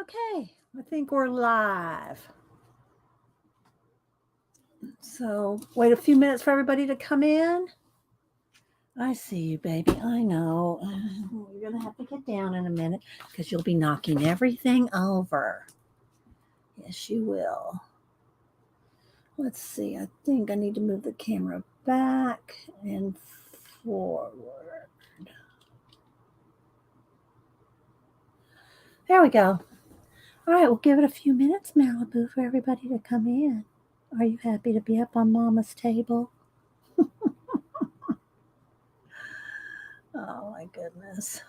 Okay, I think we're live. So wait a few minutes for everybody to come in. I see you, baby. I know. You're going to have to get down in a minute because you'll be knocking everything over. Yes, you will. Let's see. I think I need to move the camera back and forward. There we go. All right, we'll give it a few minutes, Malibu, for everybody to come in. Are you happy to be up on Mama's table? Oh, my goodness.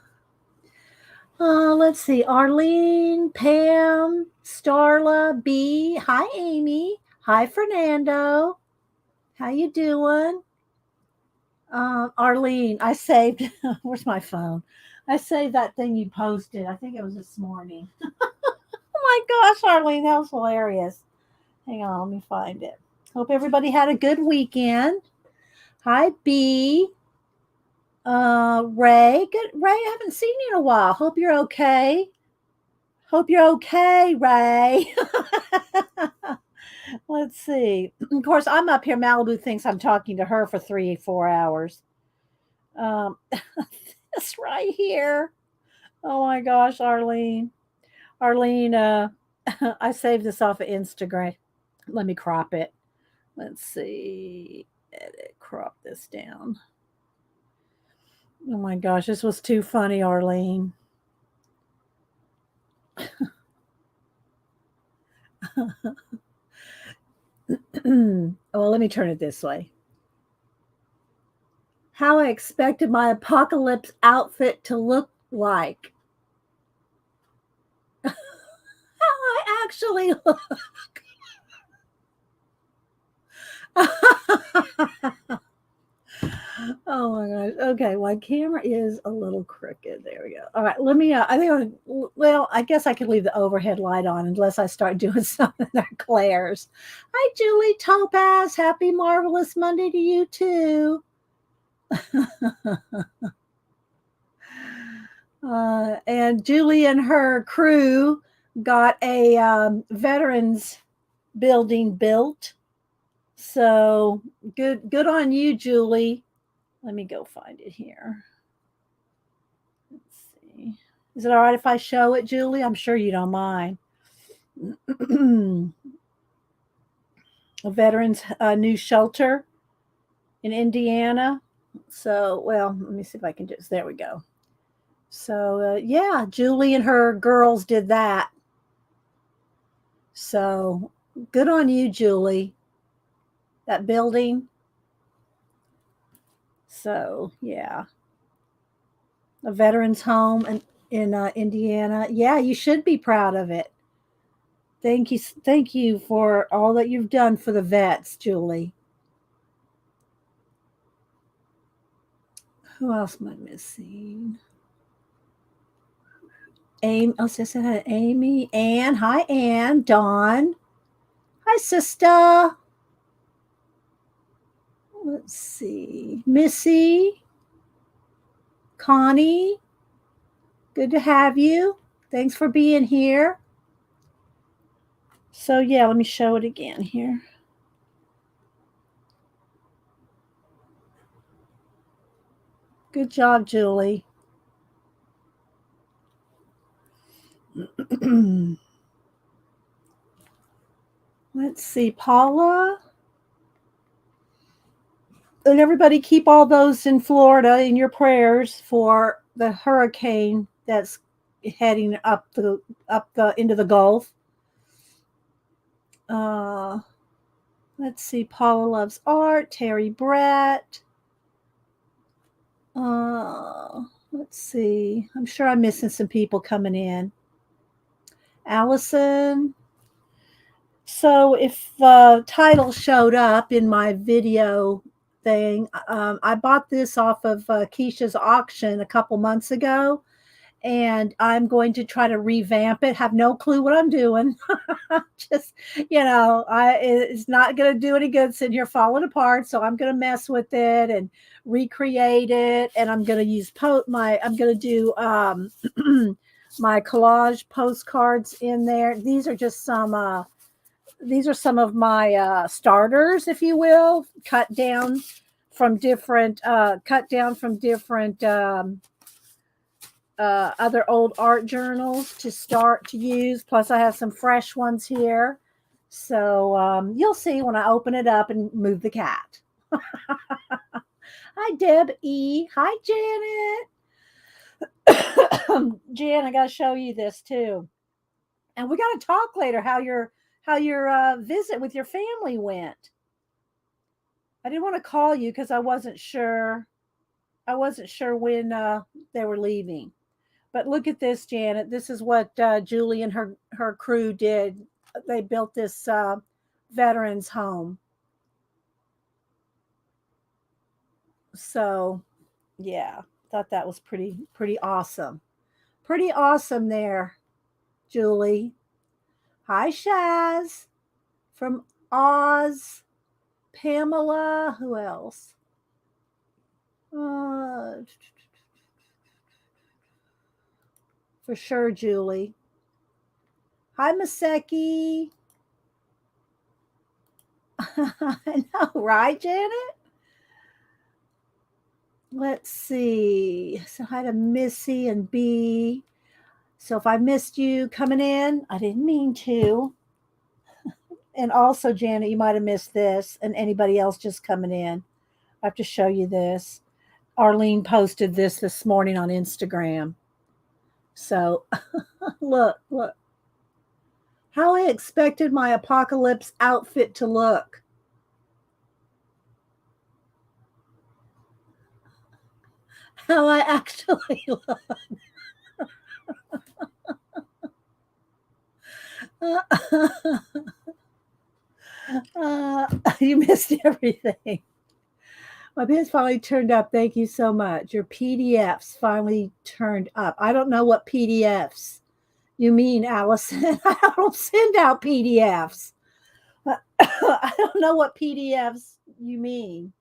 Let's see. Arlene, Pam, Starla, B. Hi, Amy. Hi, Fernando. How you doing? Arlene, I saved. Where's my phone? I saved that thing you posted. I think it was this morning. Oh my gosh, Arlene, that was hilarious. Hang on, let me find it. Hope everybody had a good weekend. Hi, B. Ray. Good, Ray. I haven't seen you in a while. Hope you're okay. Hope you're okay, Ray. Let's see. Of course, I'm up here. Malibu thinks I'm talking to her for 3-4 hours. This right here. Oh my gosh, Arlene. Arlene, I saved this off of Instagram. Let me crop it. Let's see. Edit, crop this down. Oh my gosh, this was too funny, Arlene. Well, let me turn it this way. How I expected my apocalypse outfit to look like. How I actually look. Oh my gosh. Okay, my camera is a little crooked. There we go. All right, let me. I think. I guess I could leave the overhead light on unless I start doing something that glares. Hi, Julie Topaz. Happy marvelous Monday to you too. And Julie and her crew got a veterans building built. So good on you, Julie. Let me go find it here. Let's see. Is it all right if I show it, Julie? I'm sure you don't mind. A veterans new shelter in Indiana. So, well, let me see if I can just, there we go. So, yeah, Julie and her girls did that. So, good on you, Julie. That building. So, yeah. A veterans home in Indiana. Yeah, you should be proud of it. Thank you for all that you've done for the vets, Julie. Who else am I missing? Amy, oh, I had Amy, Ann. Hi, Ann. Dawn. Hi, sister. Let's see. Missy. Connie. Good to have you. Thanks for being here. So, yeah, let me show it again here. Good job, Julie. Let's see, Paula. And everybody keep all those in Florida in your prayers for the hurricane that's heading up the into the Gulf. Let's see, Paula loves art. Terry Brett. Let's see. I'm sure I'm missing some people coming in. Allison. So if the title showed up in my video thing, I bought this off of Keisha's auction a couple months ago, and I'm going to try to revamp it. Have no clue what I'm doing. Just, it's not going to do any good sitting here falling apart. So I'm going to mess with it and recreate it. And I'm going to use I'm going to do my collage postcards in there. These are just some. These are some of my starters, if you will, cut down from different other old art journals to start to use. Plus, I have some fresh ones here. So you'll see when I open it up and move the cat. Hi, Deb E. Hi, Janet. Jan, I got to show you this too. And we got to talk later how your visit with your family went. I didn't want to call you because I wasn't sure. I wasn't sure when they were leaving. But look at this, Janet. This is what Julie and her crew did. They built this veterans home. So, yeah, thought that was pretty awesome. Pretty awesome there, Julie. Hi, Shaz from Oz. Pamela. Who else? For sure, Julie. Hi, Maseki. I know, right, Janet? Let's see. So hi to Missy and B. So if I missed you coming in, I didn't mean to. And also, Janet, you might have missed this, and anybody else just coming in. I have to show you this. Arlene posted this morning on Instagram. So look. How I expected my apocalypse outfit to look. How I actually look. You missed everything. My pins finally turned up. Thank you so much. Your PDFs finally turned up. I don't know what PDFs you mean, Allison. I don't send out PDFs. I don't know what PDFs you mean.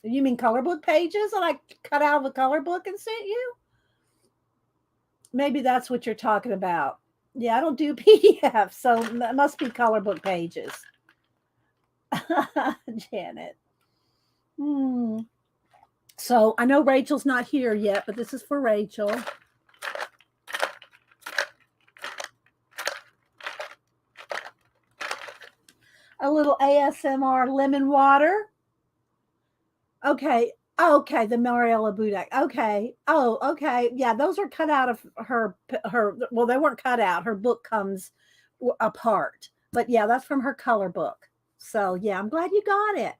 You mean color book pages that I cut out of a color book and sent you? Maybe that's what you're talking about. Yeah, I don't do PDFs, so that must be color book pages. Janet. So I know Rachel's not here yet, but this is for Rachel. A little ASMR lemon water. Okay. The Mariella Budak. Okay. Oh, okay. Yeah, those were cut out of her. Well, they weren't cut out. Her book comes apart. But yeah, that's from her color book. So yeah, I'm glad you got it.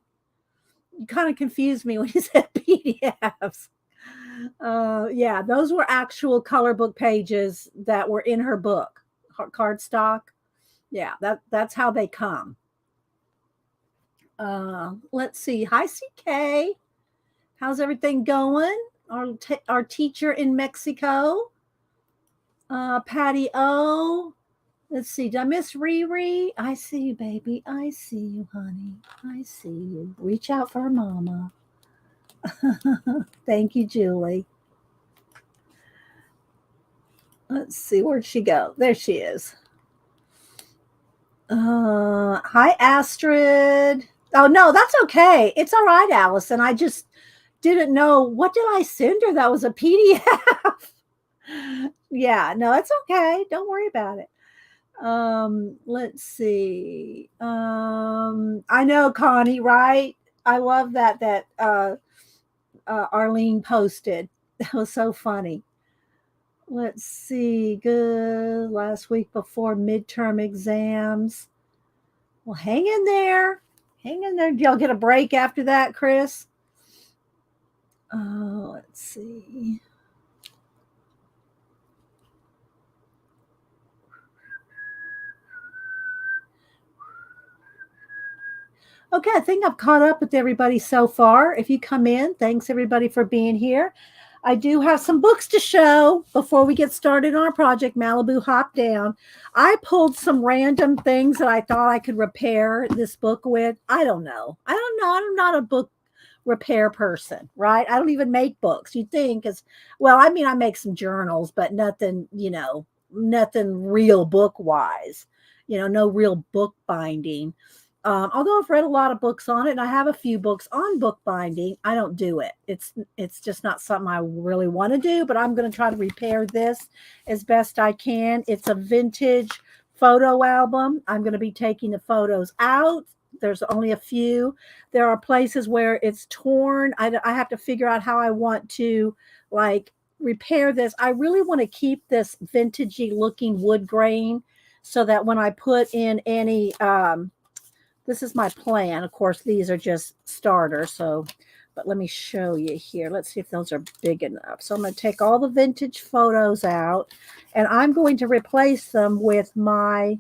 You kind of confused me when you said PDFs. Yeah, those were actual color book pages that were in her book, cardstock. Yeah, that's how they come. Let's see. Hi, CK. How's everything going? Our teacher in Mexico. Patty O. Let's see. Did I miss Riri? I see you, baby. I see you, honey. I see you. Reach out for mama. Thank you, Julie. Let's see. Where'd she go? There she is. Hi, Astrid. Oh, no, that's okay. It's all right, Allison. I just didn't know. What did I send her? That was a PDF. Yeah, no, it's okay. Don't worry about it. Let's see. I know, Connie, right? I love that Arlene posted. That was so funny. Let's see. Good. Last week before midterm exams. Well, hang in there. Hang in there. Did y'all get a break after that, Chris? Let's see. Okay, I think I've caught up with everybody so far. If you come in, thanks everybody for being here. I do have some books to show before we get started on our project, Malibu Hop Down. I pulled some random things that I thought I could repair this book with. I don't know. I'm not a book repair person, right? I don't even make books. You think is well, I mean, I make some journals, but nothing, nothing real book wise, no real book binding. Although I've read a lot of books on it, and I have a few books on bookbinding, I don't do it. It's just not something I really want to do. But I'm going to try to repair this as best I can. It's a vintage photo album. I'm going to be taking the photos out. There's only a few. There are places where it's torn. I have to figure out how I want to like repair this. I really want to keep this vintagey looking wood grain so that when I put in any this is my plan. Of course, these are just starters. But let me show you here. Let's see if those are big enough. So I'm going to take all the vintage photos out, and I'm going to replace them with my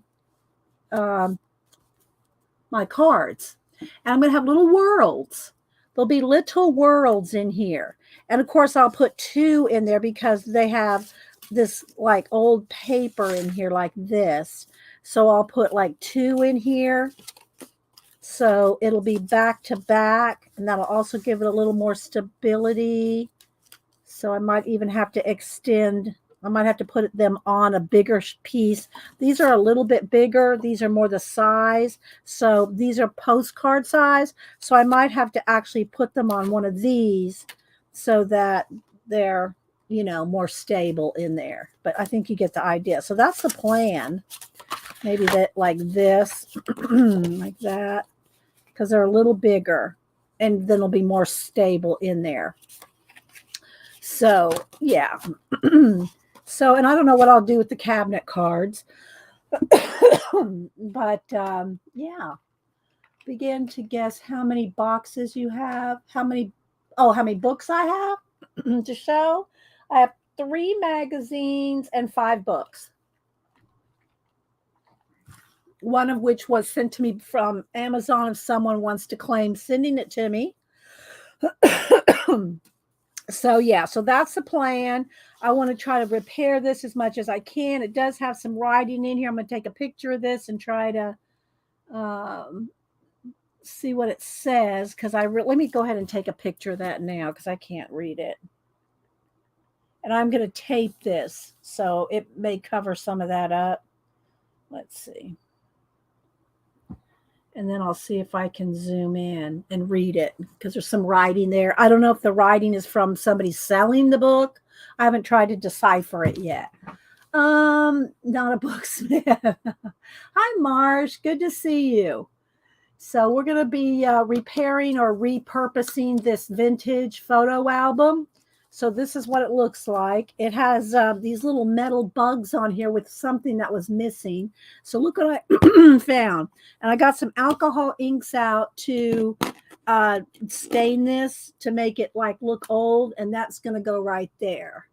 my cards. And I'm going to have little worlds. There'll be little worlds in here. And of course, I'll put 2 in there because they have this like old paper in here like this. So I'll put like 2 in here. So it'll be back to back, and that'll also give it a little more stability. So I might even have to extend. I might have to put them on a bigger piece. These are a little bit bigger. These are more the size. So these are postcard size. So I might have to actually put them on one of these so that they're, more stable in there. But I think you get the idea. So that's the plan. Maybe that like this, like that. Because they're a little bigger, and then it'll be more stable in there. So, yeah. So, and I don't know what I'll do with the cabinet cards. But, yeah. Begin to guess how many boxes you have. How many books I have to show. I have 3 magazines and 5 books. One of which was sent to me from Amazon if someone wants to claim sending it to me. So, yeah, so that's the plan. I want to try to repair this as much as I can. It does have some writing in here. I'm going to take a picture of this and try to see what it says. Because let me go ahead and take a picture of that now because I can't read it. And I'm going to tape this, so it may cover some of that up. Let's see. And then I'll see if I can zoom in and read it because there's some writing there. I don't know if the writing is from somebody selling the book. I haven't tried to decipher it yet. Not a booksmith. Hi, Marsh. Good to see you. So we're going to be repairing or repurposing this vintage photo album. So this is what it looks like. It has these little metal bugs on here with something that was missing. So look what I found. And I got some alcohol inks out to stain this to make it like look old. And that's going to go right there.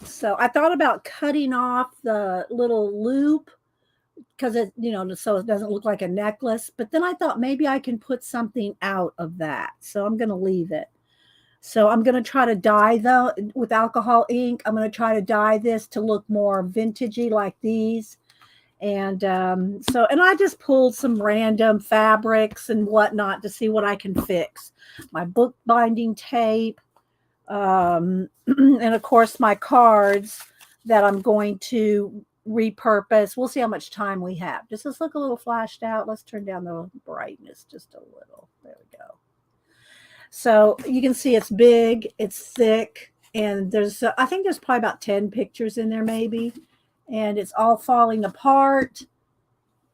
So I thought about cutting off the little loop because it, so it doesn't look like a necklace. But then I thought maybe I can put something out of that. So I'm going to leave it. So I'm going to try to dye with alcohol ink. I'm going to try to dye this to look more vintagey like these. And and I just pulled some random fabrics and whatnot to see what I can fix. My book binding tape. And of course my cards that I'm going to repurpose. We'll see how much time we have. Does this look a little flashed out? Let's turn down the brightness just a little. There we go. So you can see it's big, it's thick, and I think there's probably about 10 pictures in there maybe, and it's all falling apart.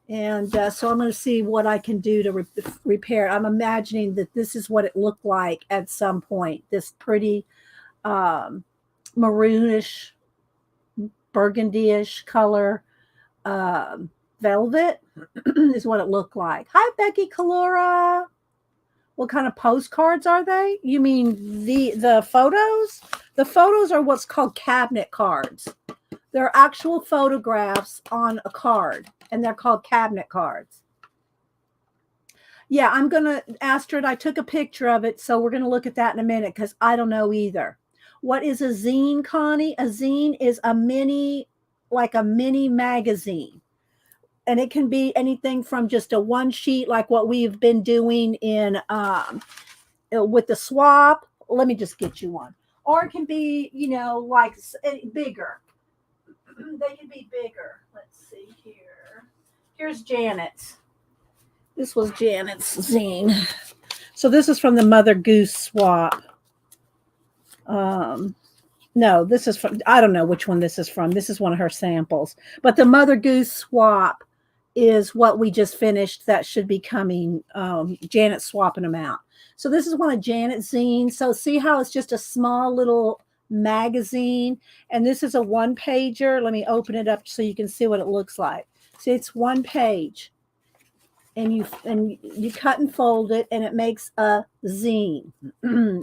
And so I'm going to see what I can do to repair it. I'm imagining that this is what it looked like at some point. This pretty maroonish, burgundy-ish color velvet is what it looked like. Hi, Becky Kalora. What kind of postcards are they? You mean the photos? The photos are what's called cabinet cards. They're actual photographs on a card, and they're called cabinet cards. Yeah, I'm going to, Astrid, I took a picture of it, so we're going to look at that in a minute because I don't know either. What is a zine, Connie? A zine is like a mini magazine. And it can be anything from just a one sheet like what we've been doing in with the swap. Let me just get you one. Or it can be, like bigger. They can be bigger. Let's see here. Here's Janet's. This was Janet's zine. So this is from the Mother Goose swap. No, this is from, I don't know which one this is from. This is one of her samples. But the Mother Goose swap is what we just finished. That should be coming. Janet swapping them out. So this is one of Janet's zines. So see how it's just a small little magazine. And this is a one pager. Let me open it up so you can see what it looks like. See, it's one page. And you cut and fold it, and it makes a zine.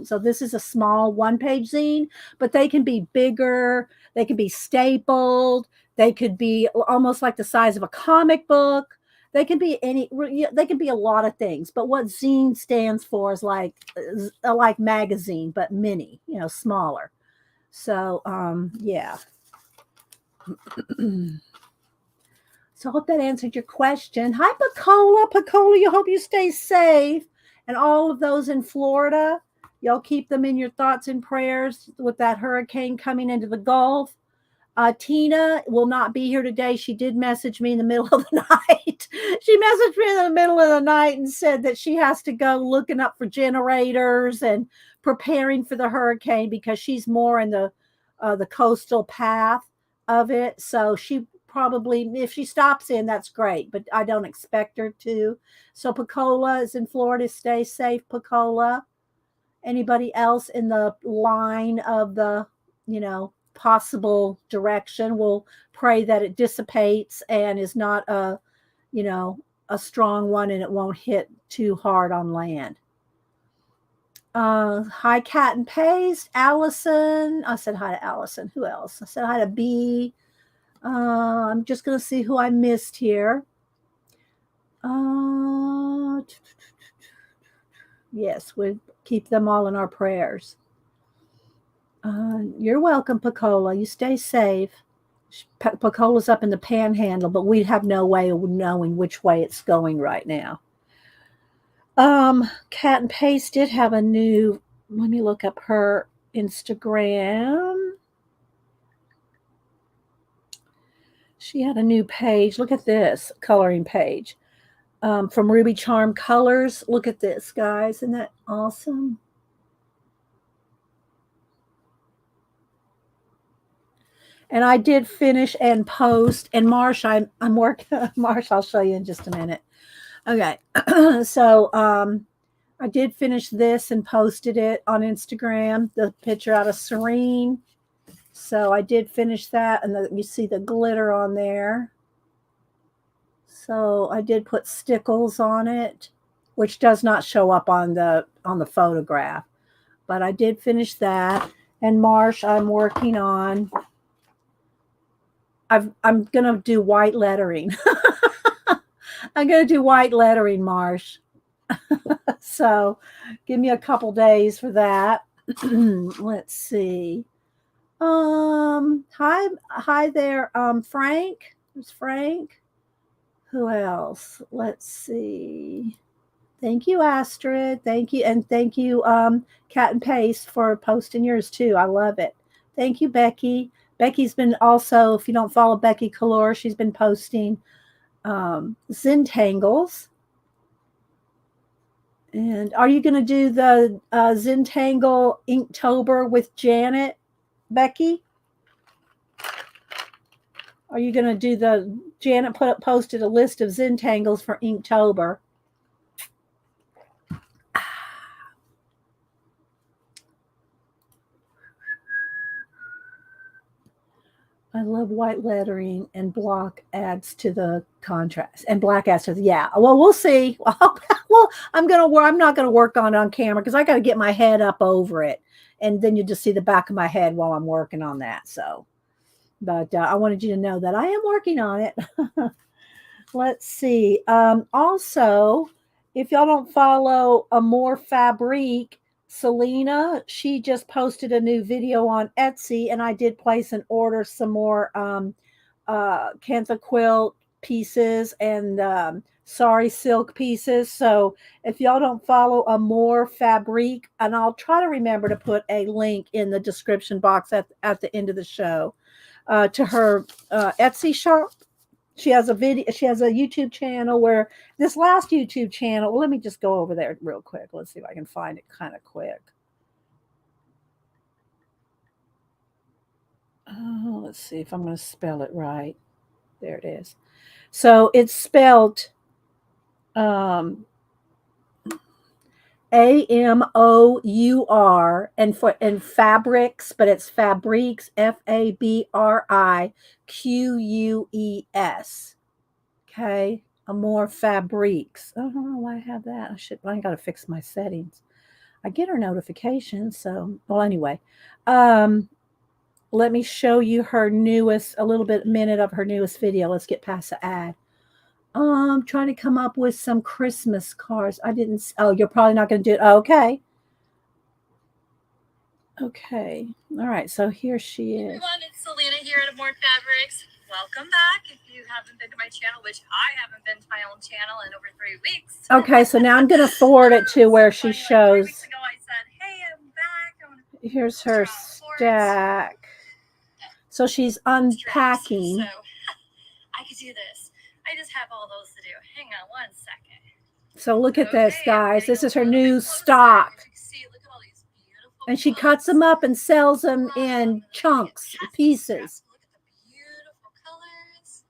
So this is a small one-page zine, but they can be bigger. They can be stapled. They could be almost like the size of a comic book. They can be they can be a lot of things. But what zine stands for is like magazine, but mini, smaller. So yeah. So I hope that answered your question. Hi, Pacola. Pacola, you hope you stay safe. And all of those in Florida, y'all keep them in your thoughts and prayers with that hurricane coming into the Gulf. Tina will not be here today. She did message me in the middle of the night. She messaged me in the middle of the night and said that she has to go looking up for generators and preparing for the hurricane because she's more in the coastal path of it. So she probably, if she stops in, that's great, but I don't expect her to. So Pacola is in Florida. Stay safe, Pacola. Anybody else in the line of the, possible direction, we'll pray that it dissipates and is not a strong one and it won't hit too hard on land. Hi, Cat and Paste. Allison. I said hi to Allison. Who else? I said hi to B. I'm just going to see who I missed here. Yes, we keep them all in our prayers. You're welcome, Pacola. You stay safe. Pacola's up in the Panhandle, but we have no way of knowing which way it's going right now. Cat and Paste did have a new, let me look up her Instagram. She had a new page. Look at this coloring page from Ruby Charm Colors. Look at this, guys. Isn't that awesome? And I did finish and post. And Marsh, I'm working. Marsh, I'll show you in just a minute. Okay. So I did finish this and posted it on Instagram. The picture out of Serene. So I did finish that, and you see the glitter on there. So I did put stickles on it, which does not show up on the photograph. But I did finish that. And Marsh, I'm working on. I'm gonna do white lettering. I'm gonna do white lettering, Marsh. So give me a couple days for that. Let's see. Hi there, Frank. There's Frank. Who else? Let's see. Thank you, Astrid. Thank you, and thank you, Cat and Paste, for posting yours too. I love it. Thank you, Becky. Becky's been also, if you don't follow Becky Calor, she's been posting Zintangles. And are you going to do the Zintangle Inktober with Janet, Becky? Are you going to do Janet posted a list of Zintangles for Inktober. I love white lettering, and block adds to the contrast, and black adds to the, yeah. Well, we'll see. Well, I'm not gonna work on camera because I got to get my head up over it, and then you just see the back of my head while I'm working on that. So, but I wanted you to know that I am working on it. Let's see. Also, if y'all don't follow Amore Fabrique, Selena, she just posted a new video on Etsy, and I did place and order some more Cantha Quilt pieces and sorry silk pieces. So if y'all don't follow Amore Fabrique, and I'll try to remember to put a link in the description box at the end of the show to her Etsy shop. She has a video, she has a YouTube channel where this last YouTube channel, well, let me just go over there real quick. Let's see if I can find it kind of quick. Oh, let's see if I'm going to spell it right. There it is. So it's spelled AMOUR and fabrics, but it's fabriques, FABRIQUES. Okay, Amore Fabriques. I don't know why I have that. I got to fix my settings. I get her notifications, so well anyway. Let me show you her newest, a little bit minute of her newest video. Let's get past the ad. I'm trying to come up with some Christmas cards. I didn't. Oh, you're probably not going to do it. Oh, okay. Okay. All right. So here she is. Everyone, it's Selena here at Amore Fabrics. Welcome back. If you haven't been to my channel, which I haven't been to my own channel in over 3 weeks. Okay. So now I'm going to forward it to where she shows. 3 weeks ago, I said, "Hey, I'm back." Here's her stack. So she's unpacking. So I could do this. I just have all those to do. Hang on one second. So look at this, guys. This is her new stock. And she cuts them up and sells them in chunks, pieces. Look at the beautiful colors.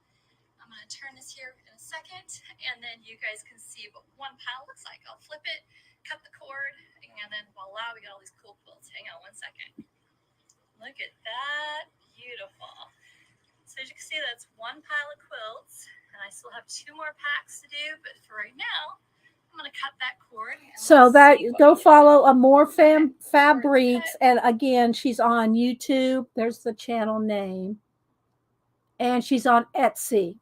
I'm going to turn this here in a second, and then you guys can see what one pile looks like. I'll flip it, cut the cord, and then voila, we got all these cool quilts. Hang on one second. Look at that. Beautiful. So as you can see, that's one pile of quilts, and I still have 2 more packs to do, but for right now, I'm going to cut that cord. So that go follow Amore Fabriques, and again, she's on YouTube. There's the channel name, and she's on Etsy.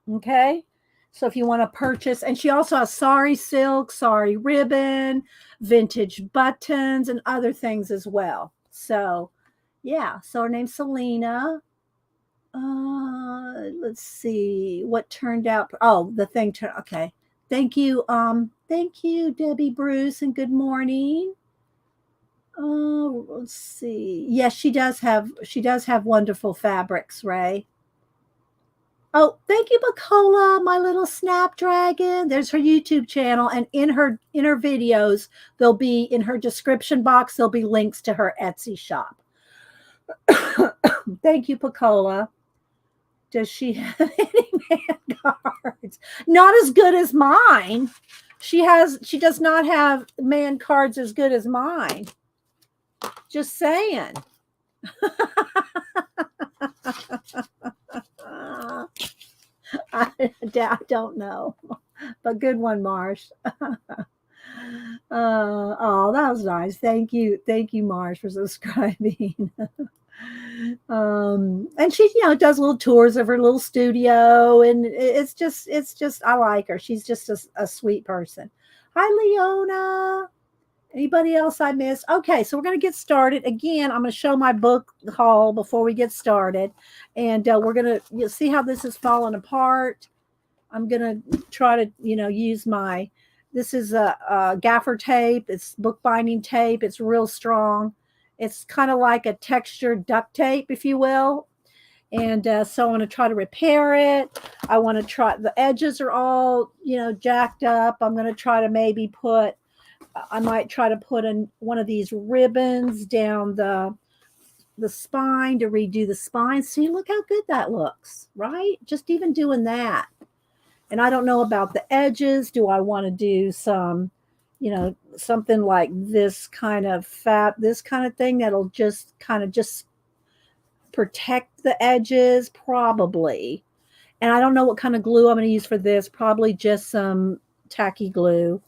Okay, so if you want to purchase, and she also has sari silk, sari ribbon, vintage buttons, and other things as well. So yeah, so her name's Selena. Let's see what turned out. Oh, the thing turned okay. Thank you, Debbie Bruce, and good morning. Oh, let's see. Yes, she does have wonderful fabrics, Ray. Oh, thank you, Bacola, my little snapdragon. There's her YouTube channel, and in her videos, there'll be in her description box, there'll be links to her Etsy shop. Thank you, Bacola. Does she have any man cards? Not as good as mine. She does not have man cards as good as mine. Just saying. I don't know, but good one, Marsh. Oh, that was nice. Thank you, Marsh, for subscribing. And she, does little tours of her little studio, and it's just I like her. She's just a sweet person. Hi, Leona. Anybody else I missed? Okay, so we're going to get started. Again, I'm going to show my book haul before we get started. And we're going to see how this is falling apart. I'm going to try to, use this is a gaffer tape. It's bookbinding tape. It's real strong. It's kind of like a textured duct tape, if you will. And so I want to try to repair it. I want to try, the edges are all, jacked up. I'm going to try to maybe I might try to put in one of these ribbons down the spine to redo the spine. See, look how good that looks, right? Just even doing that. And I don't know about the edges. Do I want to do some, something like this kind of thing that'll just protect the edges? Probably. And I don't know what kind of glue I'm going to use for this. Probably just some tacky glue.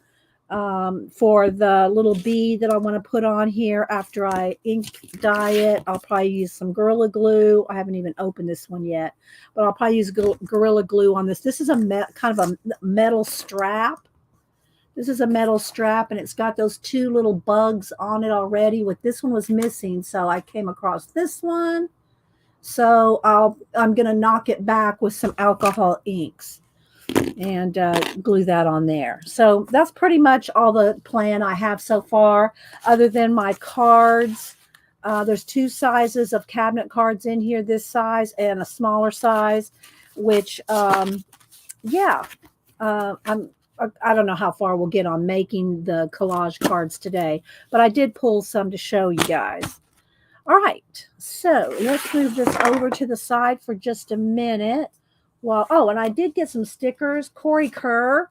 For the little bead that I want to put on here after I ink dye it, I'll probably use some Gorilla Glue. I haven't even opened this one yet, but I'll probably use Gorilla Glue on this. This is kind of a metal strap. This is a metal strap, and it's got those 2 little bugs on it already. This one was missing, so I came across this one. So I'm going to knock it back with some alcohol inks and glue that on there. So that's pretty much all the plan I have so far, other than my cards. There's two sizes of cabinet cards in here, this size and a smaller size, which, yeah, I don't know how far we'll get on making the collage cards today, but I did pull some to show you guys. All right, so let's move this over to the side for just a minute. Well, oh, and I did get some stickers. Corey Kerr,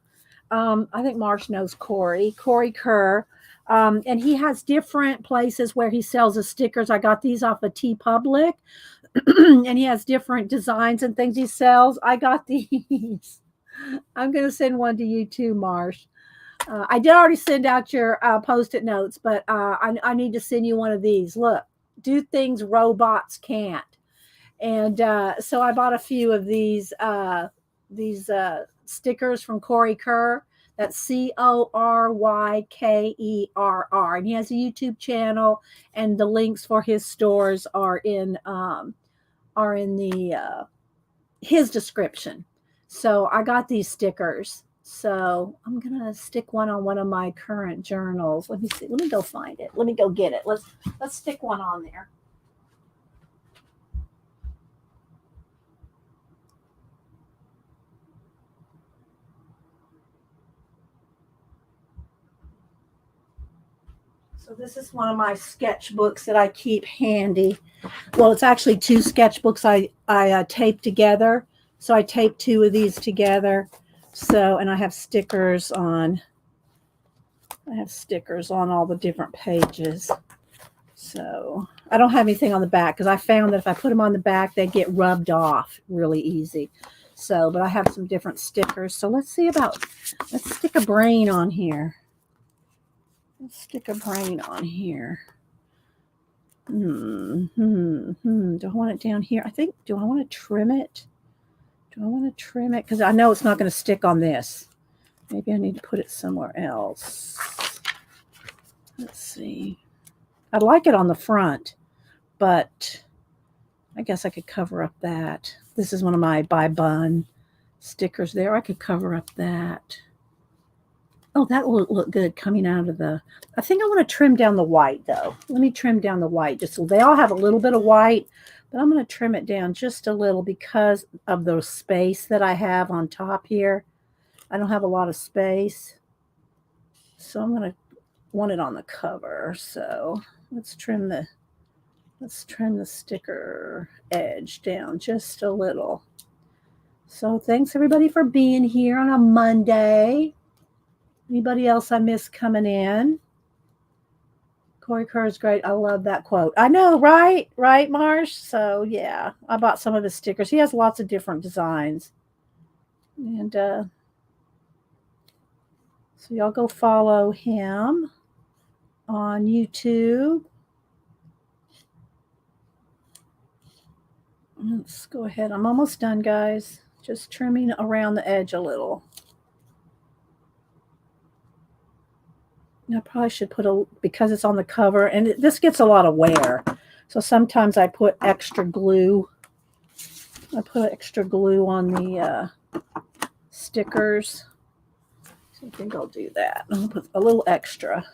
I think Marsh knows Corey. Corey Kerr, and he has different places where he sells his stickers. I got these off of T Public, and he has different designs and things he sells. I got these. I'm going to send one to you too, Marsh. I did already send out your post-it notes, but I need to send you one of these. Look, do things robots can't. And so I bought a few of these stickers from Corey Kerr. That's Coreykerr, and he has a YouTube channel, and the links for his stores are in the his description. So I got these stickers. So I'm gonna stick one on one of my current journals. Let me see. Let me go find it. Let me go get it. Let's stick one on there. So this is one of my sketchbooks that I keep handy. Well, it's actually two sketchbooks I taped together. So I taped two of these together. So, and I have stickers on. I have stickers on all the different pages. So I don't have anything on the back because I found that if I put them on the back, they get rubbed off really easy. So, but I have some different stickers. So let's stick a brain on here. Let's stick a brain on here. Do I want it down here? Do I want to trim it? Do I want to trim it? Because I know it's not going to stick on this. Maybe I need to put it somewhere else. Let's see. I'd like it on the front, but I guess I could cover up that. This is one of my by bun stickers there. I could cover up that. Oh, that will look good coming out of the... I think I want to trim down the white, though. Let me trim down the white. Just so they all have a little bit of white, but I'm going to trim it down just a little because of the space that I have on top here. I don't have a lot of space. So I'm going to want it on the cover. So let's trim the sticker edge down just a little. So thanks, everybody, for being here on a Monday. Anybody else I missed coming in? Corey Kerr is great. I love that quote. I know, right? Right, Marsh? So, yeah, I bought some of his stickers. He has lots of different designs. And so y'all go follow him on YouTube. Let's go ahead. I'm almost done, guys. Just trimming around the edge a little. I probably should because it's on the cover, and this gets a lot of wear. So sometimes I put extra glue. I put extra glue on the stickers. So I think I'll do that. I'll put a little extra.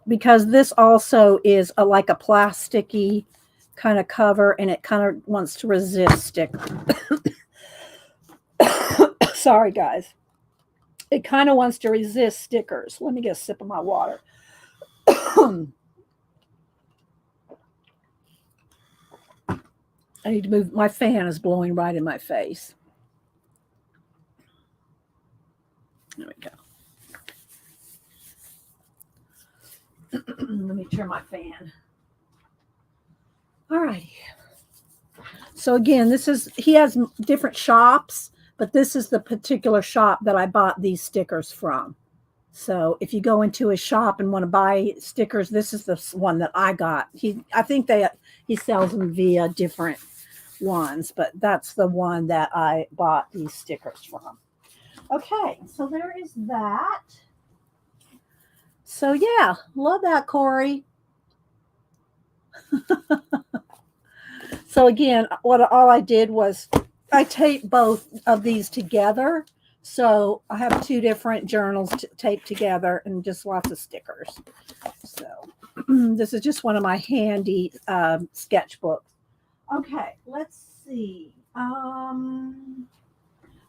Because this also is like a plasticky kind of cover, and it kind of wants to resist sticker. Sorry, guys. It kind of wants to resist stickers. Let me get a sip of my water. I need to move. My fan is blowing right in my face. There we go. Let me turn my fan. All righty. So again, he has different shops, but this is the particular shop that I bought these stickers from. So if you go into a shop and want to buy stickers, this is the one that I got. I think he sells them via different ones, but that's the one that I bought these stickers from. Okay, so there is that. So yeah, love that, Corey. So again, what all I did was I taped both of these together. So I have two different journals taped together and just lots of stickers. So this is just one of my handy sketchbooks. Okay, let's see.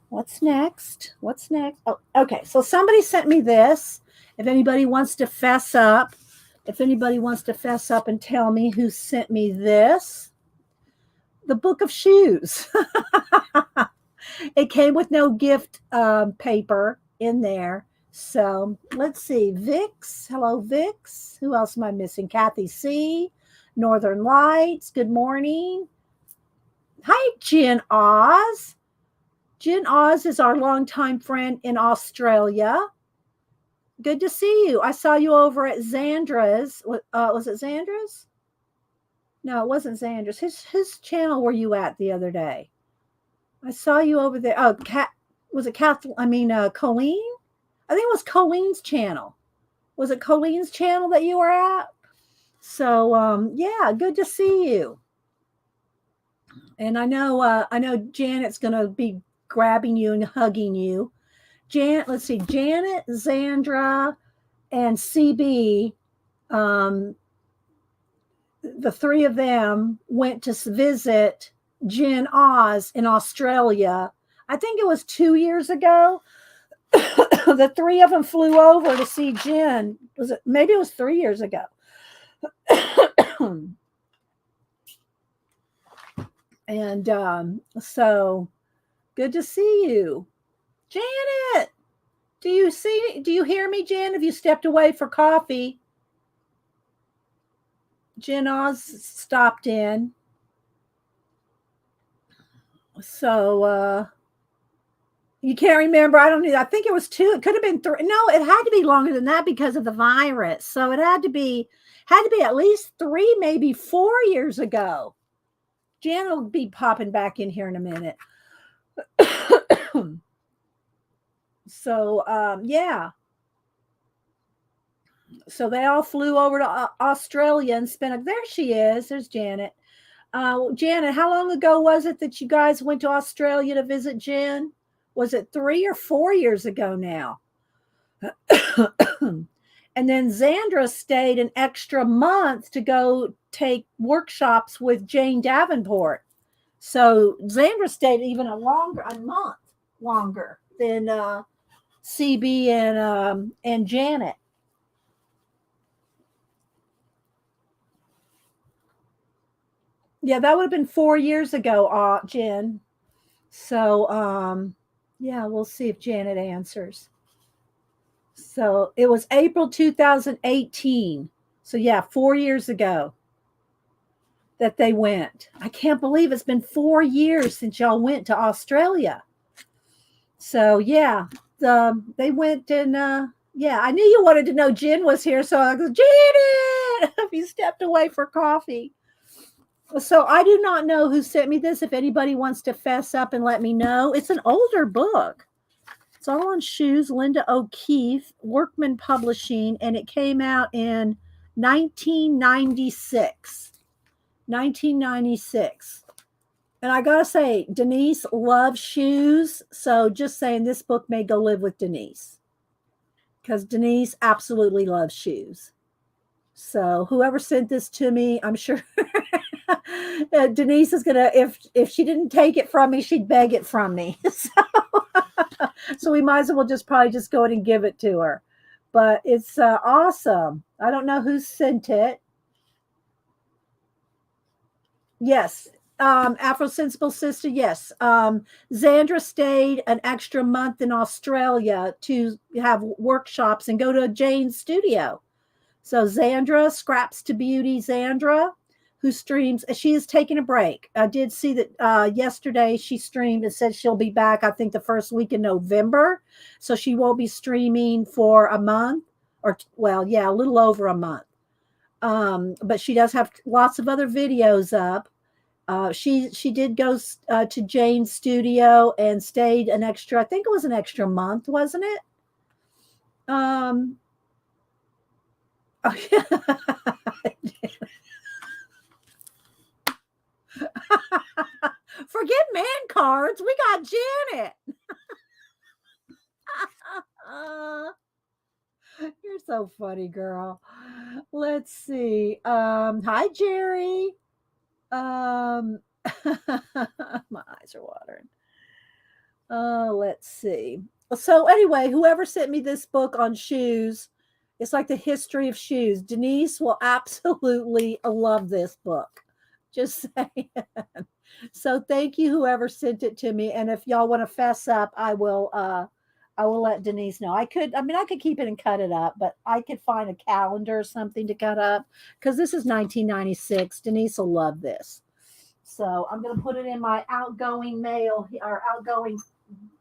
What's next? What's next? Oh, okay. So somebody sent me this. If anybody wants to fess up, and tell me who sent me this, the book of shoes. It came with no gift paper in there. So let's see. Vix. Hello, Vix. Who else am I missing? Kathy C. Northern Lights. Good morning. Hi, Jen Oz. Jen Oz is our longtime friend in Australia. Good to see you. I saw you over at Xandra's. Was it Xandra's? No, it wasn't Xandra's. Whose channel were you at the other day? I saw you over there. Oh, was it Kathleen? Colleen? I think it was Colleen's channel. Was it Colleen's channel that you were at? So, yeah, good to see you. And I know Janet's going to be grabbing you and hugging you. Let's see, Janet, Xandra, and CB, the three of them went to visit Jen Oz in Australia. I think it was 2 years ago. The three of them flew over to see Jen. Maybe it was 3 years ago. And so good to see you. Janet, do you hear me, Jen? Have you stepped away for coffee? Jen Oz stopped in. So you can't remember. I don't know. I think it was 2. It could have been 3. No, it had to be longer than that because of the virus. So it had to be at least 3, maybe 4 years ago. Jan will be popping back in here in a minute. So yeah. So they all flew over to Australia and spent. There she is. There's Janet. Janet, how long ago was it that you guys went to Australia to visit Jen? Was it 3 or 4 years ago now? And then Xandra stayed an extra month to go take workshops with Jane Davenport. So Xandra stayed even a month longer than CB and Janet. Yeah, that would have been 4 years ago, Jen. So yeah, we'll see if Janet answers. So it was April 2018. So yeah, 4 years ago that they went. I can't believe it's been 4 years since y'all went to Australia. So yeah, they went and yeah, I knew you wanted to know Jen was here. So I go, Janet, you stepped away for coffee. So I do not know who sent me this. If anybody wants to fess up and let me know. It's an older book. It's all on shoes. Linda O'Keefe, Workman Publishing, and it came out in 1996. 1996. And I gotta say, Denise loves shoes. So just saying, this book may go live with Denise because Denise absolutely loves shoes. So whoever sent this to me, I'm sure Denise is gonna, if she didn't take it from me, she'd beg it from me. So we might as well probably just go ahead and give it to her. But it's awesome. I don't know who sent it. Yes, Afro Sensible Sister. Yes, Xandra stayed an extra month in Australia to have workshops and go to Jane's studio. So Xandra, Scraps to Beauty, Xandra, who streams, she is taking a break. I did see that yesterday she streamed and said she'll be back, I think, the first week in November. So she won't be streaming for a month or, well, yeah, a little over a month. But she does have lots of other videos up. She did go to Jane's studio and stayed an extra, I think it was an extra month, wasn't it? Oh, yeah. Forget man cards. We got Janet. You're so funny, girl. Let's see. Hi, Jerry. Um, my eyes are watering. Let's see. So anyway, whoever sent me this book on shoes, it's like the history of shoes. Denise will absolutely love this book. Just saying. So thank you, whoever sent it to me. And if y'all want to fess up, I will let Denise know. I could keep it and cut it up, but I could find a calendar or something to cut up because this is 1996. Denise will love this. So I'm going to put it in my outgoing mail or outgoing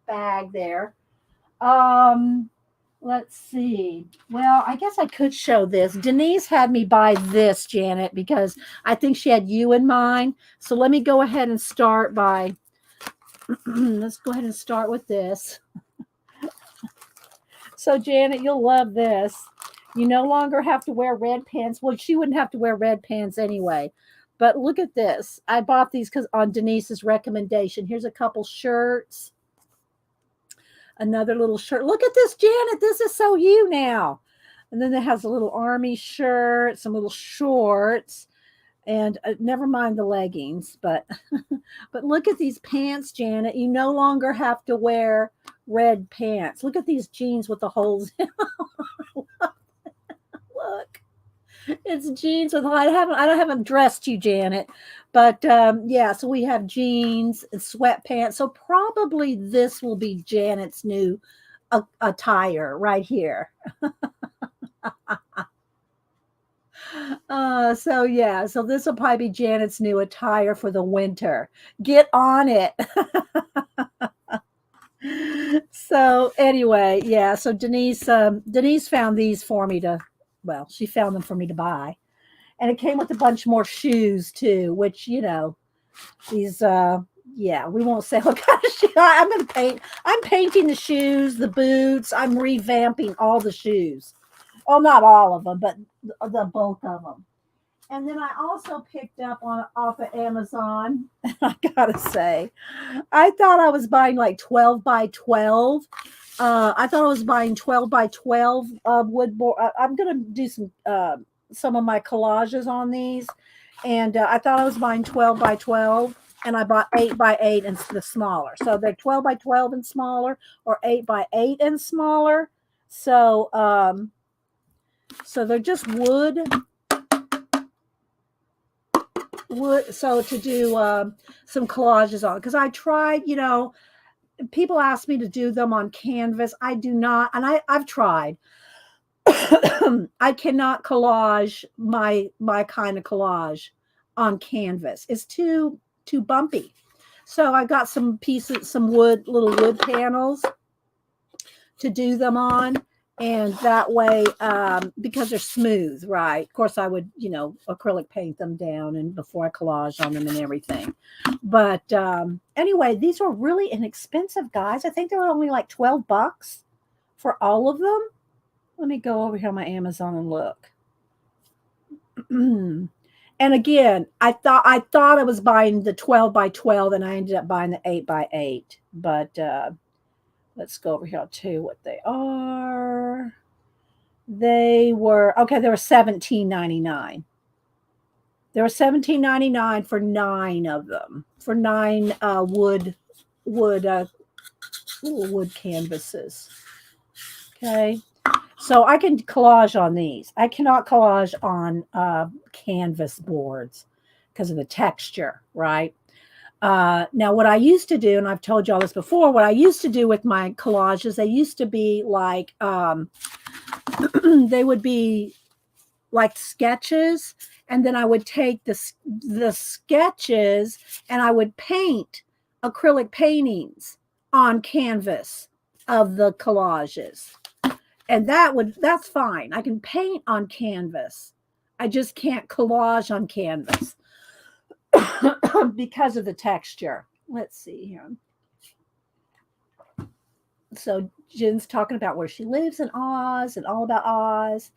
bag there. Um, let's see. Well, I guess I could show this. Denise had me buy this, Janet, because I think she had you in mind. So let me go ahead and start by let's go ahead and start with this. So Janet, you'll love this. You no longer have to wear red pants. Well, she wouldn't have to wear red pants anyway. But look at this. I bought these because on Denise's recommendation. Here's a couple shirts. Another little shirt. Look at this, Janet. This is so you now. And then it has a little army shirt, some little shorts, and never mind the leggings. But but look at these pants, Janet. You no longer have to wear red pants. Look at these jeans with the holes. Look, it's jeans with. I haven't dressed you, Janet, but yeah. So we have jeans and sweatpants. So probably this will be Janet's new attire right here. So yeah, so this will probably be Janet's new attire for the winter. Get on it. So anyway, yeah. So Denise found these for me to. Well, she found them for me to buy, and it came with a bunch more shoes too, which these yeah, we won't say what kind of shoe. I'm gonna paint. I'm painting the shoes, the boots. I'm revamping all the shoes. Well, not all of them, but the bulk of them. And then I also picked up on off of Amazon. I gotta say, I thought I was buying like 12 by 12. I thought I was buying 12 by 12 wood board. I'm gonna do some of my collages on these, and I thought I was buying 12 by 12, and I bought 8 by 8 and the smaller. So they're 12 by 12 and smaller, or 8 by 8 and smaller. So so they're just wood. So to do some collages on, because I tried, people ask me to do them on canvas. I do not, and I've tried. I cannot collage my kind of collage on canvas. It's too bumpy. So I got some pieces, some little wood panels to do them on, and that way, because they're smooth, right? Of course, I would, acrylic paint them down and before I collage on them and everything. But anyway, these were really inexpensive, guys. I think they were only like $12 for all of them. Let me go over here on my Amazon and look. And again, I thought I was buying the 12 by 12, and I ended up buying the 8 by 8. But let's go over here. I'll tell you what they are. They were $17.99. They were $17.99 for 9 of them. For 9 wood little wood canvases. Okay. So I can collage on these. I cannot collage on canvas boards because of the texture, right? Now, what I used to do, and I've told y'all this before, what I used to do with my collages, they used to be like, they would be like sketches, and then I would take the sketches and I would paint acrylic paintings on canvas of the collages. And that's fine. I can paint on canvas. I just can't collage on canvas because of the texture. Let's see here. So Jen's talking about where she lives in Oz and all about Oz.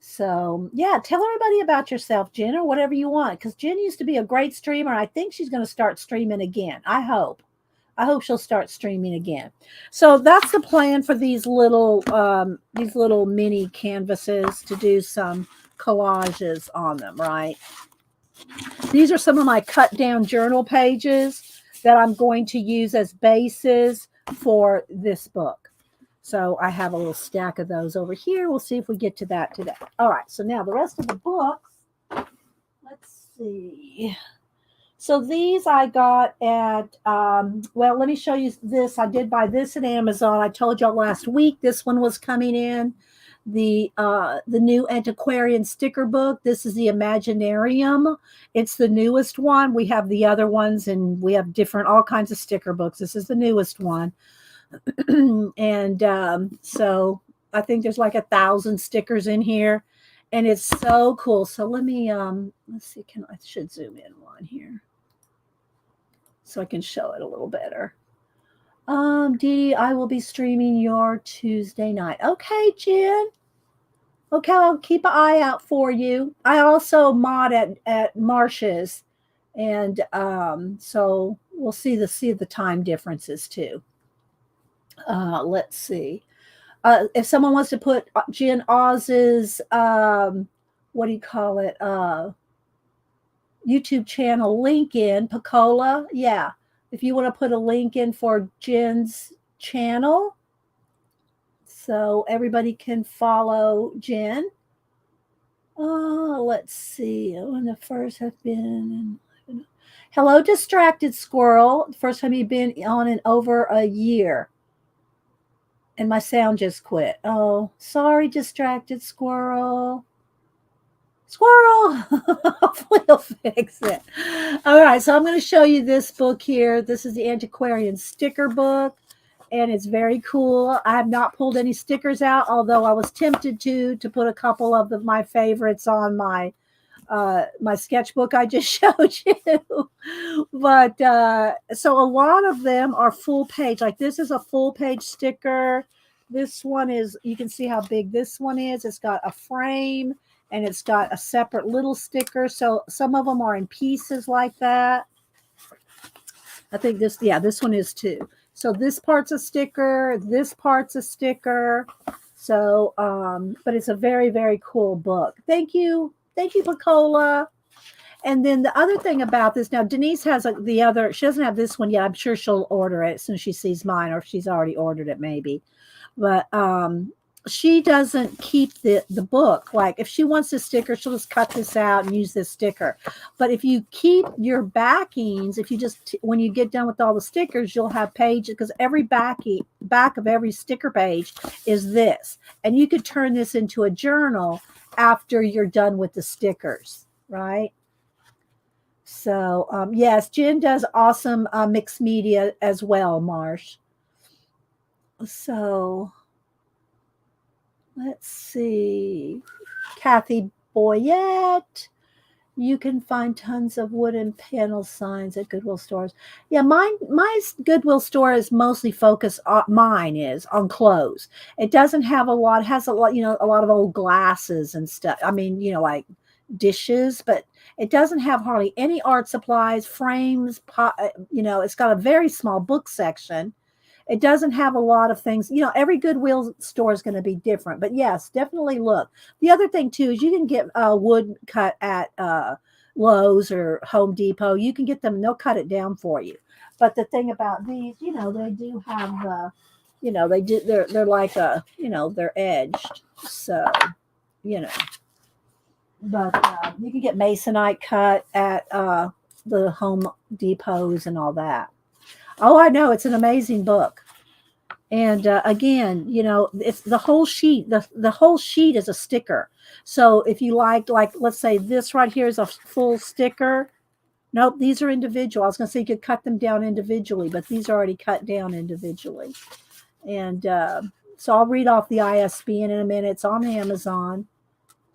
So, yeah, tell everybody about yourself, Jen, or whatever you want. Because Jen used to be a great streamer. I think she's going to start streaming again. I hope. I hope she'll start streaming again. So that's the plan for these little mini canvases to do some collages on them, right? These are some of my cut down journal pages that I'm going to use as bases for this book. So I have a little stack of those over here. We'll see if we get to that today. All right. So now the rest of the books. Let's see. So these I got at, well, let me show you this. I did buy this at Amazon. I told y'all last week this one was coming in. The new Antiquarian sticker book. This is the Imaginarium. It's the newest one. We have the other ones, and we have all kinds of sticker books. This is the newest one. And so I think there's like 1,000 stickers in here, and it's so cool. So let me let's see. I should zoom in one here so I can show it a little better. Dee, I will be streaming your Tuesday night. Okay, Jen. Okay, I'll keep an eye out for you. I also mod at Marsh's, and so we'll see the time differences too. Let's see. If someone wants to put Jen Oz's what do you call it? YouTube channel link in Picola. Yeah. If you want to put a link in for Jen's channel so everybody can follow Jen. Let's see. When the first have been. Hello, Distracted Squirrel. First time you've been on in over a year. And my sound just quit. Oh, sorry, Distracted Squirrel. Squirrel. Hopefully he'll fix it. All right, so I'm going to show you this book here. This is the Antiquarian sticker book, and it's very cool. I have not pulled any stickers out, although I was tempted to put a couple of my favorites on my sketchbook I just showed you. But so a lot of them are full page. Like this is a full page sticker. This one is, you can see how big this one is. It's got a frame and it's got a separate little sticker. So some of them are in pieces like that. I think this one is too. So this part's a sticker, this part's a sticker. So, but it's a very, very cool book. Thank you, Picola. And then the other thing about this, now Denise has the other, she doesn't have this one yet. I'm sure she'll order it as soon as she sees mine, or if she's already ordered it maybe. But she doesn't keep the book. Like if she wants a sticker, she'll just cut this out and use this sticker. But if you keep your backings, if you just, when you get done with all the stickers, you'll have pages, because every back of every sticker page is this. And you could turn this into a journal after you're done with the stickers, right? So, yes, Jen does awesome mixed media as well, Marsh. So, let's see. Kathy Boyette. You can find tons of wooden panel signs at Goodwill stores. Yeah, my Goodwill store is mostly focused on, mine is on clothes. It doesn't have a lot, it has a lot, a lot of old glasses and stuff. I mean, like dishes, but it doesn't have hardly any art supplies, frames, it's got a very small book section. It doesn't have a lot of things. Every Goodwill store is going to be different. But yes, definitely look. The other thing, too, is you can get wood cut at Lowe's or Home Depot. You can get them and they'll cut it down for you. But the thing about these, they do have, they're like they're edged. So, But you can get masonite cut at the Home Depots and all that. Oh, I know. It's an amazing book. And again, it's the whole sheet. The whole sheet is a sticker. So if you like, let's say this right here is a full sticker. Nope, these are individual. I was going to say you could cut them down individually, but these are already cut down individually. And so I'll read off the ISBN in a minute. It's on Amazon.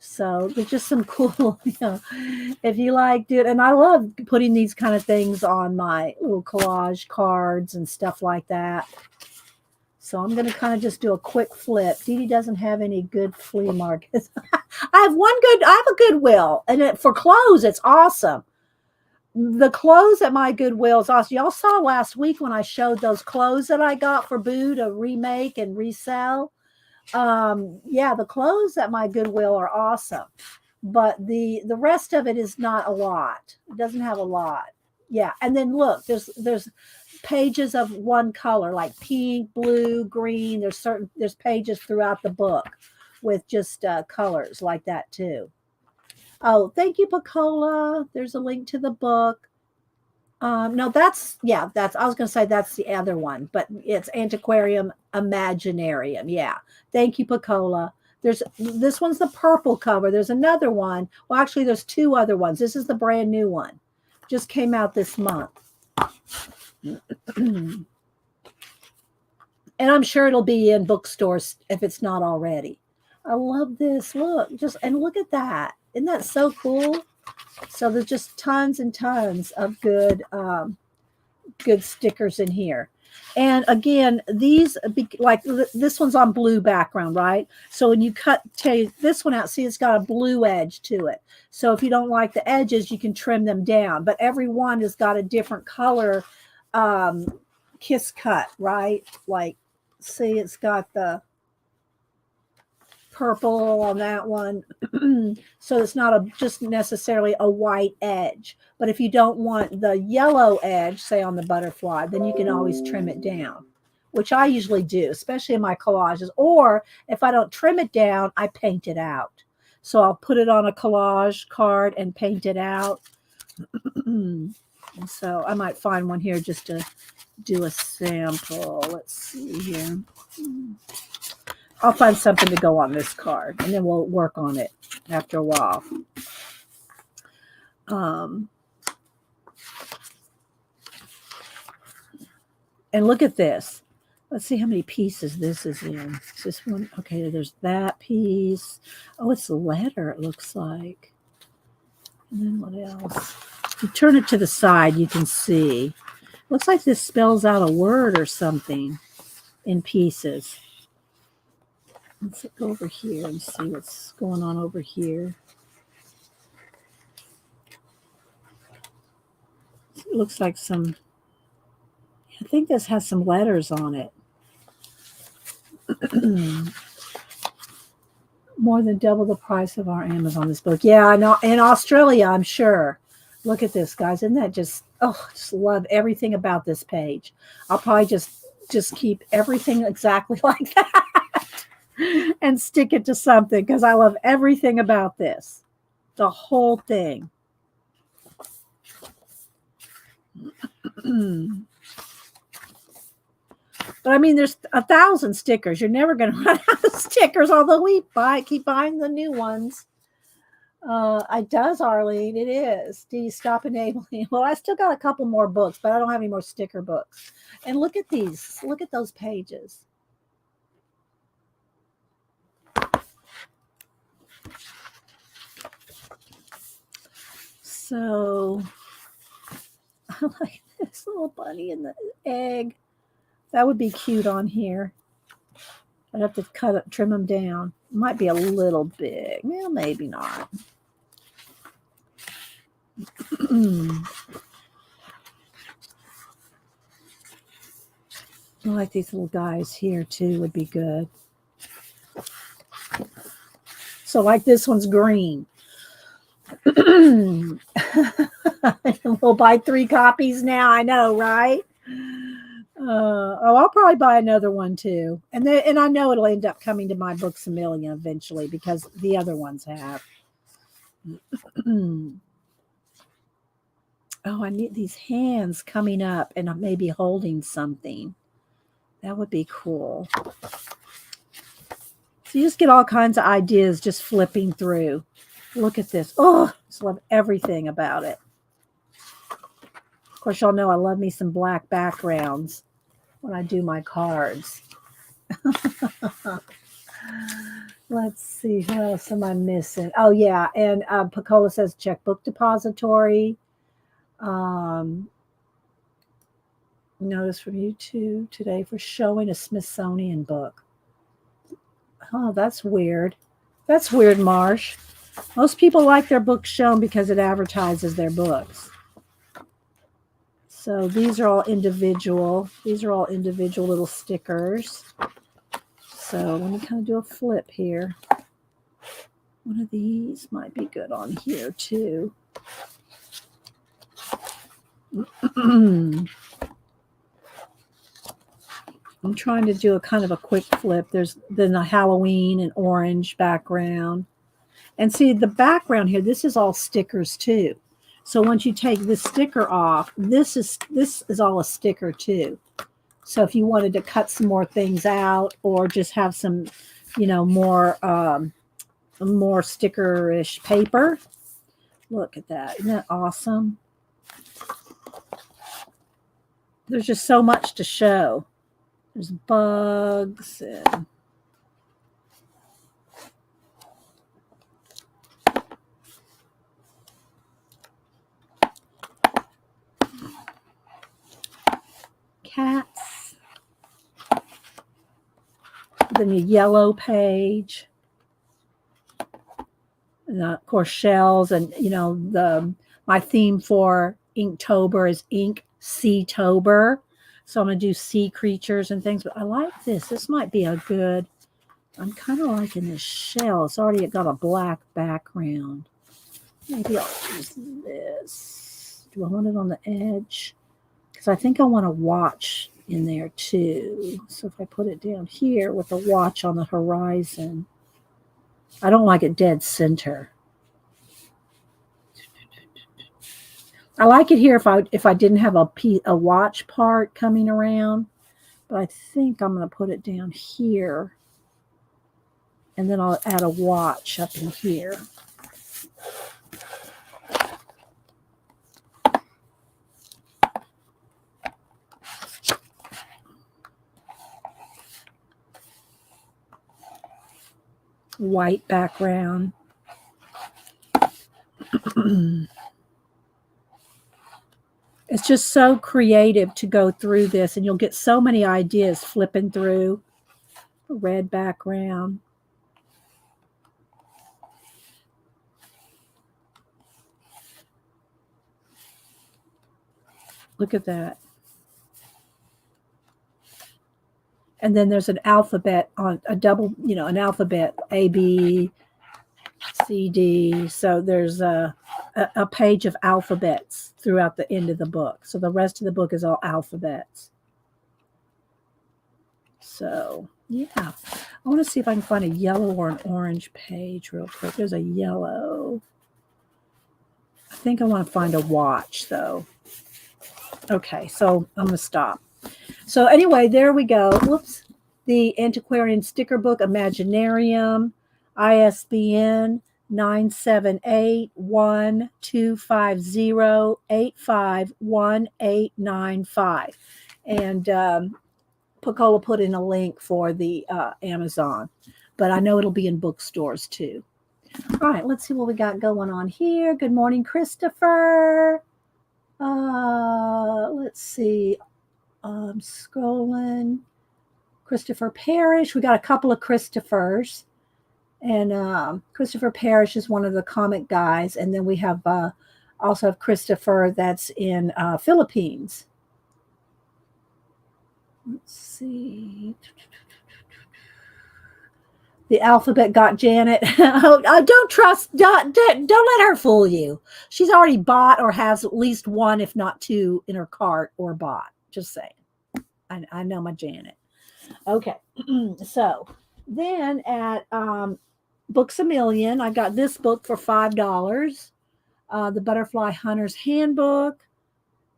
So there's just some cool, if you like, dude. And I love putting these kind of things on my little collage cards and stuff like that. So I'm going to kind of just do a quick flip. Dee Dee doesn't have any good flea markets. I have a Goodwill, and for clothes, it's awesome. The clothes at my Goodwill is awesome. Y'all saw last week when I showed those clothes that I got for Boo to remake and resell. Yeah, the clothes at my Goodwill are awesome, but the rest of it is not a lot. It doesn't have a lot. Yeah, and then look, there's pages of one color, like pink, blue, green. There's pages throughout the book with just colors like that too. Oh, thank you, Pacola. There's a link to the book. No, that's I was gonna say that's the other one, but it's Antiquarian Imaginarium. Yeah. Thank you, Pacola. This one's the purple cover. There's another one. Well, actually, there's two other ones. This is the brand new one. Just came out this month. And I'm sure it'll be in bookstores if it's not already. I love this. Look, look at that. Isn't that so cool? So there's just tons and tons of good stickers in here. And again, these, like this one's on blue background, right? So when you take this one out, see it's got a blue edge to it. So if you don't like the edges, you can trim them down. But every one has got a different color kiss cut, right? Like, see, it's got the purple on that one. So it's not just necessarily a white edge. But if you don't want the yellow edge, say on the butterfly, then you can always trim it down, which I usually do, especially in my collages. Or if I don't trim it down, I paint it out. So I'll put it on a collage card and paint it out. And so I might find one here just to do a sample. Let's see here. I'll find something to go on this card, and then we'll work on it after a while. And look at this. Let's see how many pieces this is in. Is this one? Okay, there's that piece. Oh, it's a letter, it looks like. And then what else? If you turn it to the side, you can see. Looks like this spells out a word or something in pieces. Let's go over here and see what's going on over here. It looks like I think this has some letters on it. More than double the price of our Amazon, this book. Yeah, I know. In Australia, I'm sure. Look at this, guys. Isn't that just love everything about this page. I'll probably just keep everything exactly like that. And stick it to something because I love everything about this. The whole thing. But I mean, there's 1,000 stickers. You're never going to run out of stickers, although we keep buying the new ones. It does, Arlene. It is. Do you stop enabling? Well, I still got a couple more books, but I don't have any more sticker books. And look at these. Look at those pages. So I like this little bunny in the egg. That would be cute on here. I'd have to trim them down. Might be a little big. Well, maybe not. I like these little guys here too. Would be good. So like this one's green. We'll buy 3 copies now. I know, right? I'll probably buy another one too, and I know it'll end up coming to my Books A Million eventually because the other ones have. Oh, I need these hands coming up and maybe holding something. That would be cool. So you just get all kinds of ideas just flipping through. Look at this. Oh, I just love everything about it. Of course, y'all know I love me some black backgrounds when I do my cards. Let's see, what else am I missing? Oh, yeah, and Pacola says check book depository. Notice from YouTube today for showing a Smithsonian book. Oh, that's weird. That's weird, Marsh. Most people like their books shown because it advertises their books. So these are all individual. These are all individual little stickers. So let me kind of do a flip here. One of these might be good on here too. I'm trying to do a kind of a quick flip. There's then a Halloween and orange background. And see the background here, this is all stickers too. So once you take this sticker off, this is all a sticker too. So if you wanted to cut some more things out or just have some, more sticker-ish paper. Look at that. Isn't that awesome? There's just so much to show. There's bugs and cats. Then the yellow page. And of course, shells. And, my theme for Inktober is Ink Sea-tober. So I'm going to do sea creatures and things. But I like this. This might be a good, I'm kind of liking this shell. It's already got a black background. Maybe I'll use this. Do I want it on the edge? Because I think I want a watch in there too. So if I put it down here with a watch on the horizon, I don't like it dead center. I like it here if I didn't have a watch part coming around, but I think I'm going to put it down here, and then I'll add a watch up in here. White background. It's just so creative to go through this, and you'll get so many ideas flipping through. A red background. Look at that. And then there's an alphabet on a double, an alphabet, A, B, C, D. So there's a page of alphabets throughout the end of the book. So the rest of the book is all alphabets. So, yeah. I want to see if I can find a yellow or an orange page real quick. There's a yellow. I think I want to find a watch, though. Okay, so I'm going to stop. So anyway, there we go. Whoops. The Antiquarian sticker book, Imaginarium, ISBN 978-1250-851895. And Picola put in a link for the Amazon, but I know it'll be in bookstores too. All right, let's see what we got going on here. Good morning, Christopher. Let's see. Scrolling. Christopher Parrish. We got a couple of Christophers. And Christopher Parrish is one of the comic guys. And then we have also have Christopher that's in Philippines. Let's see. The alphabet got Janet. Don't let her fool you. She's already bought or has at least one, if not two, in her cart or bought. Just saying. I know my Janet. Okay. So then at Books A Million, I got this book for $5. The Butterfly Hunter's Handbook.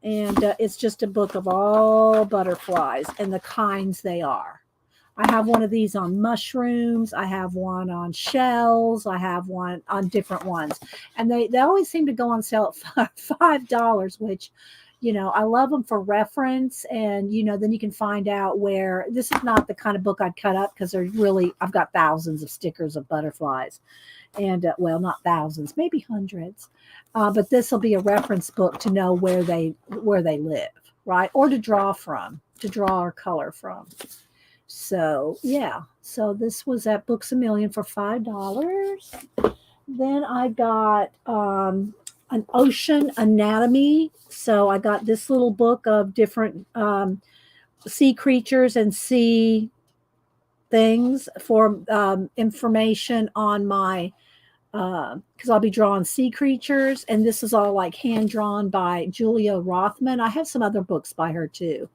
And it's just a book of all butterflies and the kinds they are. I have one of these on mushrooms. I have one on shells. I have one on different ones. And they always seem to go on sale at $5, which, I love them for reference. And, then you can find out where this is not the kind of book I'd cut up because I've got thousands of stickers of butterflies. And, well, not thousands, maybe hundreds. But this will be a reference book to know where they live. right? Or to draw or color from. So yeah, so this was at Books A Million for $5. Then I got an ocean anatomy. So I got this little book of different sea creatures and sea things for information on my because I'll be drawing sea creatures, and this is all like hand drawn by Julia Rothman. I have some other books by her too.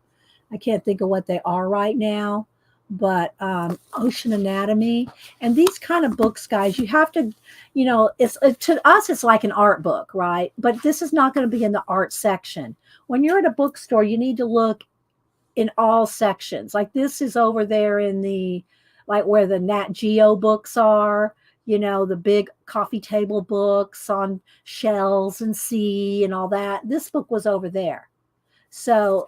I can't think of what they are right now, but Ocean Anatomy and these kind of books, guys, you have to, it's to us, it's like an art book, right? But this is not going to be in the art section. When you're at a bookstore, you need to look in all sections. Like this is over there in the, like where the Nat Geo books are, the big coffee table books on shells and sea and all that. This book was over there. So,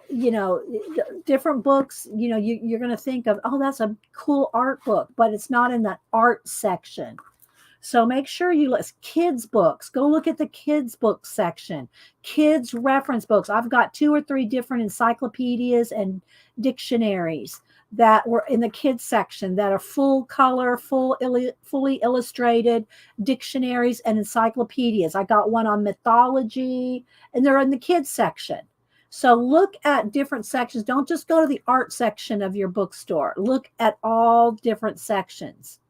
different books, you're going to think of, oh, that's a cool art book, but it's not in the art section. So make sure you list kids books. Go look at the kids book section, kids reference books. I've got 2 or 3 different encyclopedias and dictionaries that were in the kids section that are full color, fully illustrated dictionaries and encyclopedias. I got one on mythology, and they're in the kids section. So look at different sections. Don't just go to the art section of your bookstore. Look at all different sections.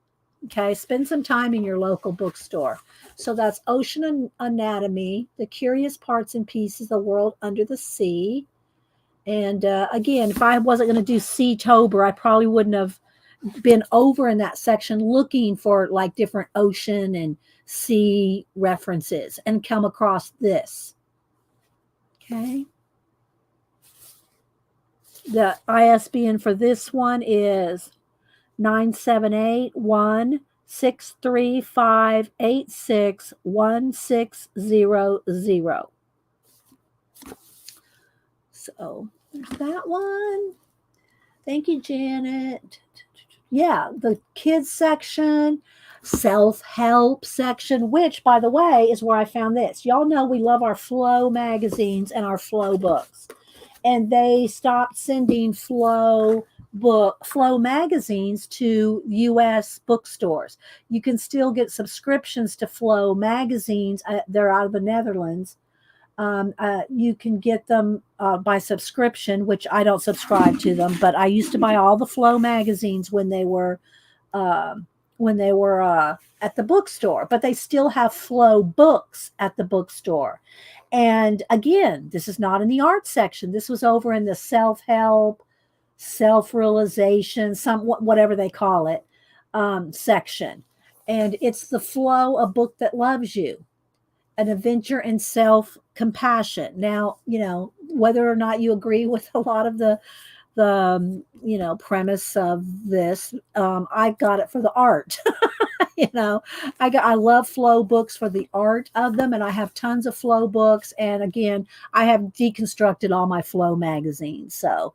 Okay, spend some time in your local bookstore. So that's Ocean Anatomy, The Curious Parts and Pieces of the World Under the Sea. And again, if I wasn't going to do Sea-tober, I probably wouldn't have been over in that section looking for like different ocean and sea references and come across this. Okay. The ISBN for this one is 978-1-635-86-1600. So there's that one. Thank you, Janet. Yeah, the kids section, self-help section, which, by the way, is where I found this. Y'all know we love our Flow magazines and our Flow books. And they stopped sending Flow magazines to US bookstores. You can still get subscriptions to Flow magazines. They're out of the Netherlands. You can get them by subscription, which I don't subscribe to them, but I used to buy all the Flow magazines when they were at the bookstore. But they still have Flow books at the bookstore. And again, this is not in the art section. This was over in the self-help, self-realization, whatever they call it, section. And it's the Flow, A Book That Loves You, an adventure in self-compassion. Now, whether or not you agree with a lot of the premise of this, I got it for the art. I love Flow books for the art of them, and I have tons of Flow books. And again, I have deconstructed all my Flow magazines. So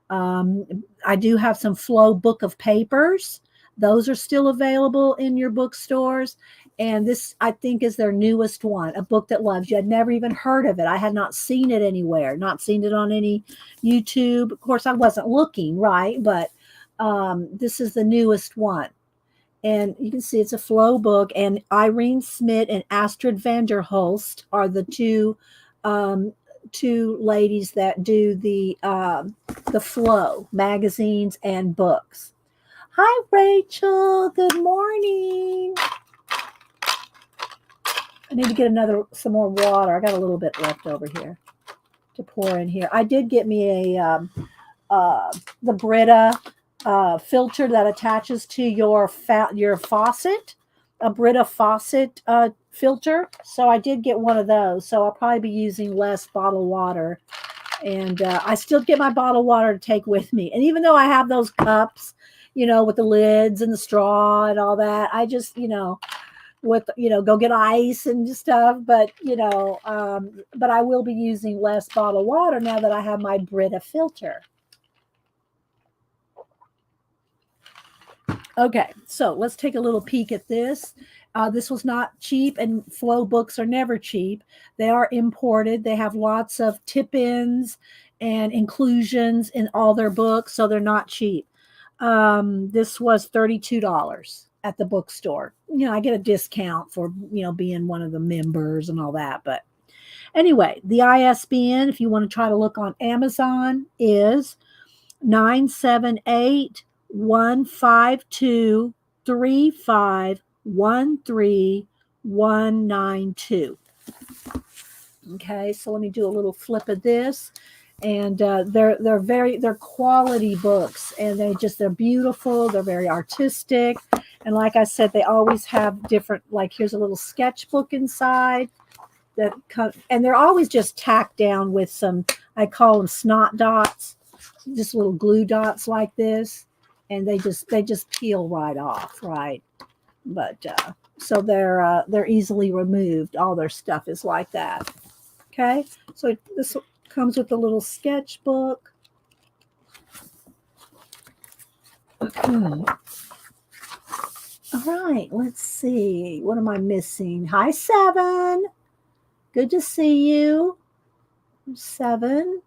I do have some Flow book of papers. Those are still available in your bookstores. And this, I think, is their newest one, A Book That Loves You. I'd never even heard of it. I had not seen it anywhere, not seen it on any YouTube. Of course, I wasn't looking, right? But this is the newest one. And you can see it's a Flow book. And Irene Smith and Astrid Vanderhulst are the two ladies that do the Flow magazines and books. Hi, Rachel. Good morning. I need to get some more water. I got a little bit left over here to pour in here. I did get me the Brita filter that attaches to your faucet, a Brita faucet filter. So I did get one of those. So I'll probably be using less bottled water. And I still get my bottled water to take with me. And even though I have those cups, with the lids and the straw and all that, I just, go get ice and stuff. But, but I will be using less bottled water now that I have my Brita filter. Okay, so let's take a little peek at this. This was not cheap, and Flow books are never cheap. They are imported. They have lots of tip-ins and inclusions in all their books, so they're not cheap. This was $32 at the bookstore. I get a discount for being one of the members and all that. But anyway, the ISBN, if you want to try to look on Amazon, is 978-152-3513192. Okay, so let me do a little flip of this. And they're quality books, and they're beautiful. They're very artistic, and like I said, they always have different. Like here's a little sketchbook inside and they're always just tacked down with some. I call them snot dots, just little glue dots like this, and they just peel right off, right? But so they're easily removed. All their stuff is like that. Okay, so this comes with a little sketchbook. All right, let's see. What am I missing? Hi, Seven. Good to see you. Seven.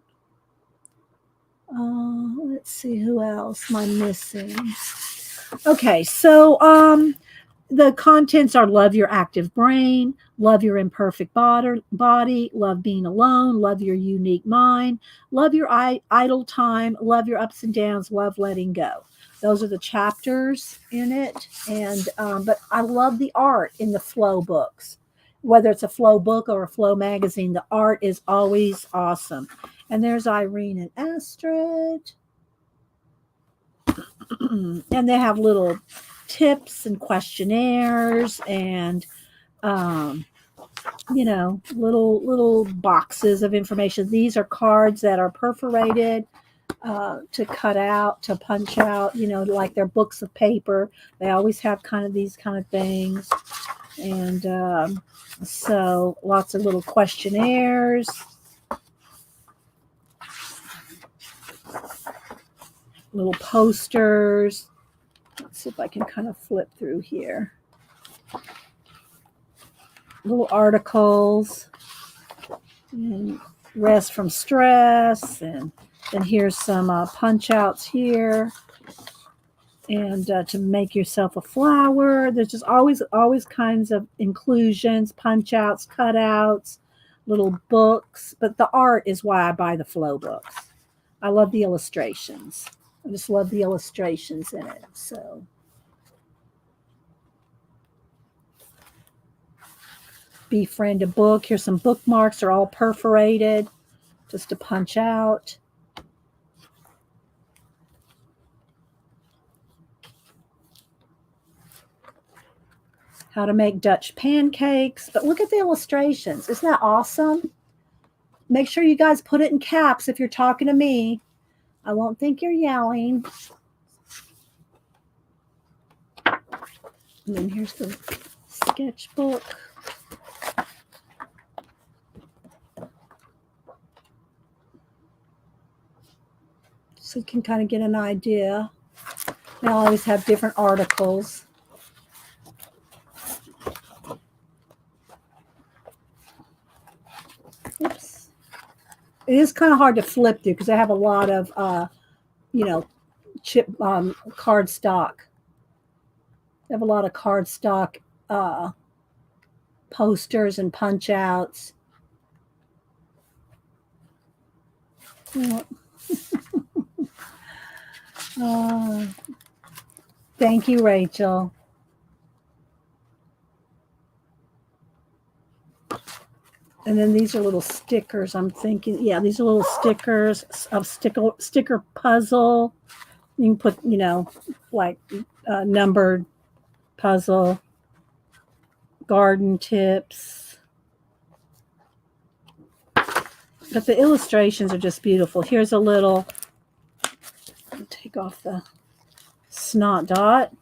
Let's see, who else am I missing? Okay, so the contents are: love your active brain, love your imperfect body, love being alone, love your unique mind, love your idle time, love your ups and downs, love letting go. Those are the chapters in it. And but I love the art in the Flow books. Whether it's a Flow book or a Flow magazine, the art is always awesome. And there's Irene and Astrid. And they have little tips and questionnaires and little boxes of information. These are cards that are perforated to cut out, to punch out, like they're books of paper. They always have these kind of things. And so lots of little questionnaires. Little posters. Let's see if I can kind of flip through here. Little articles. And rest from stress. And then here's some punch outs here. And to make yourself a flower. There's just always kinds of inclusions, punch outs, cutouts, little books. But the art is why I buy the Flow books. I love the illustrations. I just love the illustrations in it. So befriend a book. Here's some bookmarks. They're all perforated just to punch out. How to make Dutch pancakes. But look at the illustrations. Isn't that awesome? Make sure you guys put it in caps if you're talking to me. I won't think you're yelling. And then here's the sketchbook. So you can kind of get an idea. They always have different articles. Oops. It is kind of hard to flip through because I have a lot of, card stock. I have a lot of card stock posters and punch outs. Thank you, Rachel. And then these are little stickers. I'm thinking, yeah, these are little stickers of sticker puzzle. You can put, like numbered puzzle, garden tips. But the illustrations are just beautiful. Here's a little, take off the snot dot.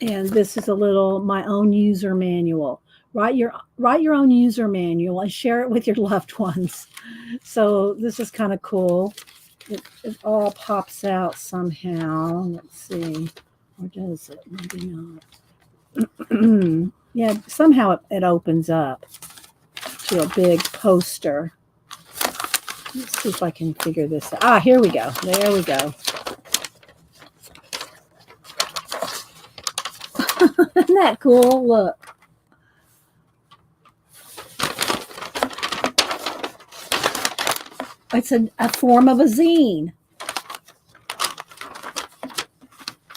And this is a little, my own user manual. Write your own user manual and share it with your loved ones. So this is kind of cool. It all pops out somehow. Let's see. Or does it? Maybe not. Yeah, somehow it opens up to a big poster. Let's see if I can figure this out. Ah, here we go. There we go. Isn't that cool? Look. It's a form of a zine.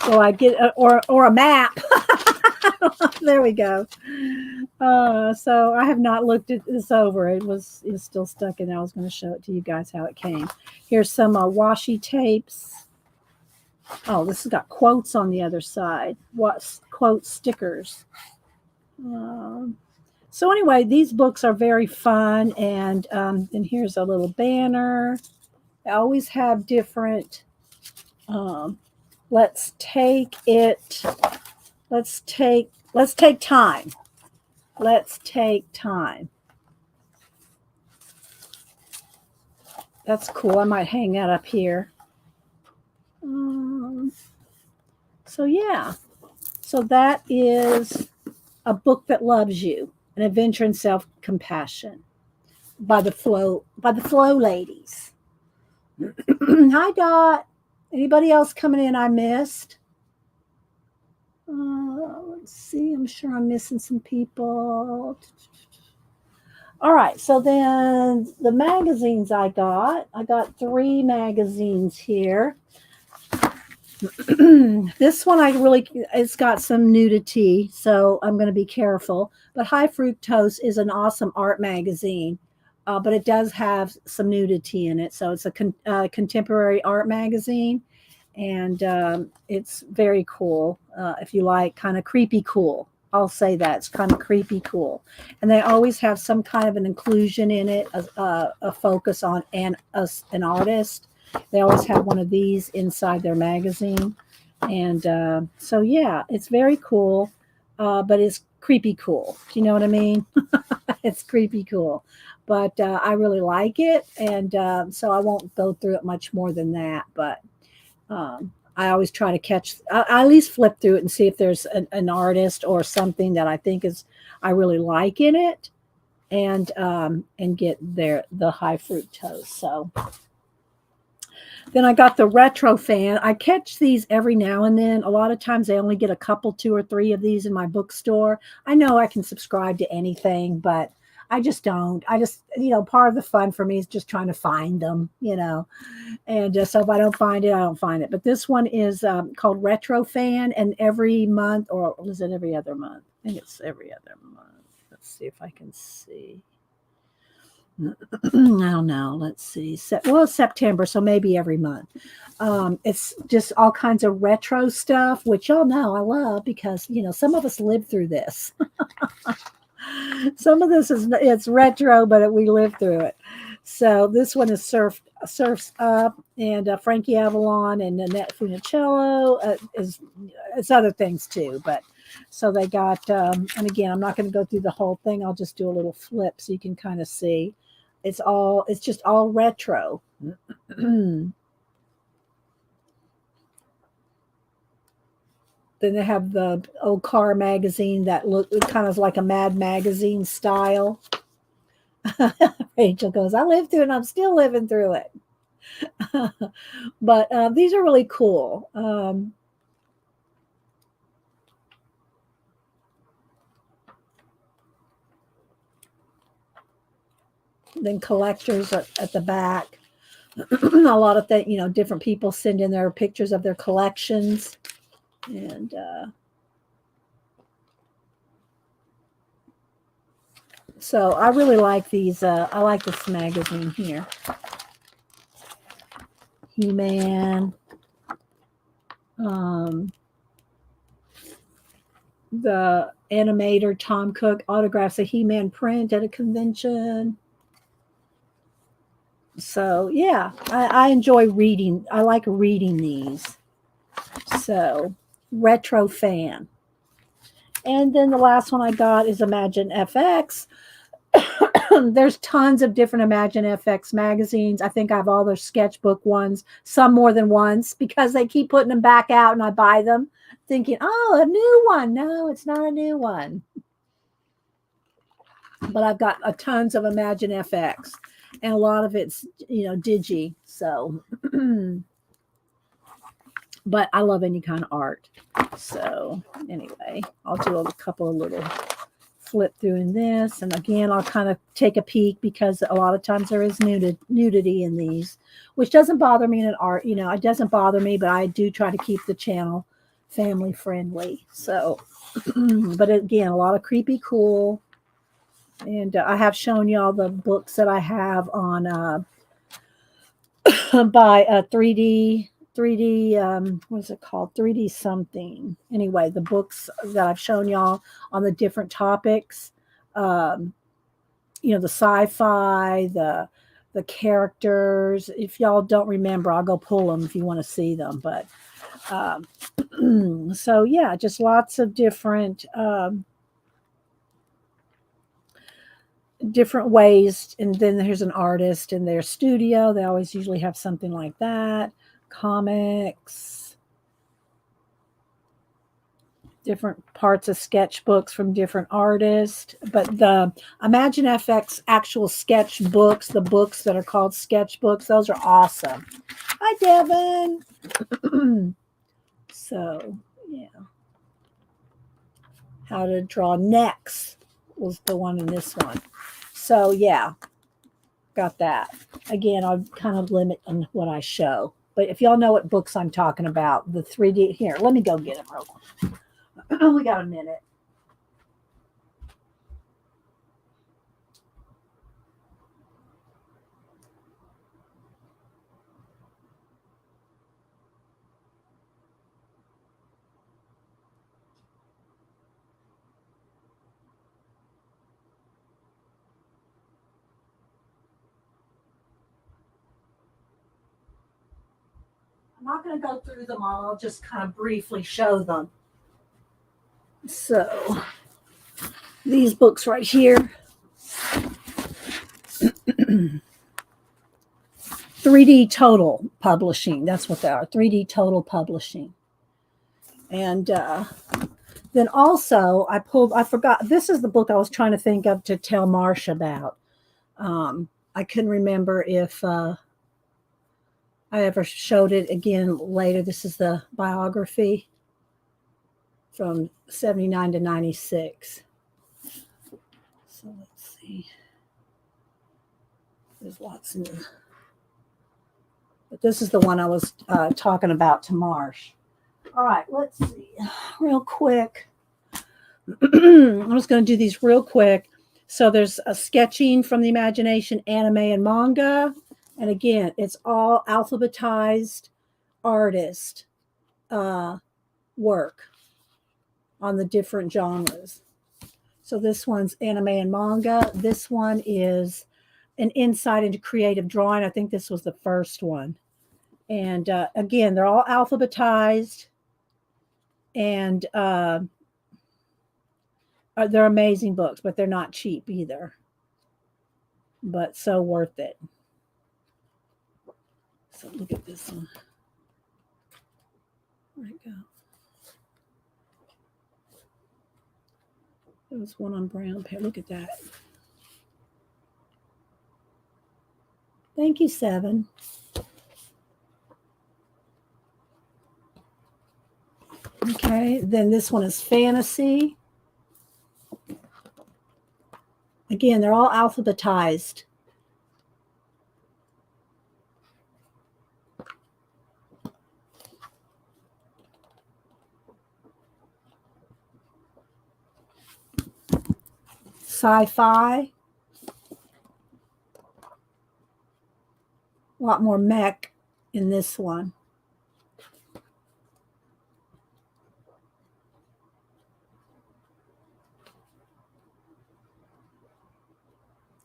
So I get or a map. There we go. So I have not looked at this over. It's still stuck in there. I was going to show it to you guys how it came. Here's some washi tapes. Oh, this has got quotes on the other side. What quote stickers? So anyway, these books are very fun, and here's a little banner. They always have different. Let's take time. Let's take time. That's cool. I might hang that up here. So yeah. So that is A Book That Loves You, An Adventure in Self-Compassion by the Flow ladies. Hi, Dot. Anybody else coming in I missed? Let's see. I'm sure I'm missing some people. All right. So then the magazines I got 3 magazines here. This one it's got some nudity, so I'm going to be careful. But High Fructose is an awesome art magazine, but it does have some nudity in it. So it's a contemporary art magazine, and it's very cool. If you like kind of creepy cool, I'll say that it's kind of creepy cool. And they always have some kind of an inclusion in it, a focus on an artist. They always have one of these inside their magazine. And so, yeah, it's very cool, but it's creepy cool. Do you know what I mean? It's creepy cool. But I really like it. And so I won't go through it much more than that. But I always try to I at least flip through it and see if there's an artist or something that I think I really like in it, and get the High Fructose. So then I got the Retro Fan. I catch these every now and then. A lot of times I only get a couple, 2 or 3 of these in my bookstore. I know I can subscribe to anything, but I just don't. I just, part of the fun for me is just trying to find them, And so if I don't find it, I don't find it. But this one is called Retro Fan, and every month, or is it every other month? I think it's every other month. Let's see if I can see. I don't know. Let's see. Well, it's September, so maybe every month. It's just all kinds of retro stuff, which y'all know I love because, some of us lived through this. Some of this it's retro, but we lived through it. So this one is Surf's Up, and Frankie Avalon and Annette Funicello. It's other things too, but so they got. And again, I'm not going to go through the whole thing. I'll just do a little flip so you can kind of see. It's just all retro. Then they have the old car magazine that look kind of like a Mad Magazine style. Rachel goes, I lived through it and I'm still living through it. But these are really cool. Then collectors at the back. A lot of things, different people send in their pictures of their collections. And so I really like these. I like this magazine here. He-Man. The animator Tom Cook autographs a He-Man print at a convention. So yeah, I enjoy reading. I like reading these. So Retro Fan. And then the last one I got is Imagine FX. There's tons of different Imagine FX magazines. I think I have all their sketchbook ones, some more than once, because they keep putting them back out and I buy them thinking, oh, a new one. No, it's not a new one. But I've got tons of Imagine FX. and a lot of it's, digi. So, but I love any kind of art. So anyway, I'll do a couple of little flip through in this, and again I'll kind of take a peek because a lot of times there is nudity in these, which doesn't bother me in an art. It doesn't bother me, but I do try to keep the channel family friendly. So, but again, a lot of creepy cool. And I have shown y'all the books that I have on by 3D what is it called, 3D something. Anyway, the books that I've shown y'all on the different topics, um, the sci-fi, the characters. If y'all don't remember, I'll go pull them if you want to see them. But so yeah, just lots of different ways. And then there's an artist in their studio. They always usually have something like that. Comics, different parts of sketchbooks from different artists. But the Imagine FX actual sketchbooks, the books that are called sketchbooks, those are awesome. Hi, Devin. So, yeah. How to draw necks was the one in this one. So, yeah, got that. Again, I'll kind of limit on what I show. But if y'all know what books I'm talking about, the 3D, here, let me go get them real quick. We got a minute. I'm not going to go through them all. I'll just kind of briefly show them. So, these books right here. 3D Total Publishing. That's what they are. 3D Total Publishing. And then also, I forgot, this is the book I was trying to think of to tell Marcia about. I couldn't remember if I ever showed it again later. This is the biography from 79 to 96. So let's see. There's lots in there. But this is the one I was talking about to Marsh. All right, let's see. Real quick. I'm just going to do these real quick. So there's a sketching from the imagination, anime, and manga. And again, it's all alphabetized artist work on the different genres. So this one's anime and manga. This one is an insight into creative drawing. I think this was the first one. And again, they're all alphabetized. And they're amazing books, but they're not cheap either. But so worth it. So look at this one. Where'd it go? There was one on brown paper. Look at that. Thank you, 7. Okay, then this one is fantasy. Again, they're all alphabetized. Sci-fi. A lot more mech in this one.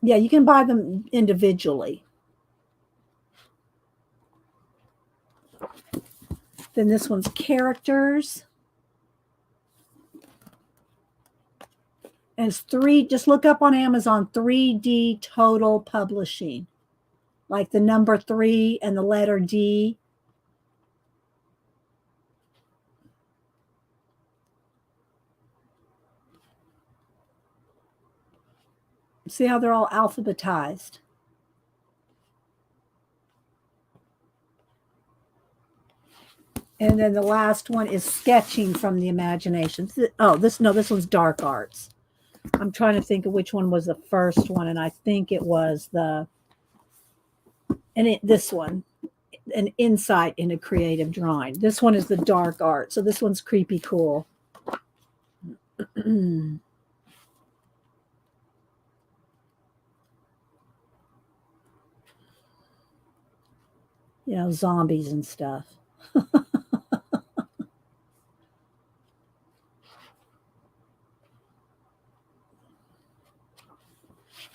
Yeah, you can buy them individually. Then this one's characters. And it's just look up on Amazon, 3D Total Publishing. Like the number 3 and the letter D. See how they're all alphabetized? And then the last one is sketching from the imagination. This one's dark arts. I'm trying to think of which one was the first one, and I think it was this one, an insight into creative drawing. This one is the dark art, so this one's creepy cool. Zombies and stuff.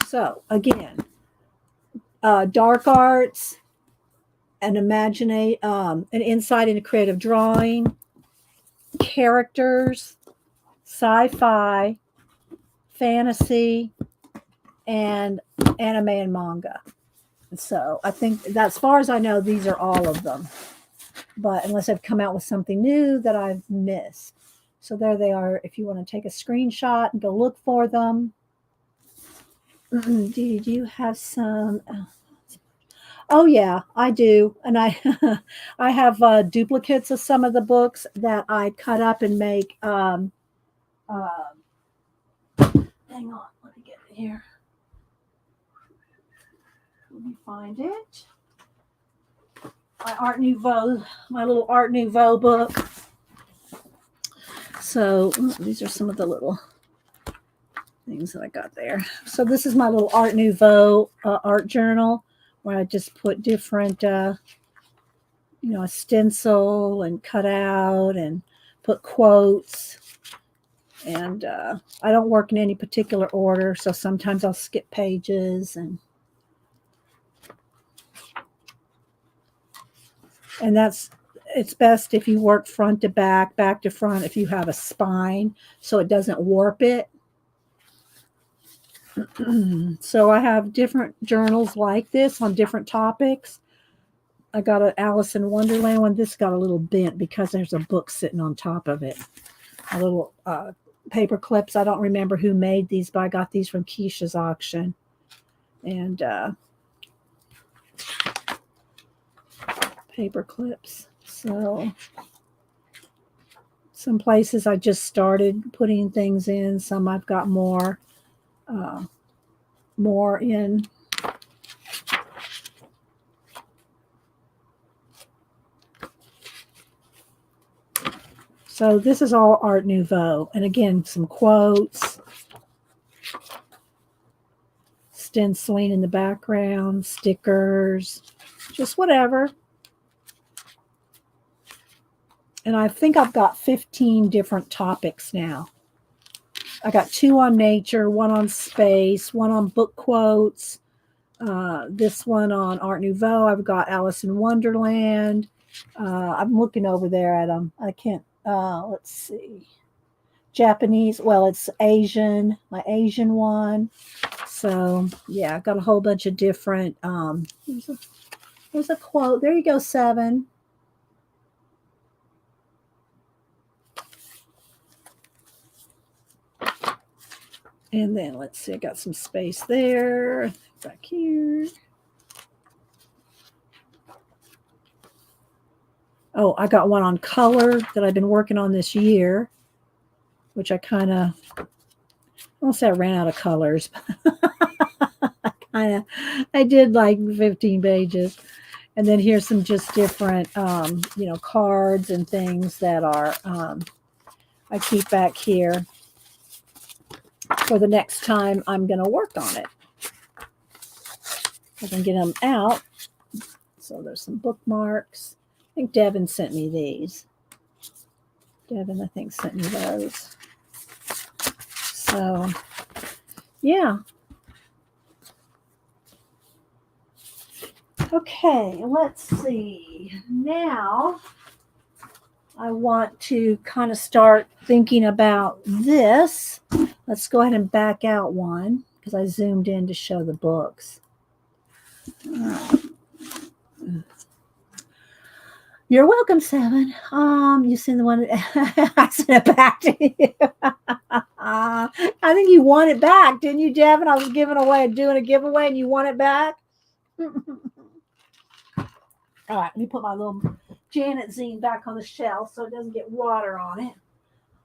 So again, dark arts, an insight into creative drawing, characters, sci-fi, fantasy, and anime and manga. So I think that, as far as I know, these are all of them. But unless I've come out with something new that I've missed. So there they are. If you want to take a screenshot and go look for them. Do you have some? Oh yeah, I do. And I I have duplicates of some of the books that I cut up and make. Hang on, let me get it here. Let me find it. My little Art Nouveau book. So these are some of the little things that I got there. So this is my little Art Nouveau art journal where I just put different, a stencil and cut out and put quotes. And I don't work in any particular order, so sometimes I'll skip pages and it's best if you work front to back, back to front, if you have a spine, so it doesn't warp it. So I have different journals like this on different topics. I got an Alice in Wonderland one. This got a little bent because there's a book sitting on top of it. A little paper clips. I don't remember who made these, but I got these from Keisha's auction. And paper clips. So some places I just started putting things in. Some I've got more in. So this is all Art Nouveau. And again, some quotes, stenciling in the background, stickers, just whatever. And I think I've got 15 different topics now. I got 2 on nature, 1 on space, 1 on book quotes, this one on Art Nouveau. I've got Alice in Wonderland. I'm looking over there at them. I can't, let's see. Japanese, well, it's Asian, my Asian one. So, yeah, I've got a whole bunch of different, there's a quote. There you go, 7. And then let's see, I got some space there, back here. Oh, I got one on color that I've been working on this year, which I won't say I ran out of colors. I did like 15 pages. And then here's some just different, cards and things that are, I keep back here for the next time I'm going to work on it. I can get them out. So there's some bookmarks. I think Devin sent me these. Devin, I think, sent me those. So, yeah. Okay, let's see. Now, I want to kind of start thinking about this. Let's go ahead and back out one because I zoomed in to show the books. You're welcome, 7. You sent the one I sent it back to you. I think you want it back, didn't you, Devin? I was doing a giveaway, and you want it back. All right, let me put my little Janet zine back on the shelf so it doesn't get water on it.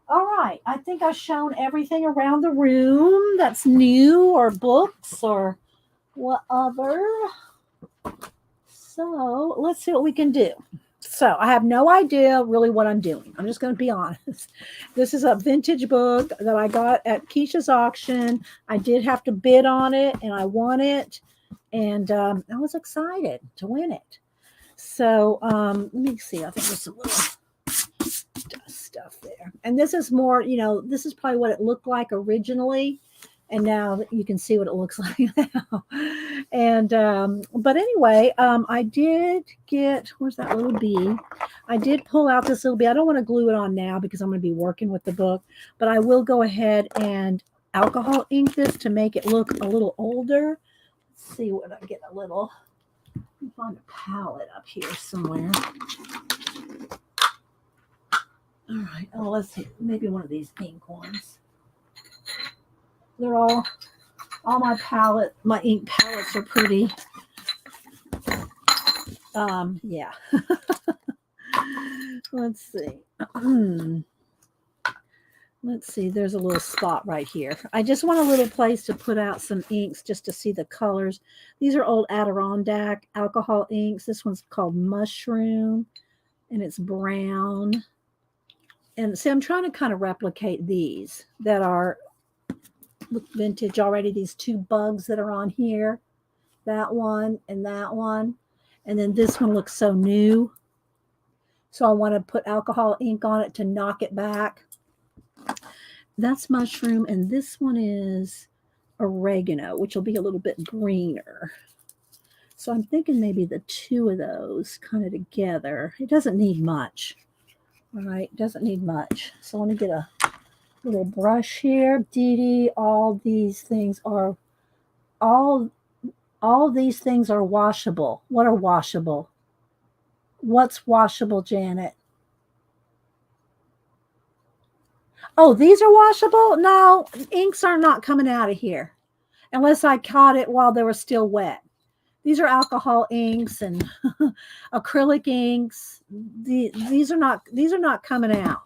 All right, I think I've shown everything around the room that's new or books or whatever. So let's see what we can do. So I have no idea really what I'm doing. I'm just going to be honest. This is a vintage book that I got at Keisha's auction. I did have to bid on it and I won it. And I was excited to win it. So let me see. I think there's some little stuff there. And this is more, this is probably what it looked like originally. And now you can see what it looks like now. And but anyway, I did get, where's that little bee? I did pull out this little bee. I don't want to glue it on now because I'm going to be working with the book, but I will go ahead and alcohol ink this to make it look a little older. Let's see what I get a little. Let me find a palette up here somewhere. All right. Oh, let's see. Maybe one of these pink ones. They're all my ink palettes are pretty. Yeah. Let's see. Let's see. There's a little spot right here. I just want a little place to put out some inks just to see the colors. These are old Adirondack alcohol inks. This one's called Mushroom, and it's brown. And see, I'm trying to kind of replicate these that are look vintage already. These two bugs that are on here, that one and that one, and then this one looks so new, so I want to put alcohol ink on it to knock it back. That's Mushroom, and this one is Oregano, which will be a little bit greener. So I'm thinking maybe the two of those kind of together. It doesn't need much. All right, doesn't need much. So let me get a little brush here. Dee Dee, all these things are washable. What are washable? What's washable, Janet? Oh, these are washable? No, inks are not coming out of here unless I caught it while they were still wet. These are alcohol inks and acrylic inks. These are not coming out.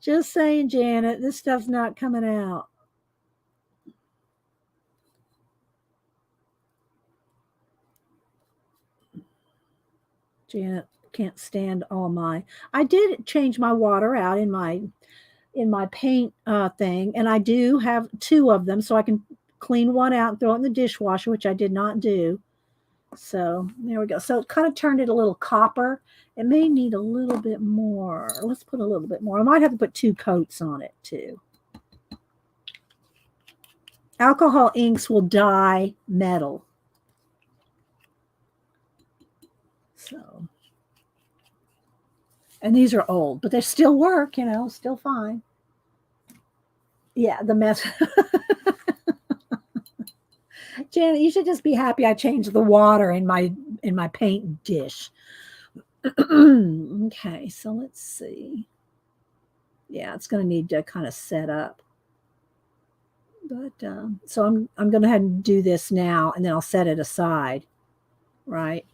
Just saying, Janet, this stuff's not coming out. Janet can't stand all my. I did change my water out in my paint thing, and I do have two of them, so I can clean one out and throw it in the dishwasher, which I did not do. So there we go. So it kind of turned it a little copper. It may need a little bit more. Let's put a little bit more. I might have to put 2 coats on it too. Alcohol inks will dye metal. So, and these are old, but they still work, still fine. Yeah, the mess. Janet, you should just be happy I changed the water in my paint dish. Okay, so let's see. Yeah, it's going to need to kind of set up. But so I'm going to go ahead and do this now, and then I'll set it aside, right?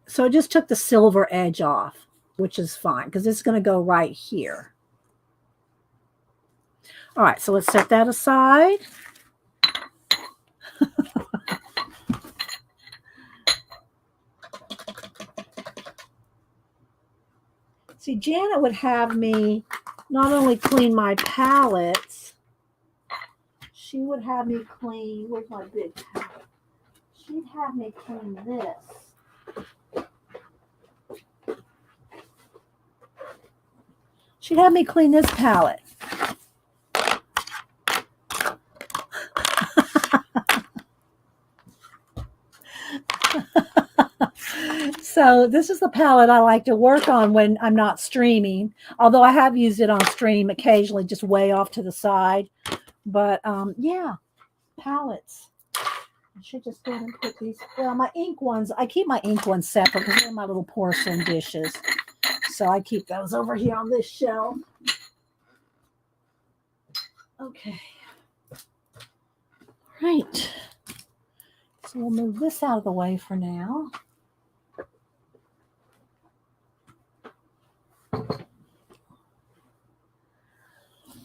So I just took the silver edge off, which is fine because it's going to go right here. All right, so let's set that aside. See, Janet would have me not only clean my palettes, she would have me clean, where's my big palette? She'd have me clean this. She'd have me clean this palette. So this is the palette I like to work on when I'm not streaming, although I have used it on stream occasionally, just way off to the side. But yeah, palettes. I should just go ahead and put these. Well, my ink ones, I keep my ink ones separate because they're my little porcelain dishes. So I keep those over here on this shelf. Okay. All right. So we'll move this out of the way for now.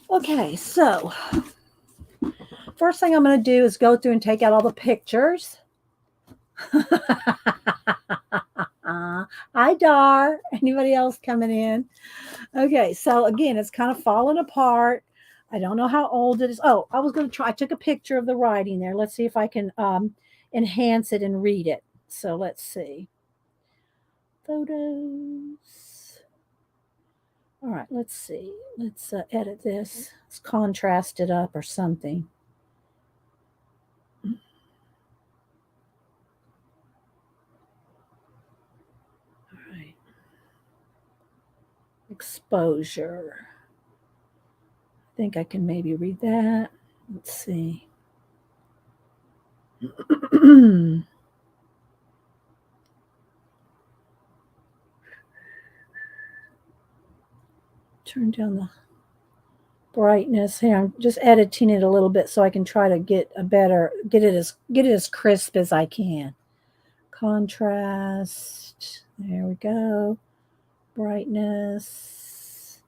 Okay, so first thing I'm going to do is go through and take out all the pictures. Hi, Dar. Anybody else coming in? Okay, so again, it's kind of falling apart. I don't know how old it is. Oh, I was going to try. I took a picture of the writing there. Let's see if I can enhance it and read it. So let's see. Photos. All right, let's see. Let's edit this. Let's contrast it up or something. All right. Exposure. I think I can maybe read that. Let's see. Turn down the brightness here. I'm just editing it a little bit so I can try to get it as crisp as I can. Contrast. There we go. Brightness.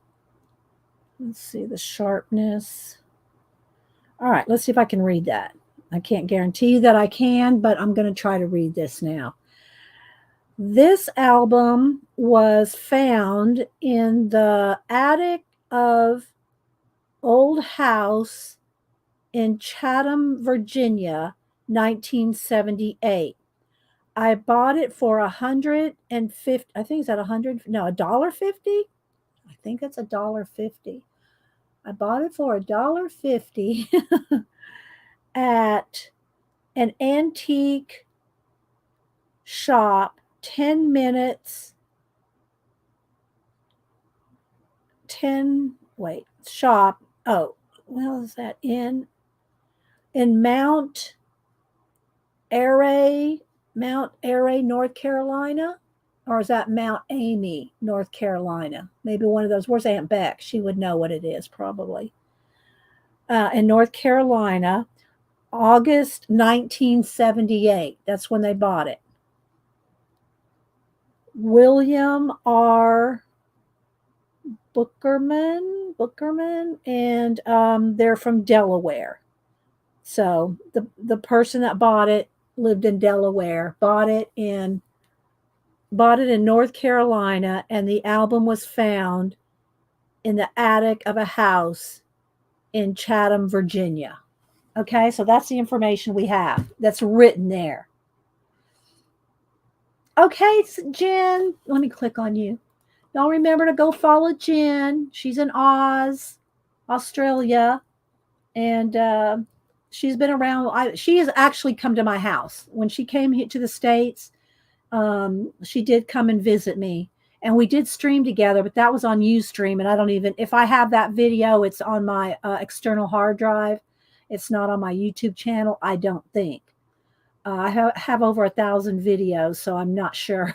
Let's see the sharpness. All right, let's see if I can read that. I can't guarantee that I can, but I'm going to try to read this now. This album was found in the attic of old house in Chatham, Virginia, 1978. I bought it for $150. I think it's at $100. No, $1.50. I think it's $1.50. I bought it for $1.50 at an antique shop. 10 minutes. 10. Wait. Shop. Oh, well, is that in Mount Airy, North Carolina? Or is that Mount Amy, North Carolina? Maybe one of those. Where's Aunt Beck? She would know what it is, probably. In North Carolina, August 1978. That's when they bought it. William R. Bookerman, and they're from Delaware. So the person that bought it lived in Delaware, bought it in North Carolina, and the album was found in the attic of a house in Chatham, Virginia. Okay, so that's the information we have that's written there. Okay, Jen, let me click on you. Y'all remember to go follow Jen. She's in Australia, and she's been around. She has actually come to my house. When she came here to the States, she did come and visit me. And we did stream together, but that was on Ustream. And I don't even, if I have that video, it's on my external hard drive. It's not on my YouTube channel, I don't think. I have over 1,000 videos, so I'm not sure.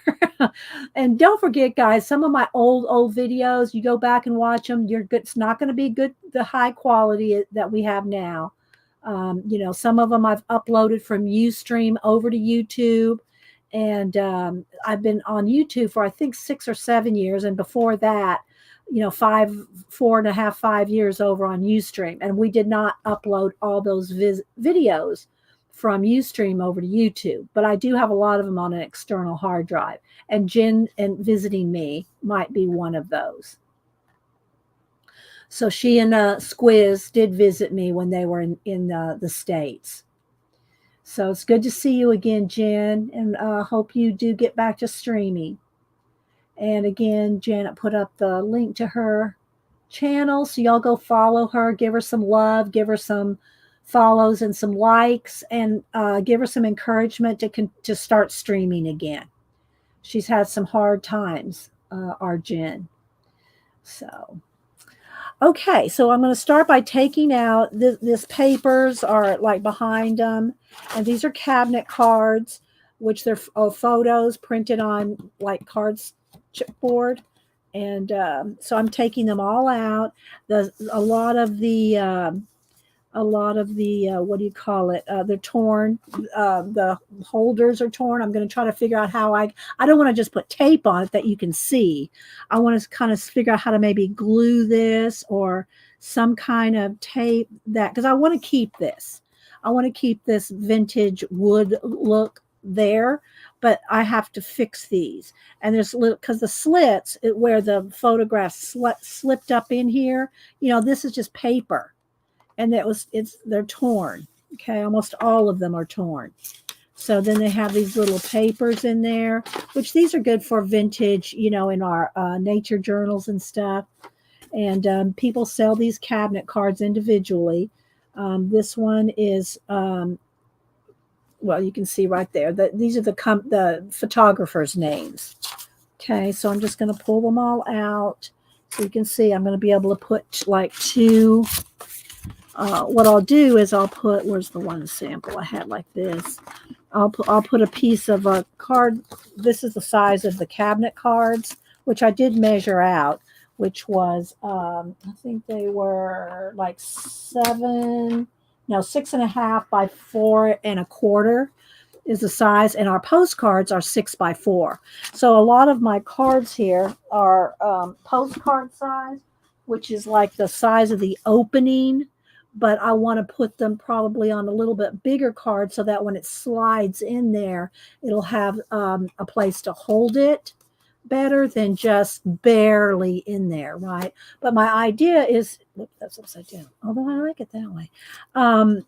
And don't forget, guys, some of my old videos, you go back and watch them. It's not going to be good, the high quality that we have now. Some of them I've uploaded from Ustream over to YouTube. And I've been on YouTube for, I think, 6 or 7 years. And before that, 4.5, 5 years over on Ustream. And we did not upload all those videos from Ustream over to YouTube. But I do have a lot of them on an external hard drive. And Jen and visiting me might be one of those. So she and Squiz did visit me when they were in the States. So it's good to see you again, Jen, and hope you do get back to streaming. And again, Janet put up the link to her channel, so y'all go follow her, give her some love, give her some follows and some likes, and give her some encouragement to start streaming again. She's had some hard times, our Jen. So. Okay, so I'm going to start by taking out this papers are like behind them, and these are cabinet cards, which they're photos printed on like cards chipboard, and so I'm taking them all out. A lot of the A lot of the what do you call it? They're torn. The holders are torn. I'm going to try to figure out how I don't want to just put tape on it that you can see. I want to kind of figure out how to maybe glue this or some kind of tape that, because I want to keep this. I want to keep this vintage wood look there, but I have to fix these. And there's little, because the slits where the photograph slipped up in here, this is just paper, and they're torn. Okay, almost all of them are torn. So then they have these little papers in there, which these are good for vintage, in our nature journals and stuff. And people sell these cabinet cards individually. This one is, well, you can see right there that these are the photographers' names. Okay, so I'm just going to pull them all out so you can see. I'm going to be able to put like two. What I'll do is I'll put, where's the one sample I had like this? I'll put a piece of a card. This is the size of the cabinet cards, which I did measure out, which was, I think they were like 6.5 by 4.25 is the size, and our postcards are 6 by 4. So a lot of my cards here are postcard size, which is like the size of the opening, but I want to put them probably on a little bit bigger card so that when it slides in there, it'll have a place to hold it better than just barely in there, right? But my idea is, whoops, that's upside down, although I like it that way. My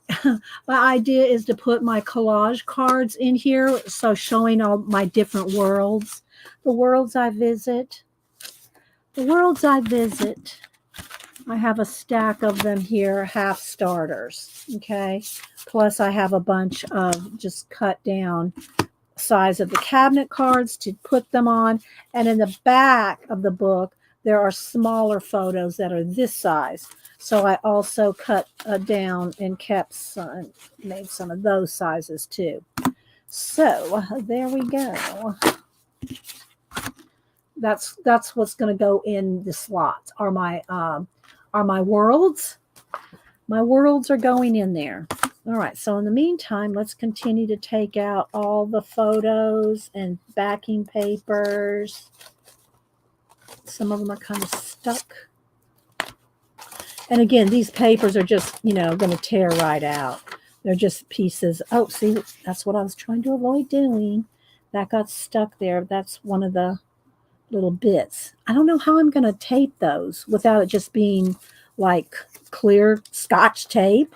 idea is to put my collage cards in here, so showing all my different worlds, the worlds I visit. I have a stack of them here, half starters, okay? Plus I have a bunch of just cut down size of the cabinet cards to put them on. And in the back of the book, there are smaller photos that are this size. So I also cut down and made some of those sizes too. So there we go. That's what's going to go in the slots. Are my worlds. My worlds are going in there. All right, so in the meantime, let's continue to take out all the photos and backing papers. Some of them are kind of stuck. And again, these papers are just, going to tear right out. They're just pieces. Oh, see, that's what I was trying to avoid doing. That got stuck there. That's one of the little bits. I don't know how I'm going to tape those without it just being like clear Scotch tape.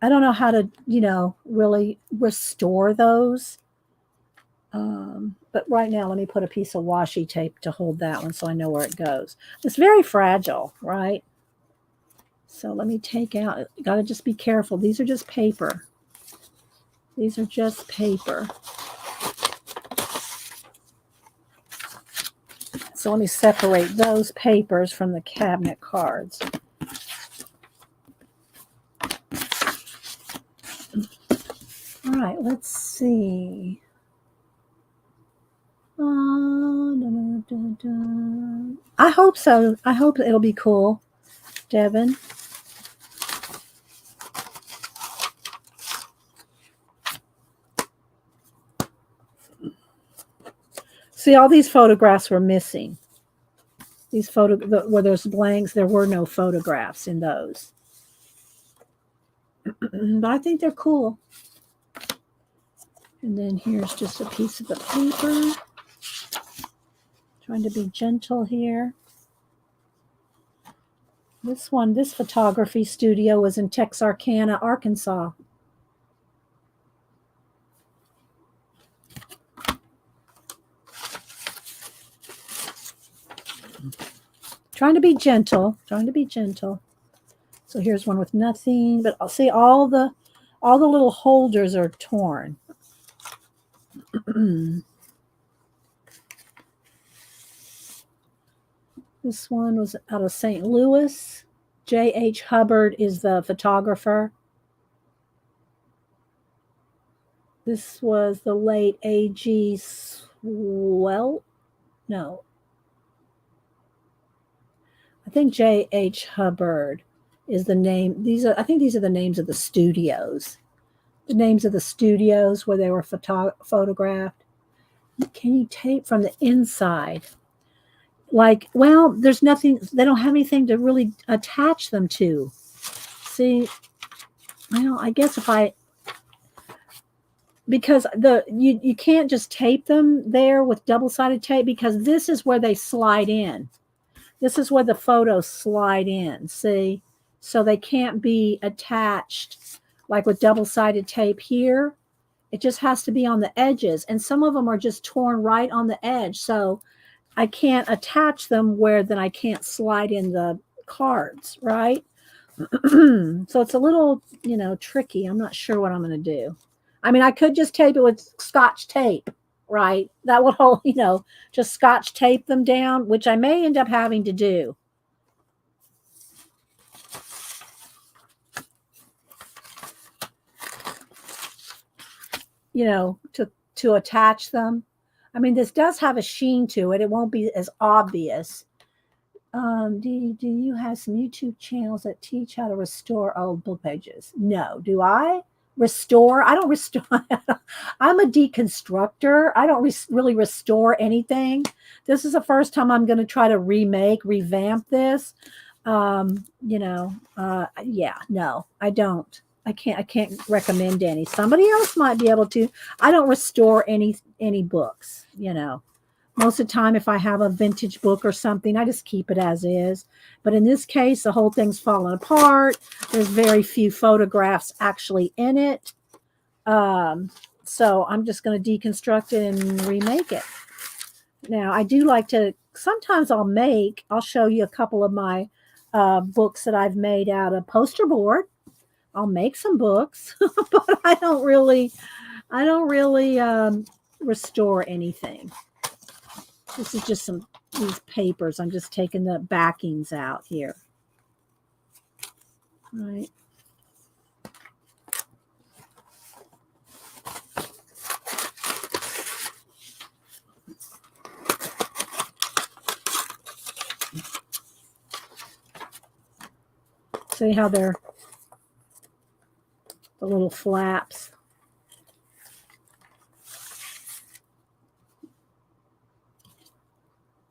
I don't know how to, really restore those. But right now, let me put a piece of washi tape to hold that one so I know where it goes. It's very fragile, right? So let me take out, got to just be careful. These are just paper. These are just paper. So let me separate those papers from the cabinet cards. All right, let's see. I hope so. I hope it'll be cool, Devin. See, all these photographs were missing. These where there's blanks, there were no photographs in those. But I think they're cool. And then here's just a piece of the paper. Trying to be gentle here. This photography studio was in Texarkana, Arkansas. Trying to be gentle. So here's one with nothing, but I'll see all the little holders are torn. This one was out of St. Louis. J.H. Hubbard is the photographer. This was the late A.G. Swell. No. I think J.H. Hubbard is the name. I think these are the names of the studios. The names of the studios where they were photographed. Can you tape from the inside? Like, well, there's nothing, they don't have anything to really attach them to. See, well, I guess because you can't just tape them there with double-sided tape, because this is where they slide in. This is where the photos slide in, see? So they can't be attached like with double-sided tape here. It just has to be on the edges, and some of them are just torn right on the edge. So I can't attach them where then I can't slide in the cards, right? So it's a little, tricky. I'm not sure what I'm going to do. I mean, I could just tape it with Scotch tape, right? That would hold, just Scotch tape them down, which I may end up having to do. To attach them. I mean, this does have a sheen to it. It won't be as obvious. Do you have some YouTube channels that teach how to restore old book pages? No. Do I restore? I don't restore. I'm a deconstructor. I don't really restore anything. This is the first time I'm going to try to revamp this. Yeah, no, I don't. I can't recommend any. Somebody else might be able to. I don't restore any books, Most of the time, if I have a vintage book or something, I just keep it as is. But in this case, the whole thing's fallen apart. There's very few photographs actually in it. So I'm just going to deconstruct it and remake it. Now, I do like to, sometimes I'll show you a couple of my books that I've made out of poster board. I'll make some books, but I don't really restore anything. This is just these papers. I'm just taking the backings out here. All right. See how they're the little flaps.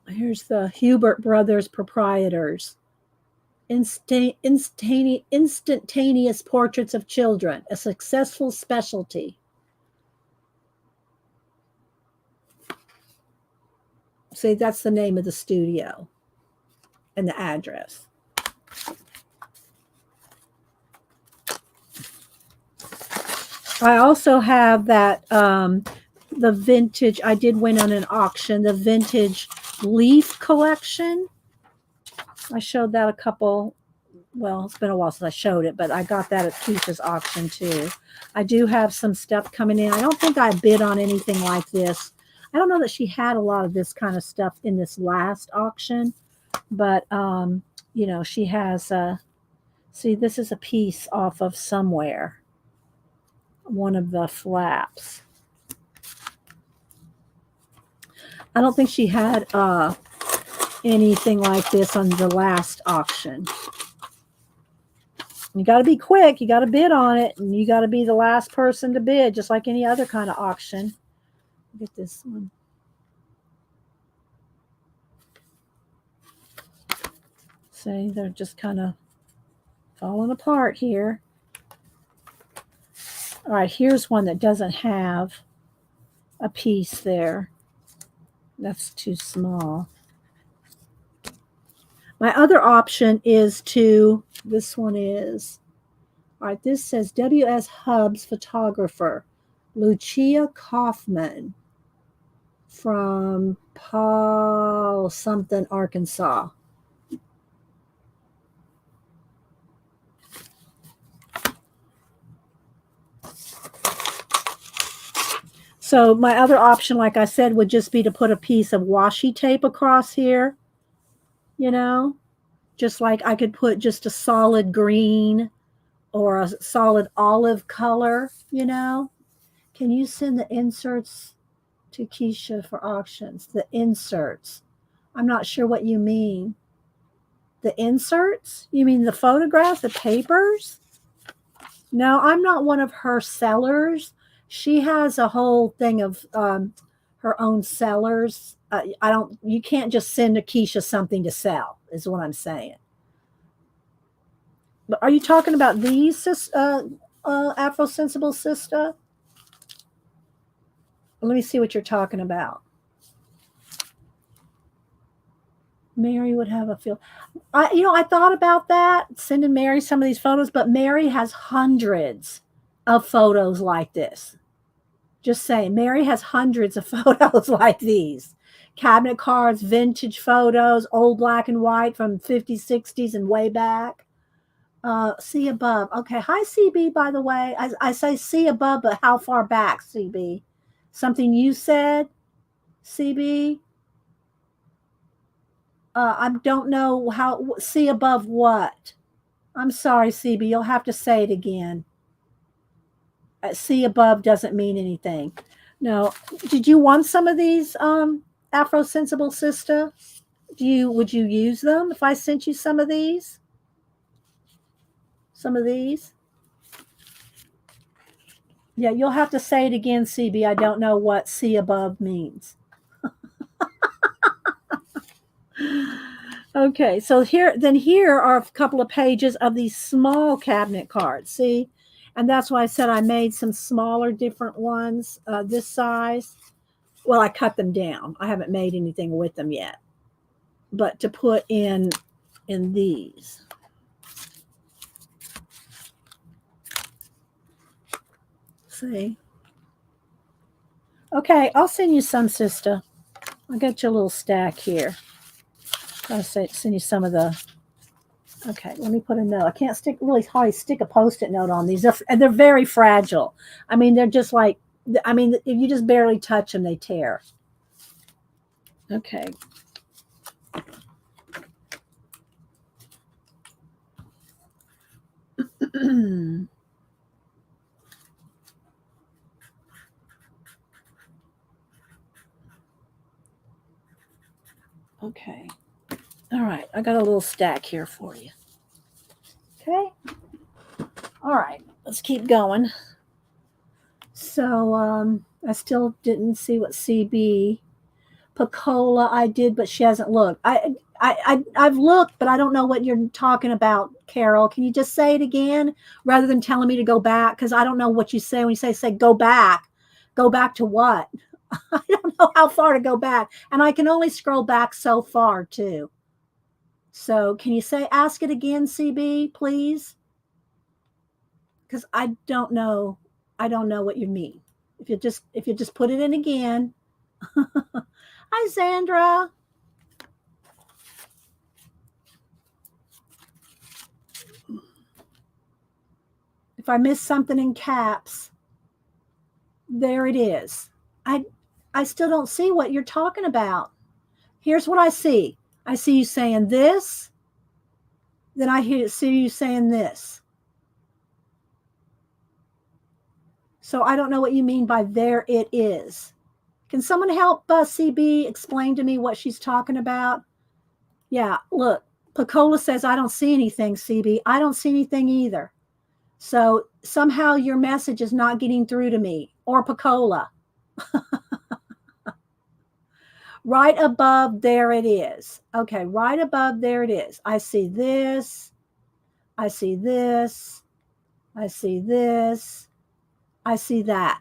Here's the Hubert Brothers Proprietors. Instantaneous portraits of children, a successful specialty. See, that's the name of the studio and the address. I also have that, the vintage, I did win on an auction, the vintage leaf collection. I showed that it's been a while since I showed it, but I got that at Keisha's auction too. I do have some stuff coming in. I don't think I bid on anything like this. I don't know that she had a lot of this kind of stuff in this last auction, but, she has, see, this is a piece off of somewhere. One of the flaps. I don't think she had anything like this on the last auction. You got to be quick. You got to bid on it, and you got to be the last person to bid, just like any other kind of auction. Get this one. See, they're just kind of falling apart here. All right, here's one that doesn't have a piece there. That's too small. My other option is this one is, all right, this says W.S. Hubbs photographer, Lucia Kaufman from Paul something, Arkansas. So my other option, like I said, would just be to put a piece of washi tape across here, just like I could put just a solid green or a solid olive color, Can you send the inserts to Keisha for auctions? The inserts. I'm not sure what you mean. The inserts? You mean the photographs, the papers? No, I'm not one of her sellers. She has a whole thing of her own sellers. You can't just send a Keisha something to sell, is what I'm saying. But are you talking about these, Afro Sensible Sister? Let me see what you're talking about. Mary would have a feel. I thought about that, sending Mary some of these photos, but Mary has hundreds of photos like this. Just saying, Mary has hundreds of photos like these. Cabinet cards, vintage photos, old black and white from 50s, 60s, and way back. See above. Okay. Hi, CB, by the way. I say see above, but how far back, CB? Something you said, CB? I don't know how. See above what? I'm sorry, CB. You'll have to say it again. See above doesn't mean anything. No. Did you want some of these, Afro Sensible Sister? Would you use them if I sent you some of these? Some of these? Yeah, you'll have to say it again, CB. I don't know what see above means. Okay, so here are a couple of pages of these small cabinet cards. See? And that's why I said I made some smaller, different ones, this size. Well, I cut them down. I haven't made anything with them yet. But to put in these. See? Okay, I'll send you some, sister. I'll get you a little stack here. I'll send you some of the. Okay, let me put a note. I can't stick a Post-it note on these. They're very fragile. I mean, they're just like, if you just barely touch them, they tear. Okay. Okay. All right. I got a little stack here for you. Okay. All right. Let's keep going. So I still didn't see what CB. Picola I did, but she hasn't looked. I've looked, but I don't know what you're talking about, Carol. Can you just say it again rather than telling me to go back? Because I don't know what you say when you say go back. Go back to what? I don't know how far to go back. And I can only scroll back so far too. So can you ask it again, CB, please? Because I don't know what you mean. If you just put it in again. Hi, Sandra. If I miss something in caps, there it is. I still don't see what you're talking about. Here's what I see. I see you saying this. Then I see you saying this. So I don't know what you mean by there it is. Can someone help CB explain to me what she's talking about? Yeah, look, Picola says, I don't see anything, CB. I don't see anything either. So somehow your message is not getting through to me or Picola. Right above, there it is. Okay, right above, there it is. I see this. I see this. I see this. I see that.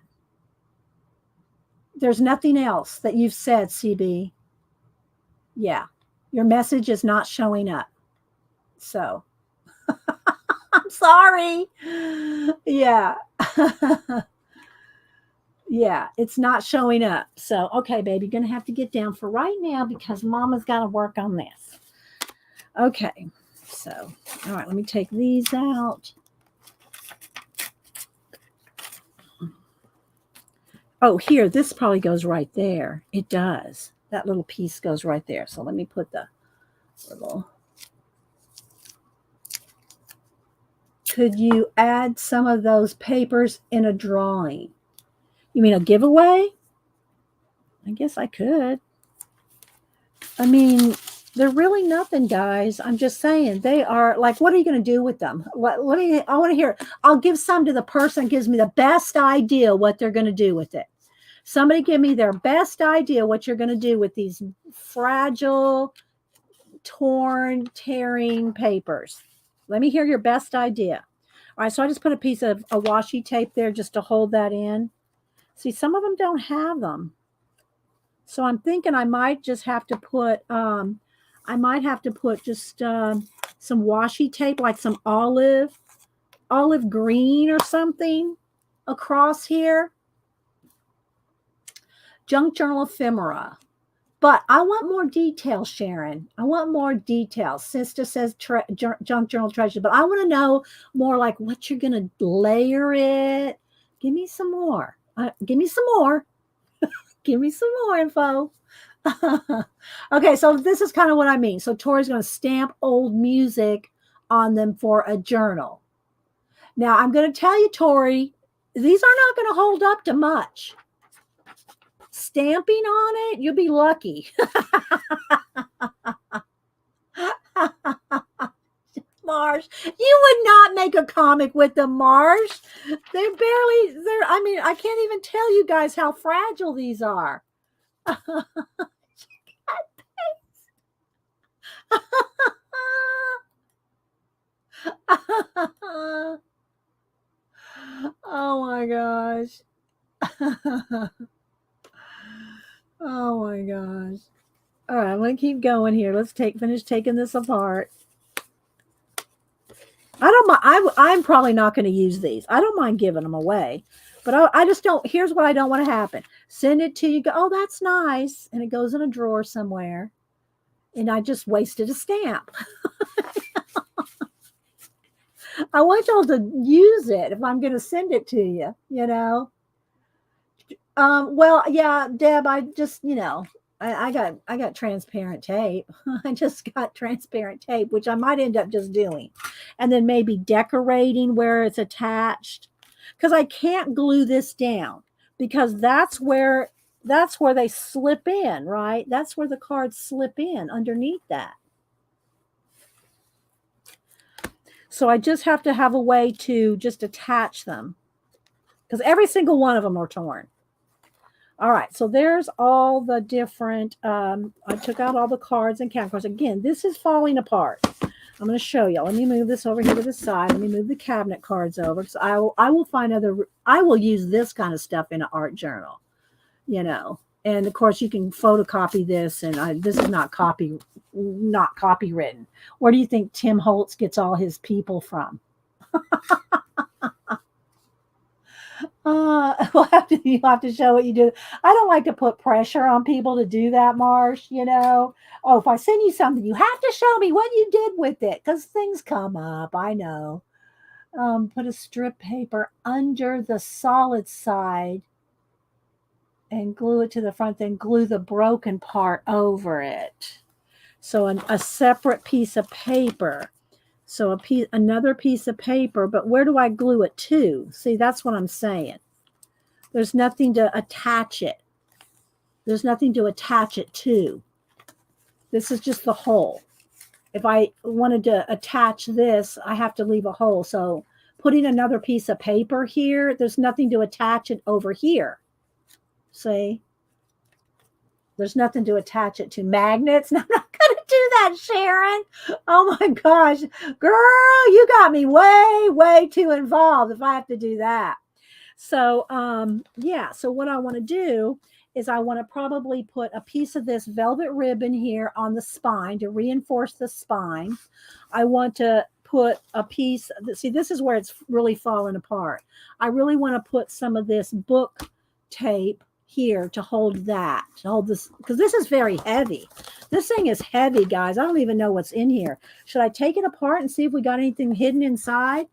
There's nothing else that you've said, CB. Yeah, your message is not showing up. So, I'm sorry. Yeah. Yeah, it's not showing up. So, okay, baby, you're going to have to get down for right now because Mama's got to work on this. Okay, so, all right, let me take these out. Oh, here, this probably goes right there. It does. That little piece goes right there. So let me put the little. Could you add some of those papers in a drawing? You mean a giveaway? I guess I could. I mean, They're really nothing, guys. I'm just saying. They are like, what are you going to do with them? What do you, I want to hear. I'll give some to the person that gives me the best idea what they're going to do with it. Somebody give me their best idea what you're going to do with these fragile, torn, tearing papers. Let me hear your best idea. All right, so I just put a piece of a washi tape there just to hold that in. See, some of them don't have them. So I'm thinking I might just have to put just some washi tape, like some olive green or something across here. Junk journal ephemera. But I want more details, Sharon. I want more details. Sister says junk journal treasure, but I want to know more like what you're going to layer it. Give me some more. Give me some more. Give me some more info. Okay, so this is kind of what I mean. So Tori's going to stamp old music on them for a journal. Now, I'm going to tell you, Tori, these are not going to hold up to much. Stamping on it, you'll be lucky. Marsh, you would not make a comic with them, Marsh. I mean, I can't even tell you guys how fragile these are. Oh my gosh. Oh my gosh. All right, I'm going to keep going here. Let's finish taking this apart. I don't mind. I'm probably not going to use these. I don't mind giving them away, but I just don't. Here's what I don't want to happen. Send it to you. Go, oh, that's nice. And it goes in a drawer somewhere. And I just wasted a stamp. I want y'all to use it if I'm going to send it to you, you know. Well, yeah, Deb, I just, I got transparent tape. I just got transparent tape, which I might end up just doing. And then maybe decorating where it's attached. Because I can't glue this down because that's where they slip in, right? That's where the cards slip in underneath that. So I just have to have a way to just attach them because every single one of them are torn. All right, so there's all the different, I took out all the cards and count cards. Again, this is falling apart. I'm going to show you. Let me move this over here to the side. Let me move the cabinet cards over because I will use this kind of stuff in an art journal, And of course, you can photocopy this, and this is not copywritten. Where do you think Tim Holtz gets all his people from? You'll have to show what you do. I don't like to put pressure on people to do that, Marsh. Oh, if I send you something, you have to show me what you did with it because things come up. I know. Put a strip paper under the solid side and glue it to the front, then glue the broken part over it. So a separate piece of paper. So another piece of paper, but where do I glue it to? See, that's what I'm saying. There's nothing to attach it. There's nothing to attach it to. This is just the hole. If I wanted to attach this, I have to leave a hole. So putting another piece of paper here, there's nothing to attach it over here. See? There's nothing to attach it to. Magnets? No, I'm not going to do that, Sharon. Oh my gosh. Girl, you got me way, way too involved if I have to do that. So, yeah. So what I want to do is I want to probably put a piece of this velvet ribbon here on the spine to reinforce the spine. I want to put a piece. See, this is where it's really falling apart. I really want to put some of this book tape here to hold this, because this is very heavy. This thing is heavy, guys. I don't even know what's in here. Should I take it apart and see if we got anything hidden inside?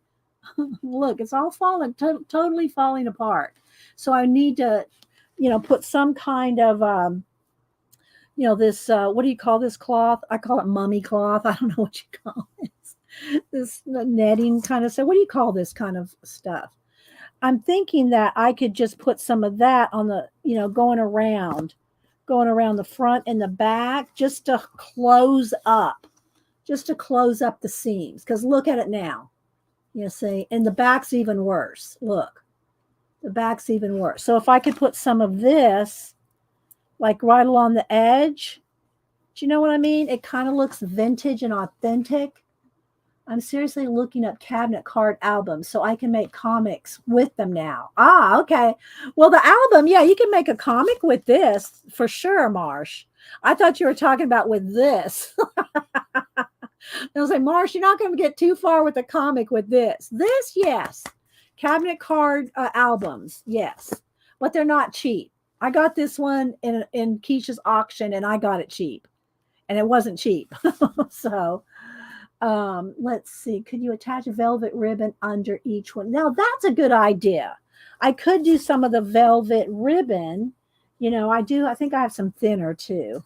Look, it's all totally falling apart. So I need to, put some kind of, this, what do you call this cloth? I call it mummy cloth. I don't know what you call it. This netting kind of stuff. What do you call this kind of stuff? I'm thinking that I could just put some of that on the, going around going around the front and the back just to close up, the seams. Because look at it now. You see, and the back's even worse. Look, the back's even worse. So if I could put some of this, like right along the edge, do you know what I mean? It kind of looks vintage and authentic. I'm seriously looking up cabinet card albums so I can make comics with them now. Ah, okay. Well, the album, yeah, you can make a comic with this for sure, Marsh. I thought you were talking about with this. I was like, Marsh, you're not going to get too far with the comic with this. This, yes. Cabinet card albums, yes. But they're not cheap. I got this one in Keisha's auction and I got it cheap. And it wasn't cheap. So let's see. Could you attach a velvet ribbon under each one? Now that's a good idea. I could do some of the velvet ribbon. You know, I do. I think I have some thinner too.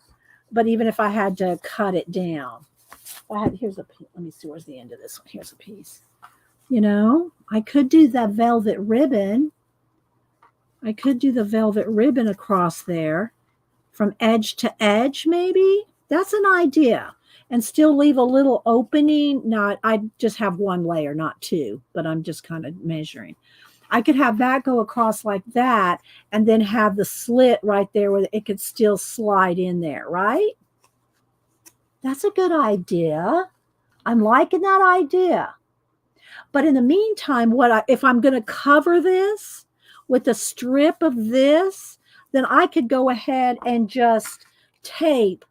But even if I had to cut it down, here's a piece. Let me see, where's the end of this one? Here's a piece. You know, I could do that velvet ribbon. I could do the velvet ribbon across there from edge to edge, maybe. That's an idea. And still leave a little opening. Not, I just have one layer, not two, but I'm just kind of measuring. I could have that go across like that and then have the slit right there where it could still slide in there, right? That's a good idea. I'm liking that idea. But in the meantime, if I'm going to cover this with a strip of this, then I could go ahead and just tape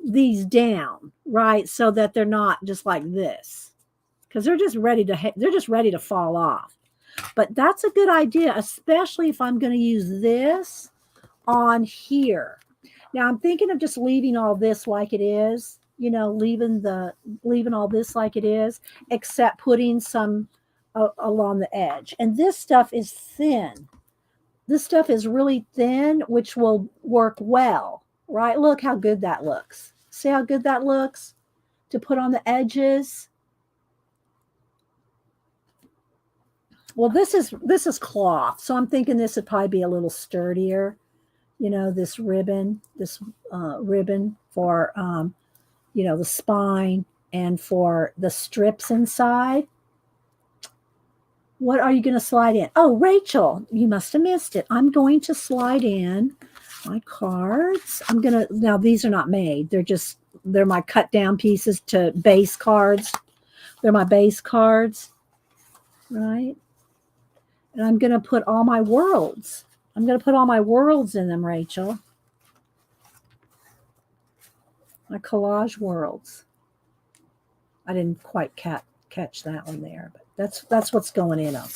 these down, right? So that they're not just like this, because they're just ready to fall off. But that's a good idea, especially if I'm going to use this on here. Now I'm thinking of just leaving all this like it is, you know, leaving all this like it is, except putting some along the edge. And this stuff is thin. This stuff is really thin, which will work well, right? Look how good that looks. See how good that looks to put on the edges? Well, this is cloth, so I'm thinking this would probably be a little sturdier. You know, this ribbon for you know, the spine and for the strips inside. What are you going to slide in? Oh, Rachel, you must have missed it. I'm going to slide in my cards. Now these are not made. They're my cut down pieces to base cards. They're my base cards, right? And I'm going to put all my worlds. I'm going to put all my worlds in them, Rachel. My collage worlds. I didn't quite catch that one there, but that's what's going in them.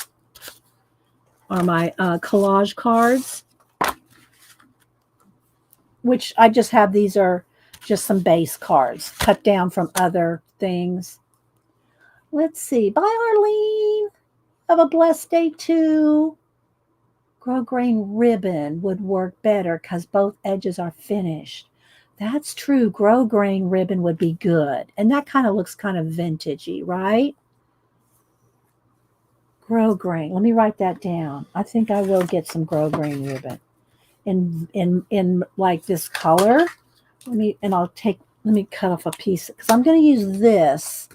Are my collage cards, which I just have. These are just some base cards cut down from other things. Let's see. Bye, Arlene. Have a blessed day too. Grosgrain ribbon would work better because both edges are finished. That's true. Grosgrain ribbon would be good. And that kind of looks kind of vintagey, right? Grosgrain. Let me write that down. I think I will get some grosgrain ribbon in like this color. Let me cut off a piece because I'm going to use this.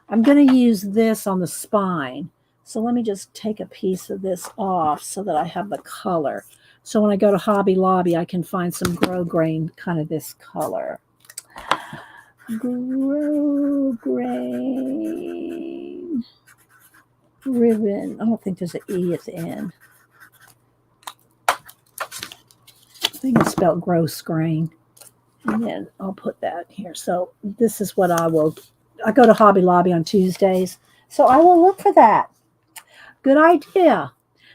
I'm going to use this on the spine. So let me just take a piece of this off so that I have the color. So when I go to Hobby Lobby, I can find some grosgrain, kind of this color. Grosgrain ribbon. I don't think there's an E at the end. I think it's spelled grosgrain. And then I'll put that here. So this is what I go to Hobby Lobby on Tuesdays. So I will look for that. Good idea.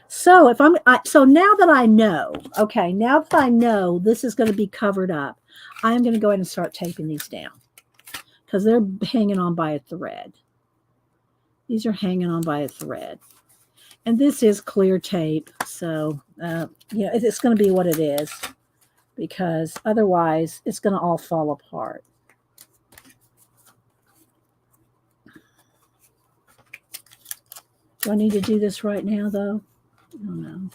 So so now that I know, now that I know this is going to be covered up, I'm going to go ahead and start taping these down because they're hanging on by a thread. These are hanging on by a thread. And this is clear tape. So, it's going to be what it is because otherwise it's going to all fall apart. Do I need to do this right now, though? I don't know.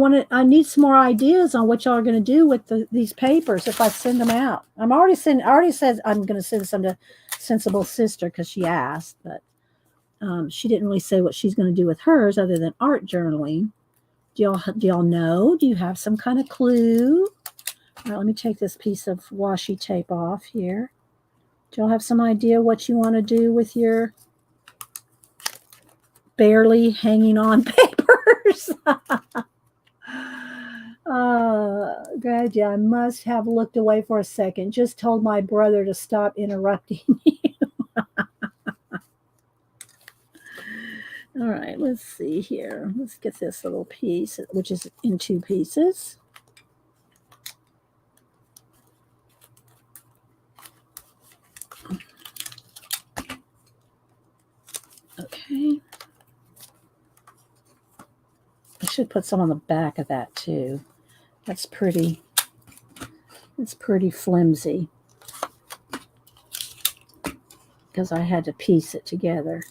I need some more ideas on what y'all are going to do with these papers if I send them out. I already said I'm going to send some to Sensible Sister because she asked, but she didn't really say what she's going to do with hers other than art journaling. Do y'all know? Do you have some kind of clue? All right, let me take this piece of washi tape off here. Do y'all have some idea what you want to do with your barely hanging on papers? God, yeah, I must have looked away for a second. Just told my brother to stop interrupting you. All right, let's see here. Let's get this little piece, which is in 2 pieces. Okay. I should put some on the back of that too. That's pretty. It's pretty flimsy because I had to piece it together.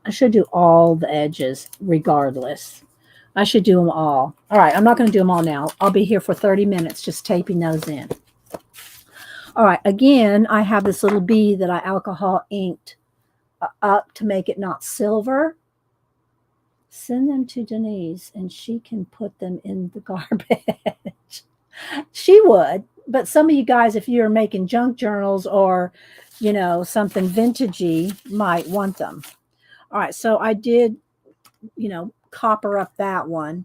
I should do all the edges regardless. I should do them all. All right, I'm not going to do them all now. I'll be here for 30 minutes just taping those in. All right, again, I have this little bee that I alcohol inked up to make it not silver. Send them to Denise and she can put them in the garbage. She would, but some of you guys, if you're making junk journals or, you know, something vintagey, might want them. All right, so I did, you know, copper up that one.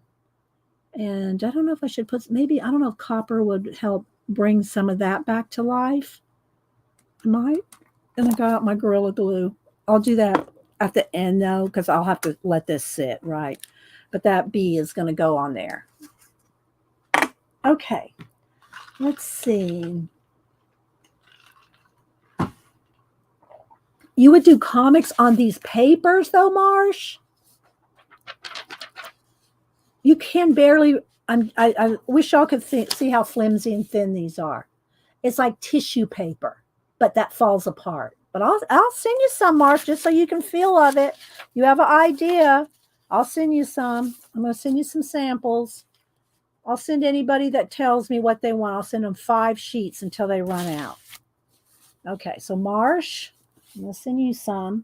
And I don't know if I should put, maybe, I don't know if copper would help bring some of that back to life. I might. And I got out my Gorilla Glue. I'll do that at the end, though, because I'll have to let this sit, right? But that bee is going to go on there. Okay. Let's see. You would do comics on these papers, though, Marsh? You can barely, I wish y'all could see how flimsy and thin these are. It's like tissue paper, but that falls apart. But I'll send you some, Marsh, just so you can feel of it. You have an idea. I'll send you some. I'm going to send you some samples. I'll send anybody that tells me what they want. I'll send them 5 sheets until they run out. Okay, so Marsh, I'm going to send you some.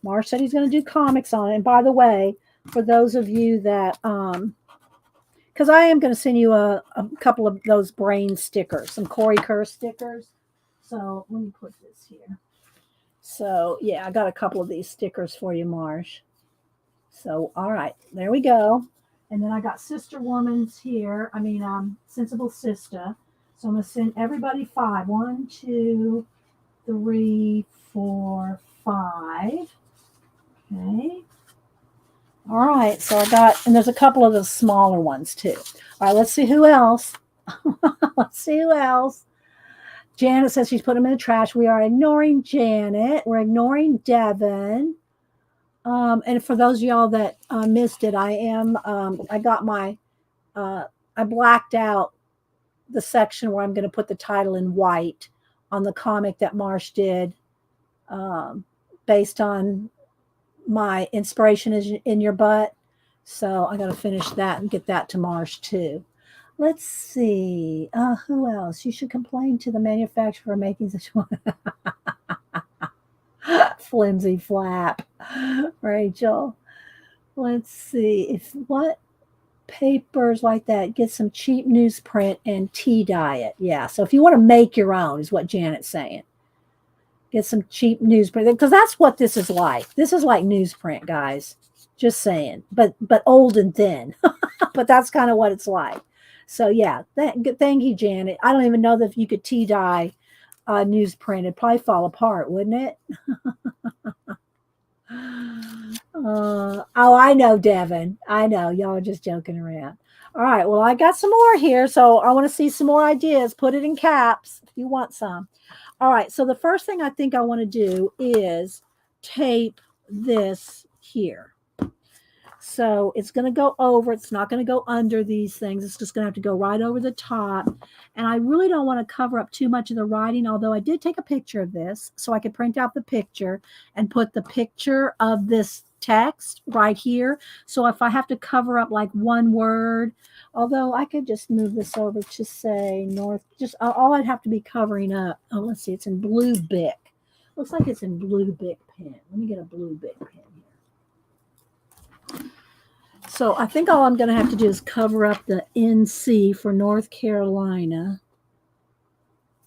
Marsh said he's going to do comics on it. And by the way, for those of you that, because I am going to send you a couple of those brain stickers, some Corey Kerr stickers. So let me put this here. So yeah, I got a couple of these stickers for you, Marsh. So all right, there we go. And then I got Sister Woman's here. I mean, Sensible Sister. So I'm going to send everybody 5. 1, 2, 3, 4, 5. Okay. All right. So I got, and there's a couple of the smaller ones too. All right. Let's see who else. Let's see who else. Janet says she's put them in the trash. We are ignoring Janet. We're ignoring Devin. And for those of y'all that missed it, I got my, I blacked out the section where I'm going to put the title in white on the comic that Marsh did, based on my inspiration is in your butt. So I got to finish that and get that to Marsh too. Let's see. Who else? You should complain to the manufacturer for making such one. Flimsy flap. Rachel. Let's see. If what papers like that, get some cheap newsprint and tea dye it. Yeah. So if you want to make your own, is what Janet's saying. Get some cheap newsprint, because that's what this is like. This is like newsprint, guys. Just saying. But old and thin. But that's kind of what it's like. So yeah, thank you, Janet. I don't even know that if you could tea dye newsprint, it'd probably fall apart, wouldn't it? Oh, I know, Devin. I know. Y'all are just joking around. All right. Well, I got some more here, so I want to see some more ideas. Put it in caps if you want some. All right. So the first thing I think I want to do is tape this here. So it's going to go over. It's not going to go under these things. It's just going to have to go right over the top. And I really don't want to cover up too much of the writing, although I did take a picture of this so I could print out the picture and put the picture of this text right here. So if I have to cover up like one word, although I could just move this over to say north, just all I'd have to be covering up. Oh, let's see, it's in blue Bic. Looks like it's in blue Bic pen. Let me get a blue Bic pen here. So I think all I'm going to have to do is cover up the NC for North Carolina.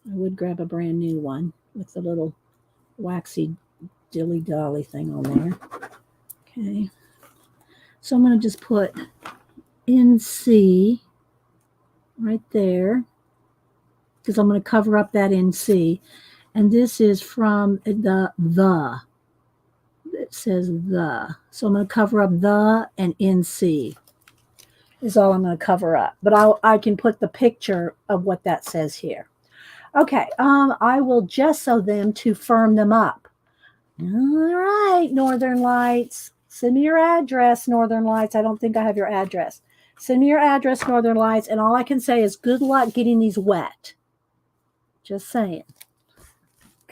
I would grab a brand new one with the little waxy dilly dolly thing on there. Okay. So I'm going to just put NC right there because I'm going to cover up that NC. And this is from the. It says the. So I'm going to cover up the and NC is all I'm going to cover up. But I can put the picture of what that says here. Okay. I will gesso them to firm them up. All right, Northern Lights. Send me your address, Northern Lights. I don't think I have your address. Send me your address, Northern Lights, and all I can say is good luck getting these wet. Just saying.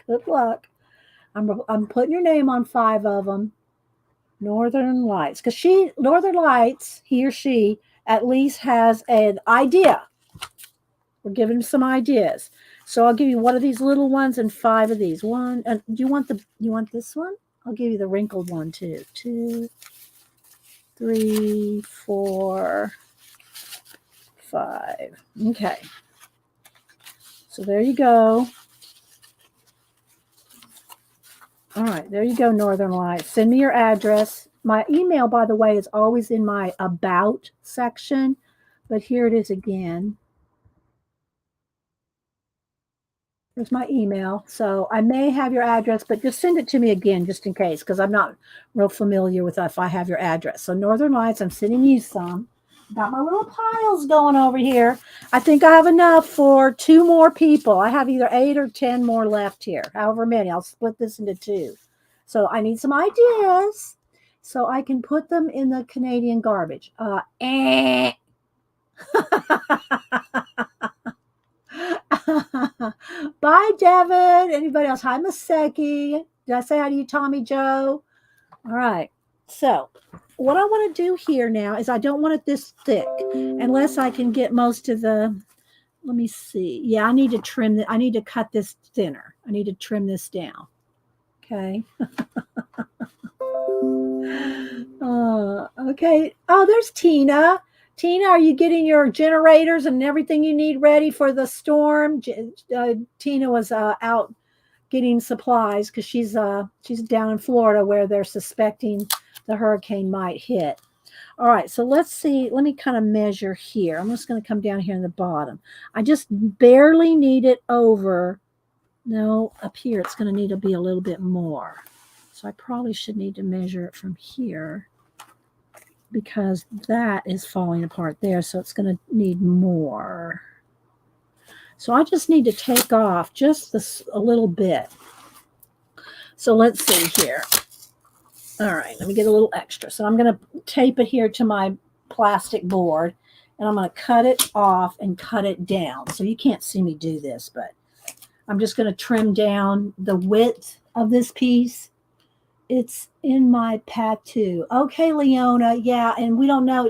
Good luck. I'm putting your name on 5 of them. Northern Lights. Because Northern Lights, he or she, at least has an idea. We're giving him some ideas. So I'll give you one of these little ones and 5 of these. One, and you want this one? I'll give you the wrinkled one too. 2, 3, 4, 5. Okay. So there you go. All right, there you go, Northern Lights. Send me your address. My email, by the way, is always in my About section, but here it is again. There's my email. So I may have your address, but just send it to me again just in case, because I'm not real familiar with if I have your address. So Northern Lights, I'm sending you some. Got my little piles going over here. I think I have enough for 2 more people. I have either 8 or 10 more left here, however many. I'll split this into 2. So I need some ideas so I can put them in the Canadian garbage. Bye, Devin. Anybody else? Hi, Maseki. Did I say hi to you, Tommy Joe? All right. So what I want to do here now is I don't want it this thick unless I can get most of the, let me see. Yeah, I need to trim I need to cut this thinner. I need to trim this down. Okay. Okay. Oh, there's Tina. Tina, are you getting your generators and everything you need ready for the storm? Tina was out getting supplies because she's down in Florida where they're suspecting the hurricane might hit. All right, so let's see. Let me kind of measure here. I'm just going to come down here in the bottom. I just barely need it over. No, up here it's going to need to be a little bit more. So I probably should need to measure it from here because that is falling apart there. So it's going to need more. So I just need to take off just a little bit. So let's see here. All right, let me get a little extra. So I'm going to tape it here to my plastic board, and I'm going to cut it off and cut it down. So you can't see me do this, but I'm just going to trim down the width of this piece. It's in my Patu. Okay, Leona. Yeah, and we don't know.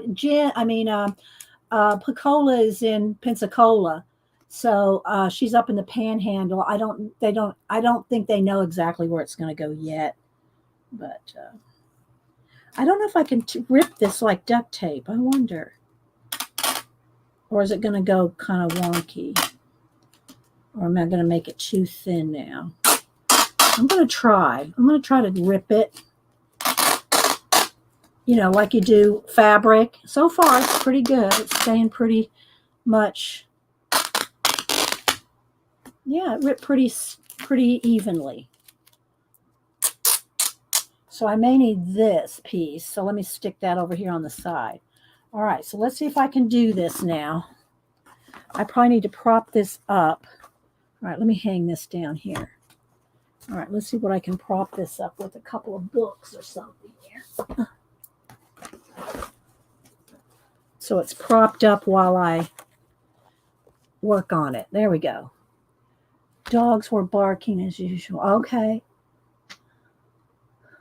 Picola is in Pensacola. So she's up in the Panhandle. I don't think they know exactly where it's going to go yet. But I don't know if I can rip this like duct tape. I wonder. Or is it going to go kind of wonky? Or am I going to make it too thin now? I'm going to try. I'm going to try to rip it. You know, like you do fabric. So far, it's pretty good. It's staying pretty much. Yeah, it ripped pretty evenly. So I may need this piece. So let me stick that over here on the side. All right, so let's see if I can do this now. I probably need to prop this up. All right, let me hang this down here. All right, let's see what I can prop this up with, a couple of books or something here. So it's propped up while I work on it. There we go. Dogs were barking as usual. Okay.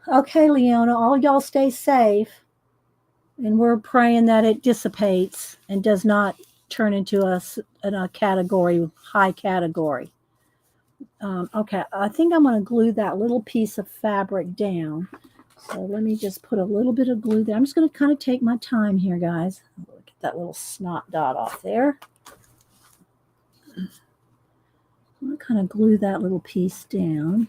Okay, Leona, all y'all stay safe. And we're praying that it dissipates and does not turn into a category, high category. Okay, I think I'm going to glue that little piece of fabric down. So let me just put a little bit of glue there. I'm just going to kind of take my time here, guys. Get that little snot dot off there. I'm going to kind of glue that little piece down.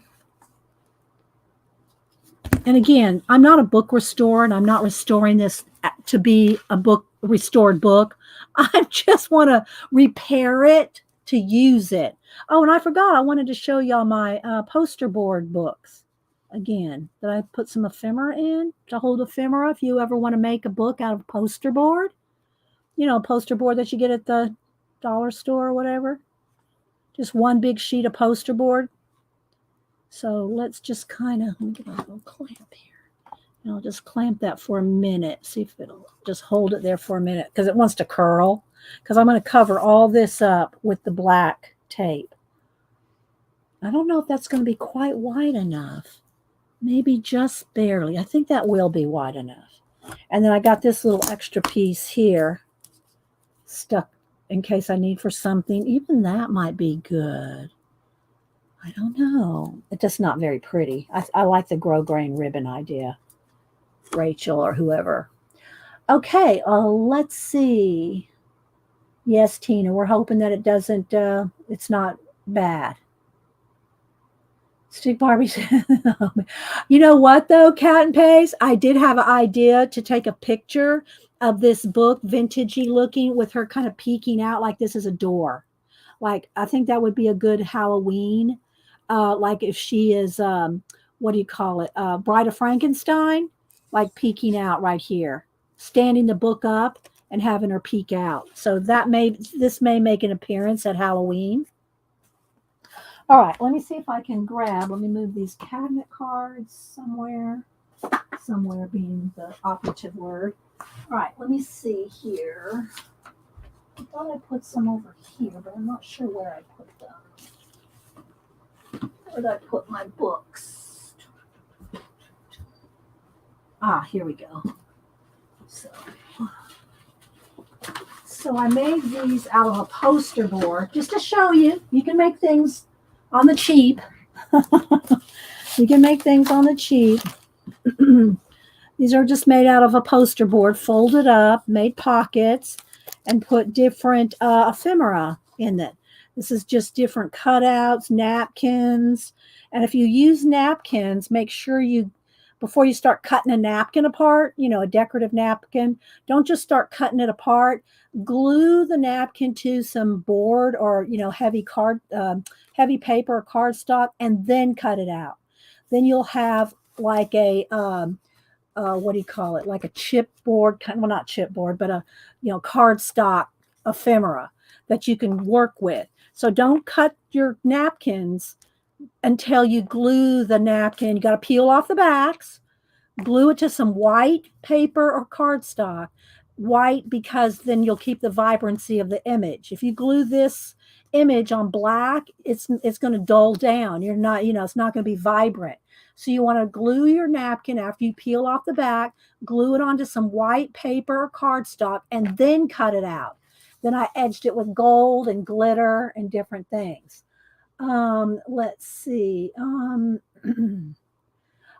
And again, I'm not a book restorer, and I'm not restoring this to be a restored book. I just want to repair it to use it. Oh, and I forgot, I wanted to show y'all my poster board books again that I put some ephemera in to hold ephemera. If you ever want to make a book out of poster board, a poster board that you get at the dollar store or whatever, just one big sheet of poster board. So let's just kind of, let me get a little clamp here. And I'll just clamp that for a minute. See if it'll just hold it there for a minute because it wants to curl. Because I'm going to cover all this up with the black tape. I don't know if that's going to be quite wide enough. Maybe just barely. I think that will be wide enough. And then I got this little extra piece here stuck in case I need for something. Even that might be good. I don't know. It's just not very pretty. I like the grosgrain ribbon idea. Rachel or whoever. Okay, let's see. Yes, Tina, we're hoping that it doesn't, it's not bad. Stick Barbie. You know what, though, Cat and Pace? I did have an idea to take a picture of this book, vintagey looking, with her kind of peeking out like this is a door. Like, I think that would be a good Halloween. Like if she is, what do you call it? Bride of Frankenstein, like peeking out right here, standing the book up and having her peek out. So this may make an appearance at Halloween. All right, let me see if I can let me move these cabinet cards somewhere being the operative word. All right, let me see here. I thought I put some over here, but I'm not sure where I put them. Where did I put my books? Here we go. So I made these out of a poster board just to show you. You can make things on the cheap. You can make things on the cheap. These are just made out of a poster board, folded up, made pockets, and put different ephemera in it. This is just different cutouts, napkins. And if you use napkins, make sure before you start cutting a napkin apart, a decorative napkin, don't just start cutting it apart. Glue the napkin to some board or, heavy paper or cardstock, and then cut it out. Then you'll have like a, what do you call it? Like a chipboard, well, not chipboard, but a, cardstock ephemera that you can work with. So don't cut your napkins until you glue the napkin. You got to peel off the backs, glue it to some white paper or cardstock. White because then you'll keep the vibrancy of the image. If you glue this image on black, it's going to dull down. You're not, it's not going to be vibrant. So you want to glue your napkin after you peel off the back, glue it onto some white paper or cardstock, and then cut it out. Then I edged it with gold and glitter and different things. Let's see.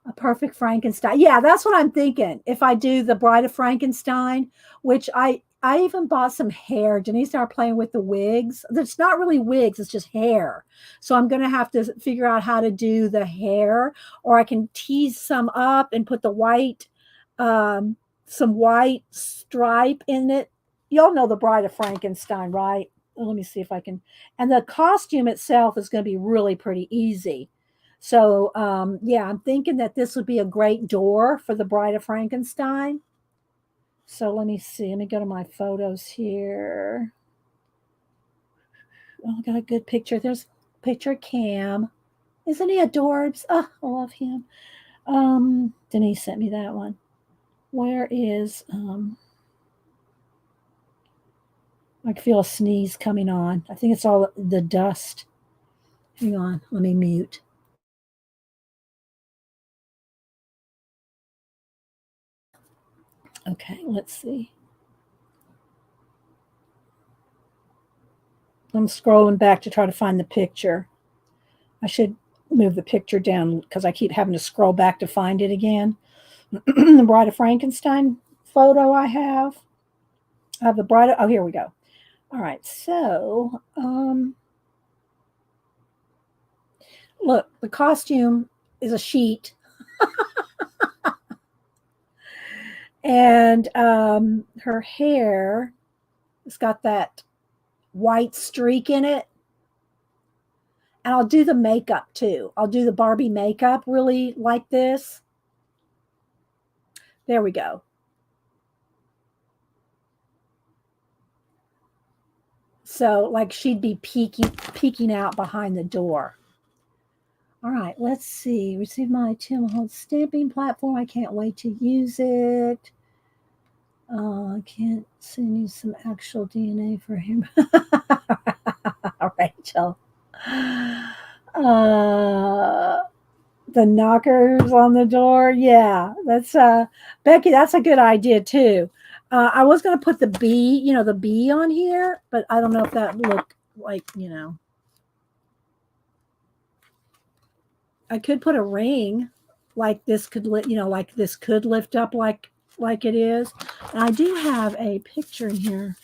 A perfect Frankenstein. Yeah, that's what I'm thinking. If I do the Bride of Frankenstein, which I even bought some hair. Denise and I are playing with the wigs. It's not really wigs, it's just hair. So I'm going to have to figure out how to do the hair, or I can tease some up and put the some white stripe in it. Y'all know the Bride of Frankenstein, right? Let me see if I can. And the costume itself is going to be really pretty easy. So, yeah, I'm thinking that this would be a great door for the Bride of Frankenstein. So let me see. Let me go to my photos here. Oh, I got a good picture. There's a picture of Cam. Isn't he adorbs? Oh, I love him. Denise sent me that one. Where is, I can feel a sneeze coming on. I think it's all the dust. Hang on. Let me mute. Okay, let's see. I'm scrolling back to try to find the picture. I should move the picture down because I keep having to scroll back to find it again. The Bride of Frankenstein photo I have. I have the Bride of, oh, here we go. All right, so look, the costume is a sheet, and her hair has got that white streak in it. And I'll do the makeup too. I'll do the Barbie makeup really like this. There we go. So like she'd be peeking out behind the door. All right, let's see. Receive my Tim Holtz stamping platform. I can't wait to use it. I can't send you some actual DNA for him. Rachel. The knockers on the door. Yeah, that's Becky. That's a good idea too. I was going to put the bee, the bee on here, but I don't know if that look like, I could put a ring like this could like this could lift up like it is. And I do have a picture in here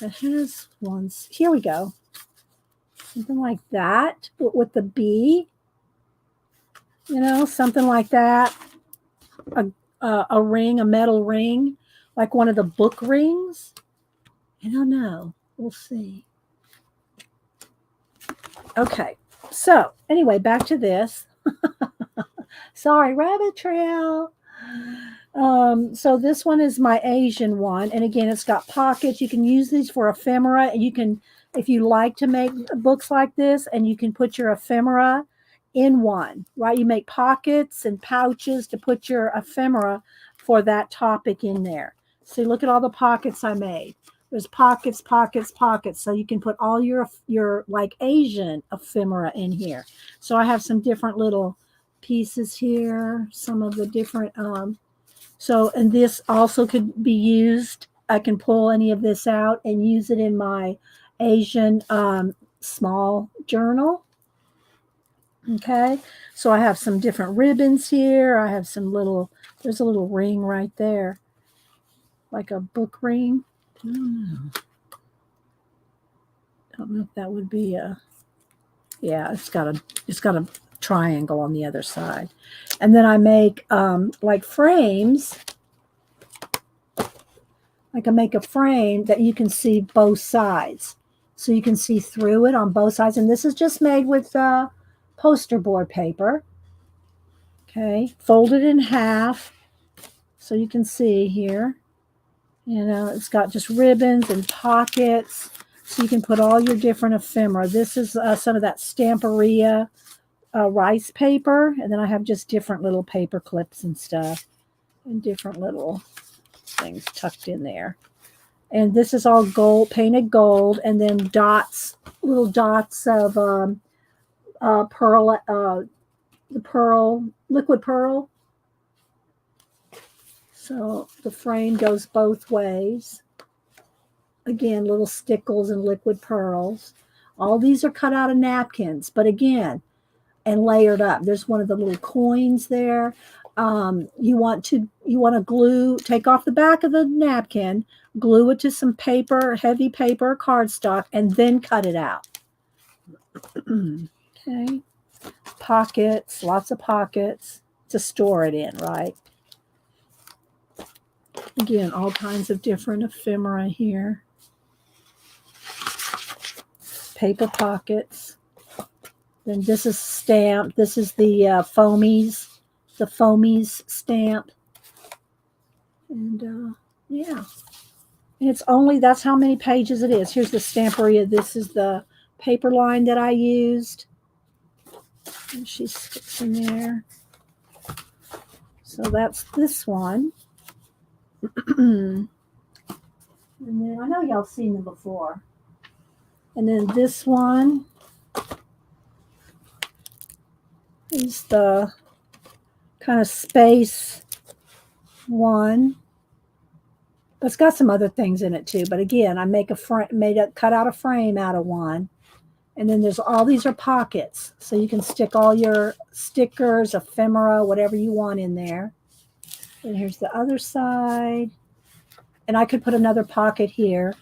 that has ones. Here we go. Something like that, but with the bee. Something like that. A ring, a metal ring, like one of the book rings. I don't know. We'll see. Okay. So anyway, back to this. Sorry, rabbit trail. So this one is my Asian one. And again, it's got pockets. You can use these for ephemera. And you can, if you like to make books like this, and you can put your ephemera in one, right? You make pockets and pouches to put your ephemera for that topic in there. So look at all the pockets I made. There's pockets, pockets, pockets. So you can put all your like Asian ephemera in here. So I have some different little pieces here, some of the different, and this also could be used. I can pull any of this out and use it in my Asian small journal. Okay, so I have some different ribbons here. I have some there's a little ring right there, like a book ring. I don't know if that would be yeah, it's got a triangle on the other side. And then I make like frames. I can make a frame that you can see both sides. So you can see through it on both sides. And this is just made with poster board paper. Okay, folded in half. So you can see here, it's got just ribbons and pockets. So you can put all your different ephemera. This is some of that Stamperia rice paper. And then I have just different little paper clips and stuff. And different little things tucked in there. And this is all gold, painted gold. And then dots, little dots of pearl, the pearl, liquid pearl. So the frame goes both ways. Again, little stickles and liquid pearls. All these are cut out of napkins, but again, and layered up. There's one of the little coins there. You want to glue, take off the back of the napkin, glue it to some paper, heavy paper, cardstock, and then cut it out. Okay. Pockets, lots of pockets to store it in, right? Again, all kinds of different ephemera here. Paper pockets. Then this is stamped. This is the Foamies stamp. And yeah. And it's only, that's how many pages it is. Here's the Stamperia. This is the paper line that I used. And she sticks in there. So that's this one. And then I know y'all seen them before. And then this one is the kind of space one. But it's got some other things in it too. But again, I cut out a frame out of one. And then there's all these are pockets. So you can stick all your stickers, ephemera, whatever you want in there. And here's the other side. And I could put another pocket here.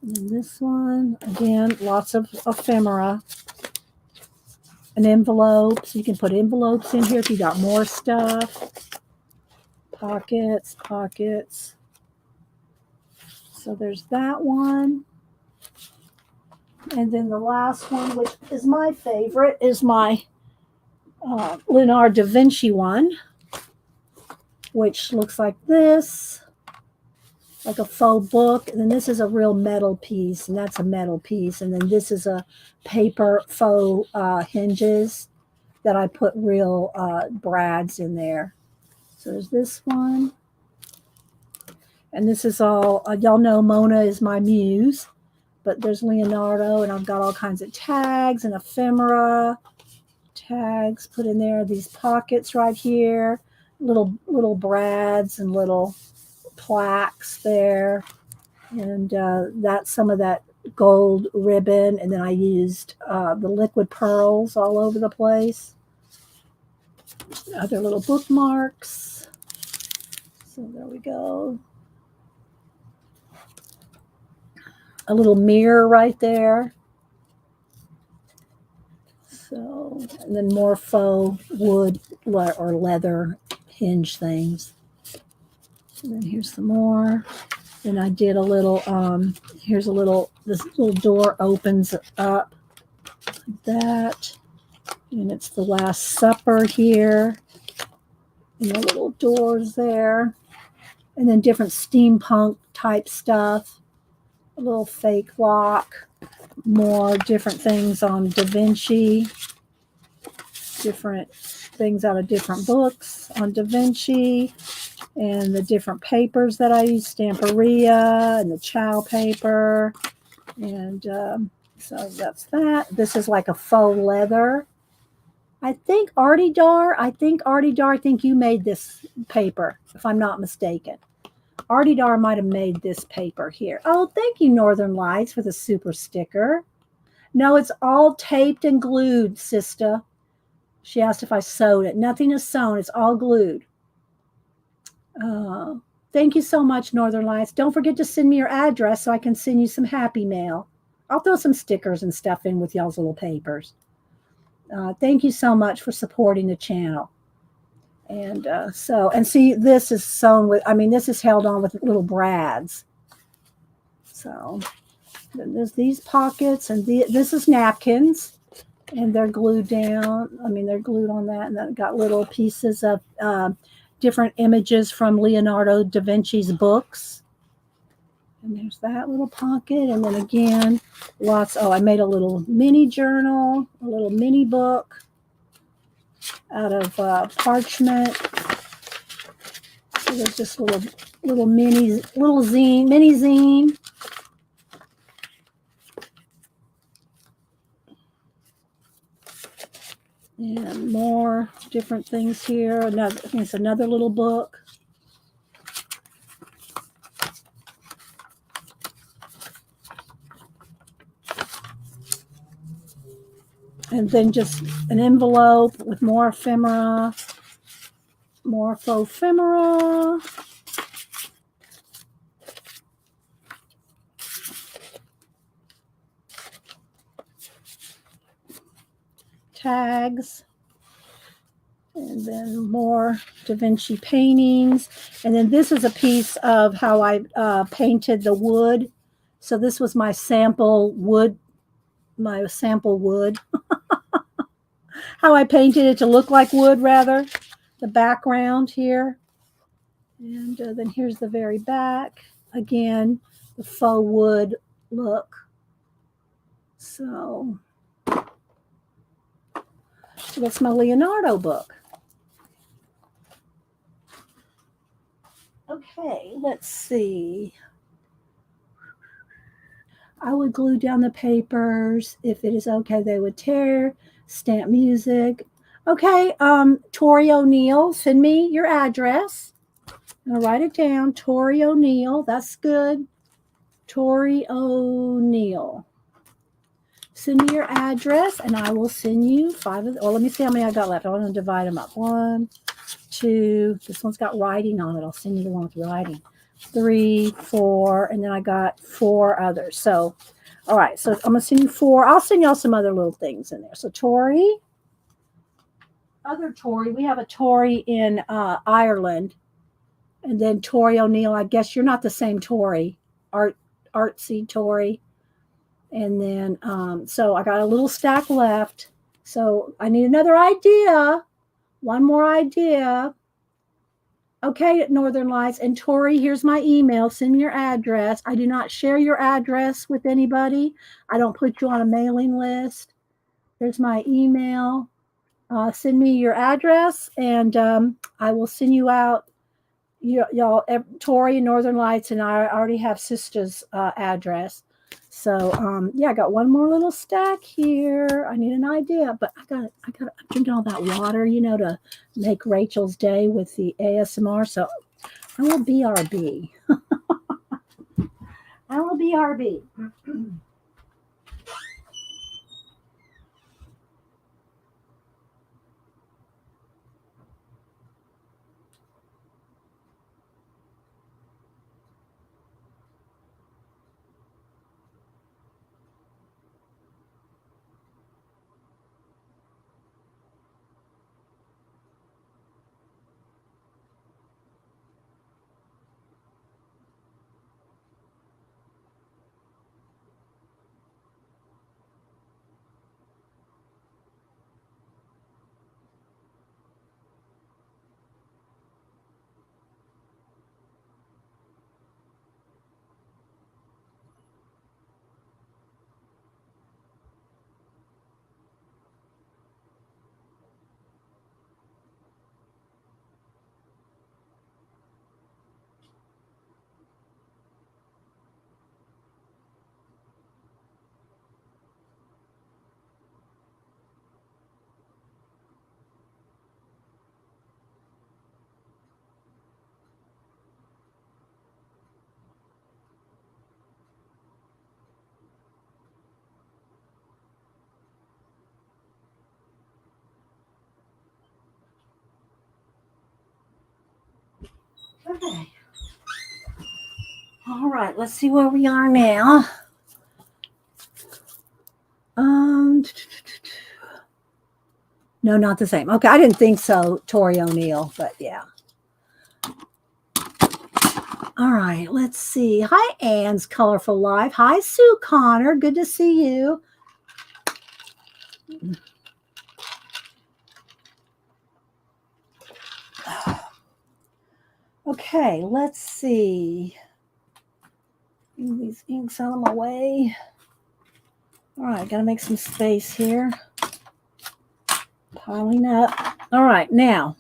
And then this one, again, lots of ephemera. An envelope. So you can put envelopes in here if you got more stuff. Pockets, pockets. So there's that one. And then the last one, which is my favorite, is my Leonardo da Vinci one, which looks like this, like a faux book. And then this is a real metal piece, and that's a metal piece. And then this is a paper faux hinges that I put real brads in there. So there's this one. And this is all, y'all know Mona is my muse, but there's Leonardo, and I've got all kinds of tags and ephemera. Tags put in there, these pockets right here, little brads and little plaques there. And that's some of that gold ribbon. And then I used the liquid pearls all over the place. Other little bookmarks. So there we go. A little mirror right there. So, and then more faux wood or leather hinge things. And then here's some more. Then I did a little, here's a little, this little door opens up like that. And it's the Last Supper here. And the little doors there. And then different steampunk type stuff. A little fake lock. More different things on Da Vinci. Different things out of different books on Da Vinci. And the different papers that I use, Stamperia and the Chow paper. And so that's that. This is like a faux leather. I think Artidar, I think you made this paper, if I'm not mistaken. Artidar might have made this paper here. Oh, thank you, Northern Lights, for the super sticker. No, it's all taped and glued, sister. She asked if I sewed it. Nothing is sewn. It's all glued. Thank you so much, Northern Lights. Don't forget to send me your address so I can send you some happy mail. I'll throw some stickers and stuff in with y'all's little papers. Thank you so much for supporting the channel. And see, this is sewn with, this is held on with little brads. So then there's these pockets, and this is napkins, and they're glued down. They're glued on that, and then got little pieces of different images from Leonardo da Vinci's books. And there's that little pocket, and then again, I made a little mini journal, a little mini book out of parchment. So there's just little mini zine. And more different things here. I think it's another little book. And then just an envelope with more ephemera, more faux ephemera. Tags. And then more Da Vinci paintings. And then this is a piece of how I painted the wood. So this was my sample wood. How I painted it to look like wood, rather. The background here. And then here's the very back. Again, the faux wood look. So that's my Leonardo book. Okay, let's see. I would glue down the papers. If it is okay, they would tear. Stamp music. Okay, Tori O'Neill, send me your address. I'm going to write it down. Tori O'Neill. That's good. Tori O'Neill. Send me your address and I will send you 5 of them. Or let me see how many I got left. I want to divide them up. 1, 2. This one's got writing on it. I'll send you the one with writing. 3, 4, and then I got 4 others. So, all right. So I'm gonna send you 4. I'll send y'all some other little things in there. So Tori, other Tori. We have a Tori in Ireland, and then Tori O'Neill. I guess you're not the same Tori, artsy Tori. And then, so I got a little stack left. So I need another idea. One more idea. Okay, Northern Lights. And Tori, here's my email. Send me your address. I do not share your address with anybody. I don't put you on a mailing list. There's my email. Send me your address, and I will send you out. Y'all, Tori and Northern Lights, and I already have Sister's address. So yeah, I got one more little stack here. I need an idea, but I'm drinking all that water, to make Rachel's day with the ASMR. So I will BRB. I will BRB. Okay. All right, let's see where we are now. No, not the same. Okay, I didn't think so, Tori O'Neill, but yeah. All right, let's see. Hi, Anne's Colorful Life. Hi, Sue Connor. Good to see you. Okay, let's see. Move these inks out of my way. All right, gotta make some space here. Piling up. All right, now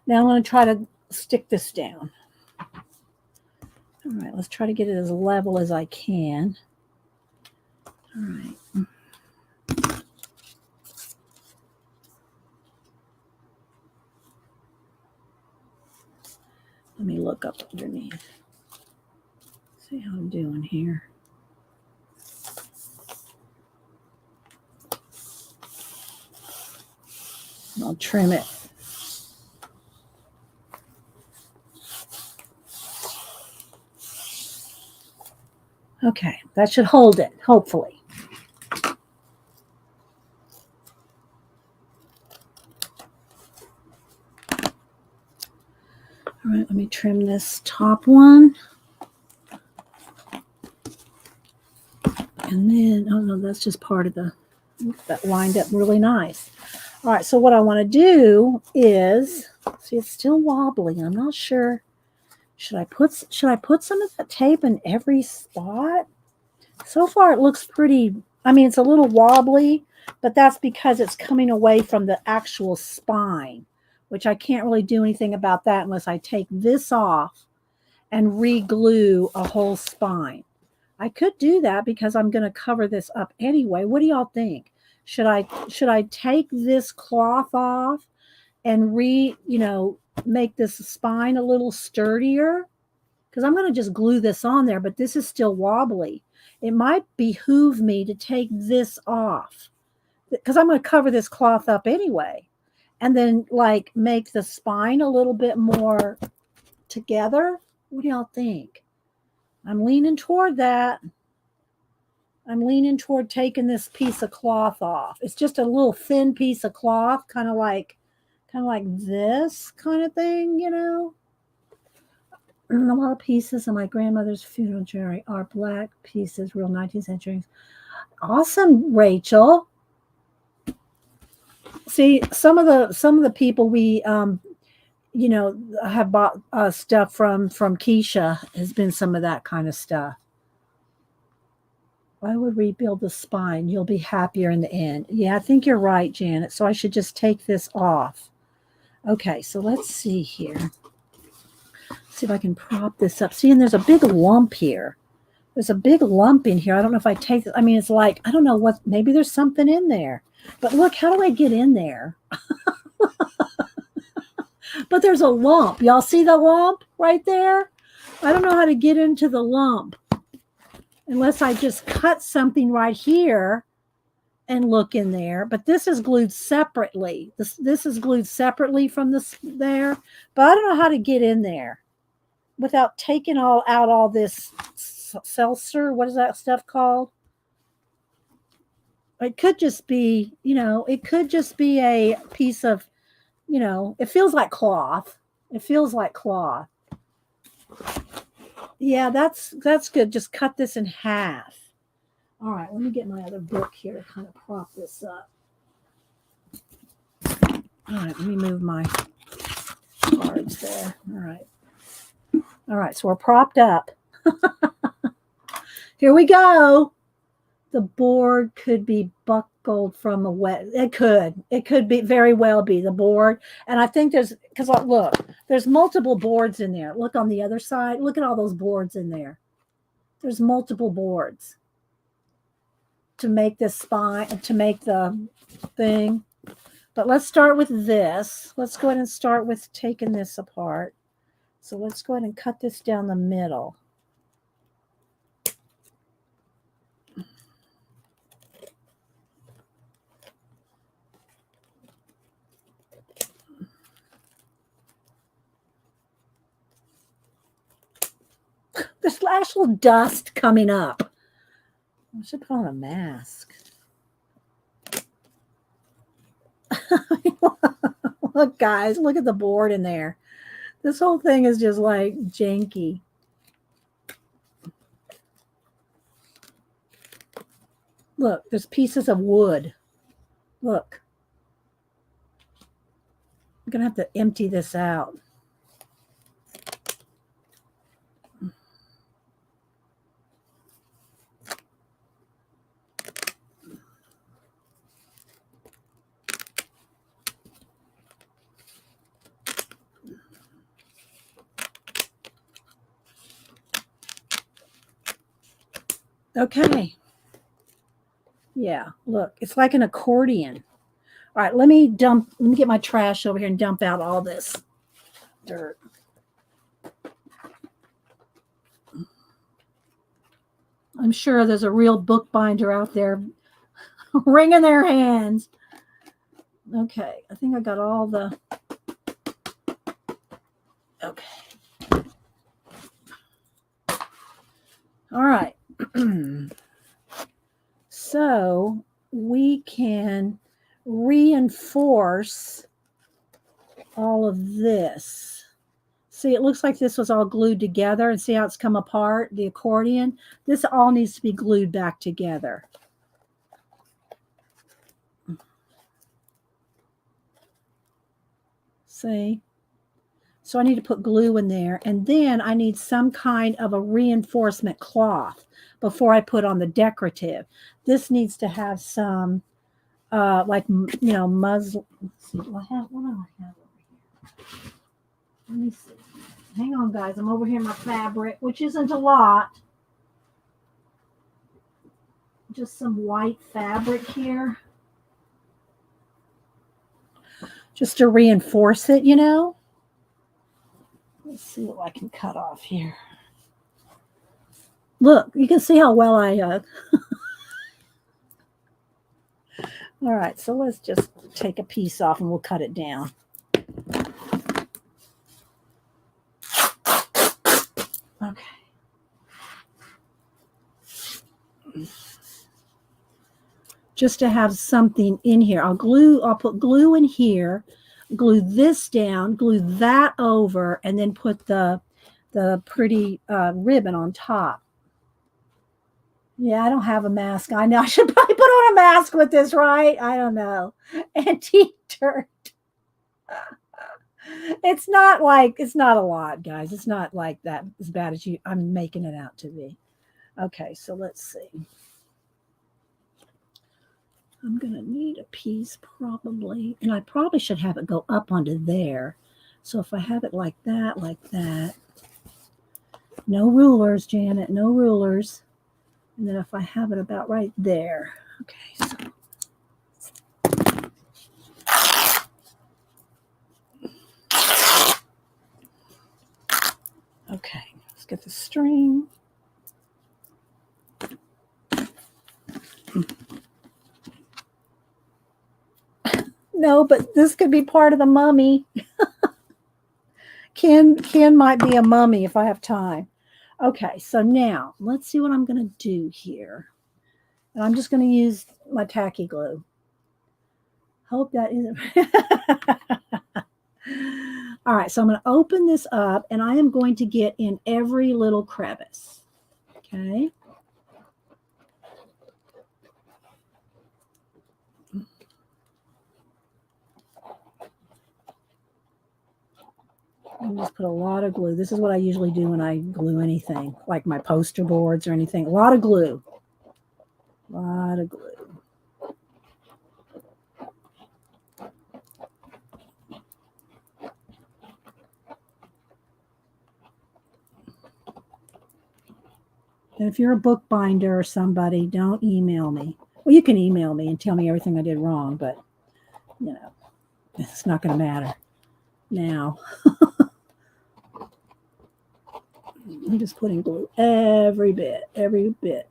I'm going to try to stick this down. All right, let's try to get it as level as I can. All right. Let me look up underneath. See how I'm doing here. I'll trim it. Okay, that should hold it, hopefully. All right, let me trim this top one. And then, oh no, that's just part of that lined up really nice. All right, so what I want to do is, see, it's still wobbly. I'm not sure. Should I put some of that tape in every spot? So far, it looks pretty. I mean, it's a little wobbly, but that's because it's coming away from the actual spine, which I can't really do anything about that unless I take this off and re-glue a whole spine. I could do that because I'm going to cover this up anyway. What do y'all think? Should I take this cloth off and make this spine a little sturdier, because I'm going to just glue this on there, but this is still wobbly. It might behoove me to take this off because I'm going to cover this cloth up anyway. And then like make the spine a little bit more together. What do y'all think? I'm leaning toward that. I'm leaning toward taking this piece of cloth off. It's just a little thin piece of cloth, kind of like this kind of thing, you know. A lot of pieces of my grandmother's funeral jewelry are black pieces, real 19th century. Awesome, Rachel. See, some of the people we you know, have bought stuff from Keisha has been some of that kind of stuff. I would rebuild the spine. You'll be happier in the end. Yeah, I think you're right, Janet. So I should just take this off. Okay, so let's see here. See if I can prop this up. See, and there's a big lump here. There's a big lump in here. I don't know if I take this. I mean, it's like, I don't know what, maybe there's something in there. But look, how do I get in there? But there's a lump. Y'all see the lump right there? I don't know how to get into the lump unless I just cut something right here and look in there. But this is glued separately. This is glued separately from this there. But I don't know how to get in there without taking all this seltzer. What is that stuff called? It could just be, you know, it could just be a piece of, you know, it feels like cloth. It feels like cloth. Yeah, that's good. Just cut this in half. All right, let me get my other book here to kind of prop this up. All right, let me move my cards there. All right, so we're propped up. Here we go. The board could be buckled from a wet. It could be very well be the board. And I think there's, because look, there's multiple boards in there. Look on the other side. Look at all those boards in there. There's multiple boards to make this spine, to make the thing. But let's start with this. Let's go ahead and start with taking this apart. So let's go ahead and cut this down the middle. There's actual dust coming up. I should put on a mask. Look, guys, look at the board in there. This whole thing is just like janky. Look, there's pieces of wood. Look. I'm going to have to empty this out. Okay. Yeah, look, it's like an accordion. All right, let me get my trash over here and dump out all this dirt. I'm sure there's a real bookbinder out there wringing their hands. Okay, I think I got all the... Okay. All right. So we can reinforce all of this. See, it looks like this was all glued together, and see how it's come apart, the accordion. This all needs to be glued back together. See? So I need to put glue in there, and then I need some kind of a reinforcement cloth before I put on the decorative. This needs to have some, like, you know, muslin. Let's see, what do I have over here? Let me see. Hang on, guys. I'm over here in my fabric, which isn't a lot. Just some white fabric here. Just to reinforce it, you know. Let's see what I can cut off here. Look, you can see how well I all right, so let's just take a piece off and we'll cut it down. Okay. Just to have something in here. I'll put glue in here, glue this down, glue that over, and then put the pretty ribbon on top. Yeah, I don't have a mask. I know I should probably put on a mask with this, right? I don't know. Antique dirt. It's not a lot, guys. It's not like that as bad as I'm making it out to be. Okay, so let's see. I'm going to need a piece probably, and I probably should have it go up onto there. So if I have it like that, no rulers, Janet, no rulers. And then if I have it about right there, okay, so. Okay, let's get the string. No, but this could be part of the mummy. Ken might be a mummy if I have time. Okay, so now let's see what I'm going to do here. And I'm just going to use my tacky glue. Hope that isn't. All right, so I'm going to open this up and I am going to get in every little crevice. Okay. I just put a lot of glue. This is what I usually do when I glue anything, like my poster boards or anything. A lot of glue. A lot of glue. And if you're a bookbinder or somebody, don't email me. Well, you can email me and tell me everything I did wrong, but, you know, it's not going to matter now. I'm just putting glue every bit, every bit.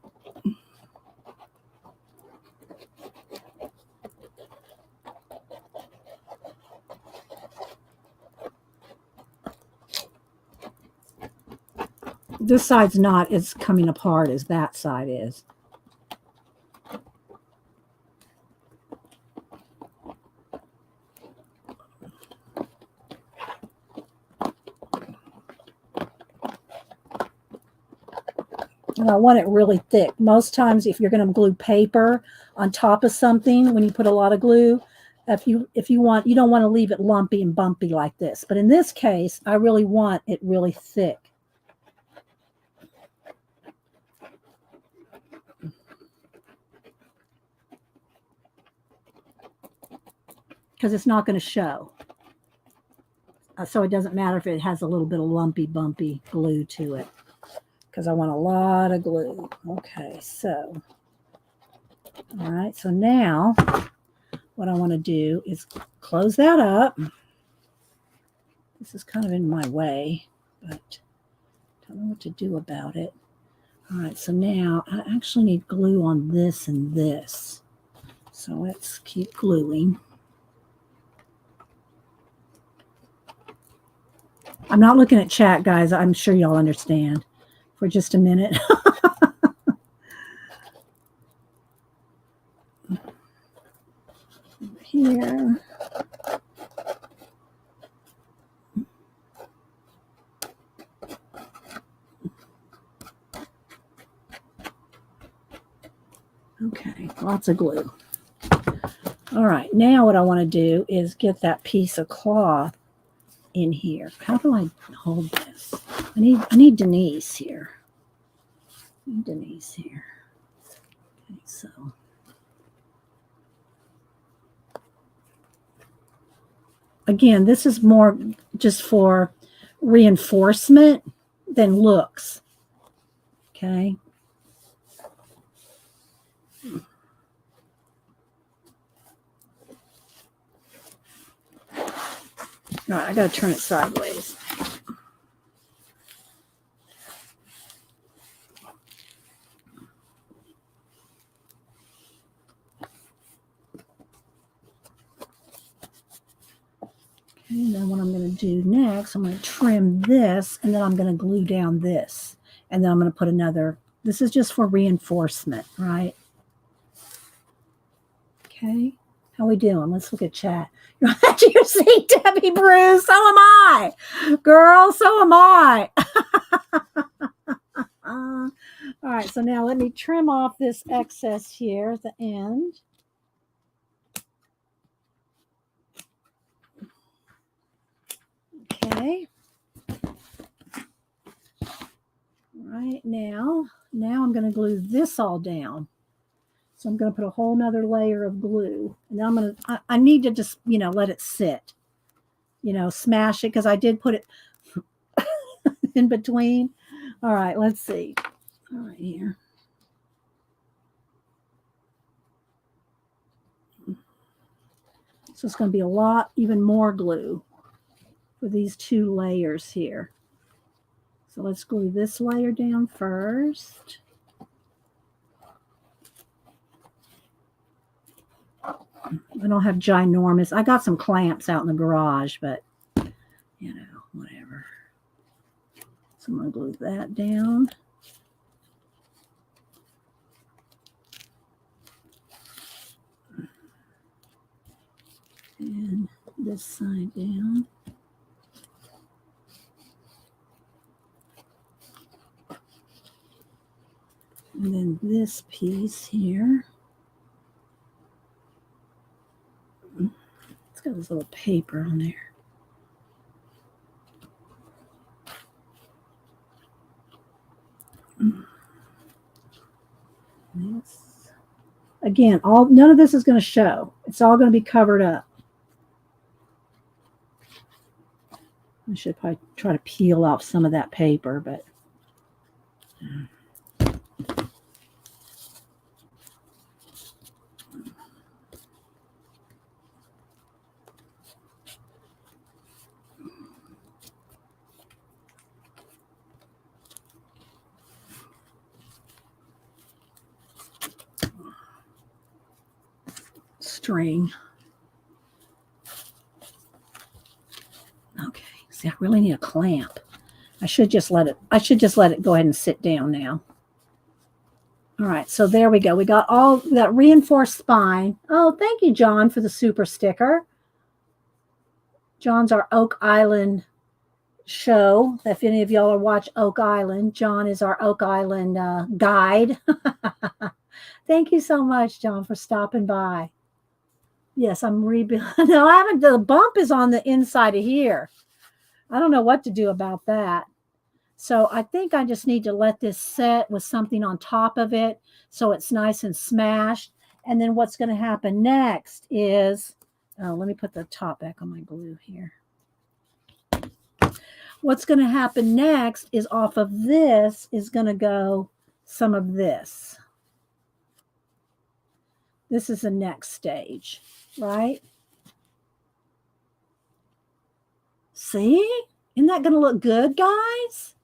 This side's not as coming apart as that side is. And I want it really thick. Most times if you're going to glue paper on top of something, when you put a lot of glue, if you want, you don't want to leave it lumpy and bumpy like this. But in this case, I really want it really thick. Because it's not going to show. So it doesn't matter if it has a little bit of lumpy, bumpy glue to it. Because I want a lot of glue. Okay, so, all right, so now what I want to do is close that up. This is kind of in my way, but I don't know what to do about it. All right, so now I actually need glue on this and this. So let's keep gluing. I'm not looking at chat, guys. I'm sure y'all understand. For just a minute. Here. Okay, lots of glue. All right, now what I want to do is get that piece of cloth in here. How do I hold this? I need Denise here. I need Denise here. Okay, so again, this is more just for reinforcement than looks. Okay. All right, I got to turn it sideways. And then what I'm going to do next, I'm going to trim this, and then I'm going to glue down this. And then I'm going to put another, this is just for reinforcement, right? Okay. How we doing? Let's look at chat. You're on the edge of your seat, Debbie Bruce. So am I. Girl, so am I. All right, so now let me trim off this excess here at the end. Okay. Right now I'm going to glue this all down. So I'm going to put a whole nother layer of glue. And then I'm going to, I need to just, let it sit, smash it because I did put it in between. All right, let's see. All right, here. So it's going to be a lot, even more glue for these two layers here. So let's glue this layer down first. I don't have ginormous. I got some clamps out in the garage, but, whatever. So I'm going to glue that down. And this side down. And then this piece here. It's got this little paper on there. This. Again, none of this is going to show. It's all going to be covered up. I should probably try to peel off some of that paper, but string. Okay. See, I really need a clamp. I should just let it go ahead and sit down now. All right, so there we go. We got that reinforced spine. Oh, thank you, John, for the super sticker. John's our Oak Island show. If any of y'all are watch Oak Island, John is our Oak Island guide. Thank you so much, John, for stopping by. Yes, I'm rebuilding. No, I haven't. The bump is on the inside of here. I don't know what to do about that. So I think I just need to let this set with something on top of it so it's nice and smashed. And then what's going to happen next is, let me put the top back on my glue here. What's going to happen next is off of this is going to go some of this. This is the next stage, right? See? Isn't that going to look good, guys?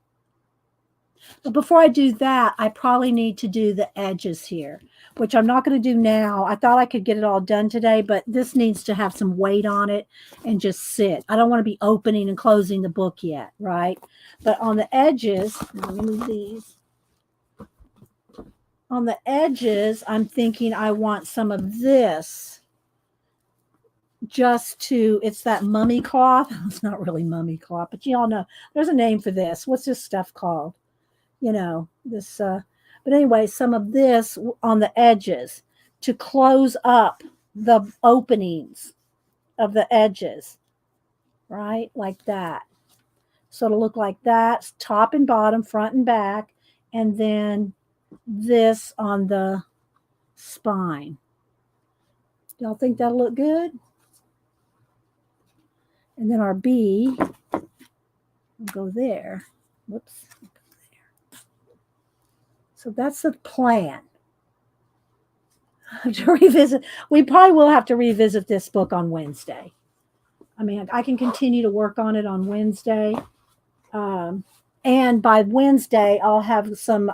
But before I do that, I probably need to do the edges here, which I'm not going to do now. I thought I could get it all done today, but this needs to have some weight on it and just sit. I don't want to be opening and closing the book yet, right? But on the edges, let me move these. On the edges, I'm thinking I want some of this just to, it's that mummy cloth. It's not really mummy cloth, but you all know there's a name for this. What's this stuff called? This, but anyway, some of this on the edges to close up the openings of the edges, right? Like that. So it'll look like that, top and bottom, front and back, and then this on the spine. Y'all think that'll look good? And then our B will go there. Whoops. So that's the plan. To revisit, we probably will have to revisit this book on Wednesday. I mean, I can continue to work on it on Wednesday. And by Wednesday, I'll have some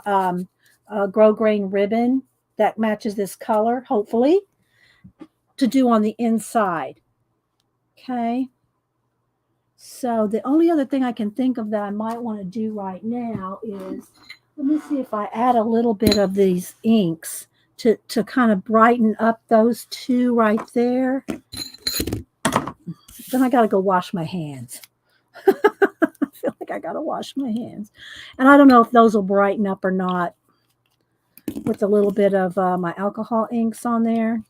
grow grain ribbon that matches this color, hopefully, to do on the inside. Okay. So the only other thing I can think of that I might want to do right now is, let me see if I add a little bit of these inks to kind of brighten up those two right there. Then I got to go wash my hands. I feel like I got to wash my hands. And I don't know if those will brighten up or not with a little bit of my alcohol inks on there.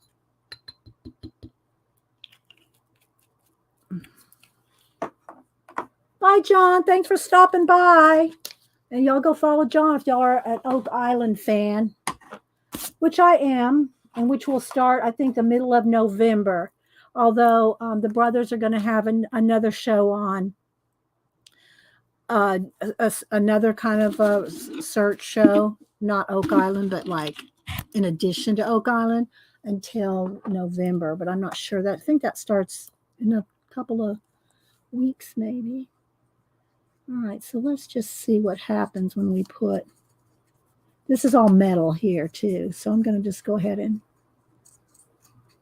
Bye, John. Thanks for stopping by. And y'all go follow John if y'all are an Oak Island fan, which I am, and which will start, I think, the middle of November. Although the brothers are going to have another show on, another kind of a search show, not Oak Island, but like in addition to Oak Island until November. But I'm not sure that. I think that starts in a couple of weeks, maybe. All right, so let's just see what happens when we put, this is all metal here too. So I'm going to just go ahead and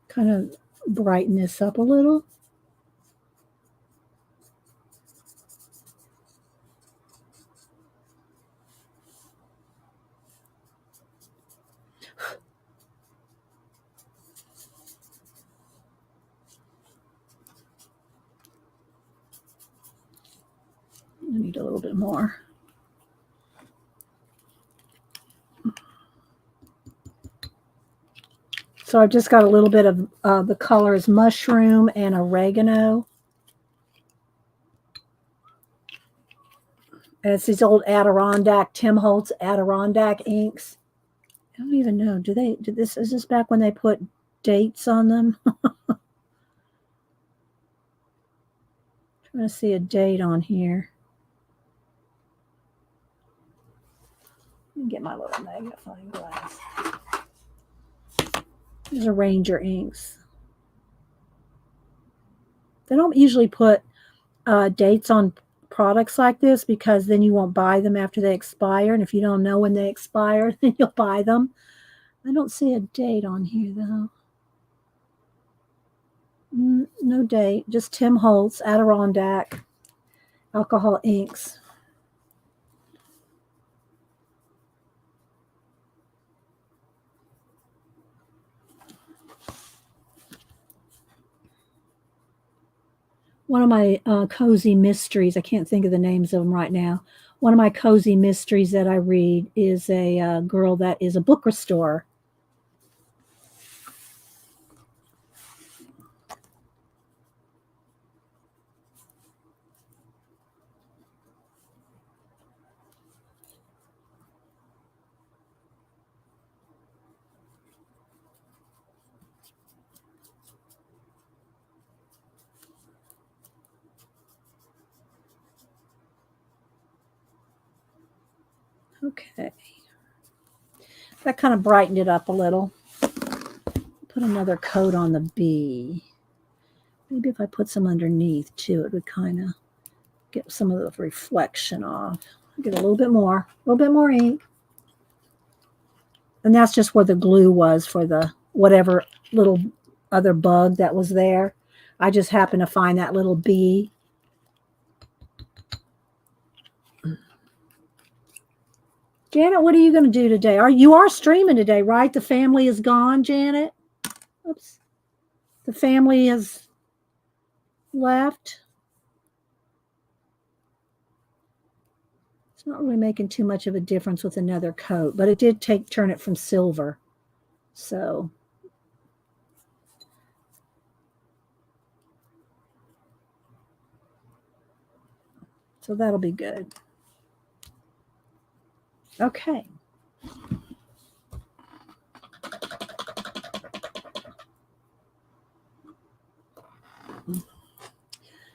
kind of brighten this up a little. I need a little bit more. So I've just got a little bit of the colors mushroom and oregano. And it's these old Adirondack, Tim Holtz Adirondack inks. I don't even know. Is this back when they put dates on them? Trying to see a date on here. Let me get my little magnifying glass. These are Ranger inks. They don't usually put dates on products like this because then you won't buy them after they expire. And if you don't know when they expire, then you'll buy them. I don't see a date on here, though. No date. Just Tim Holtz, Adirondack, alcohol inks. One of my cozy mysteries, I can't think of the names of them right now. One of my cozy mysteries that I read is a girl that is a book restorer. Okay. That kind of brightened it up a little. Put another coat on the B. Maybe if I put some underneath too, it would kind of get some of the reflection off. Get a little bit more ink. And that's just where the glue was for the whatever little other bug that was there. I just happened to find that little bee. Janet, what are you going to do today? You are streaming today, right? The family is gone, Janet. Oops. The family has left. It's not really making too much of a difference with another coat, but it did turn it from silver. So that'll be good. Okay.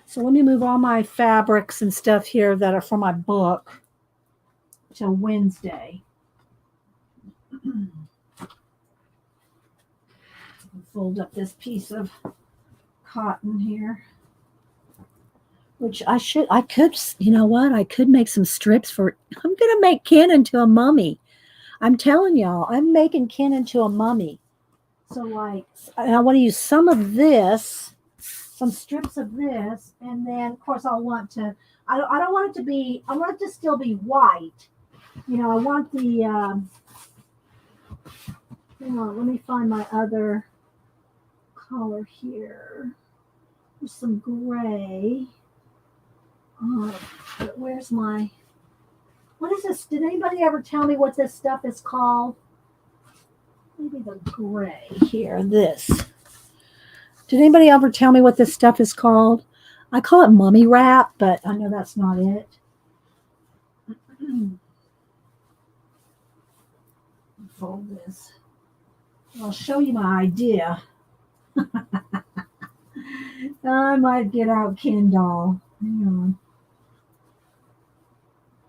So let me move all my fabrics and stuff here that are for my book till Wednesday. Fold up this piece of cotton here. Which I could, you know what? I could make some strips for, I'm going to make Ken into a mummy. I'm telling y'all, I'm making Ken into a mummy. So like, I want to use some of this some strips of this, and then of course I'll want to. I don't want it to be. I want it to still be white. You know, I want the. Hang on, let me find my other color here. There's some gray. Oh, but where's my? What is this? Did anybody ever tell me what this stuff is called? Maybe the gray here. This. Did anybody ever tell me what this stuff is called? I call it mummy wrap, but I know that's not it. Fold this. I'll show you my idea. I might get out Ken doll. Hang on.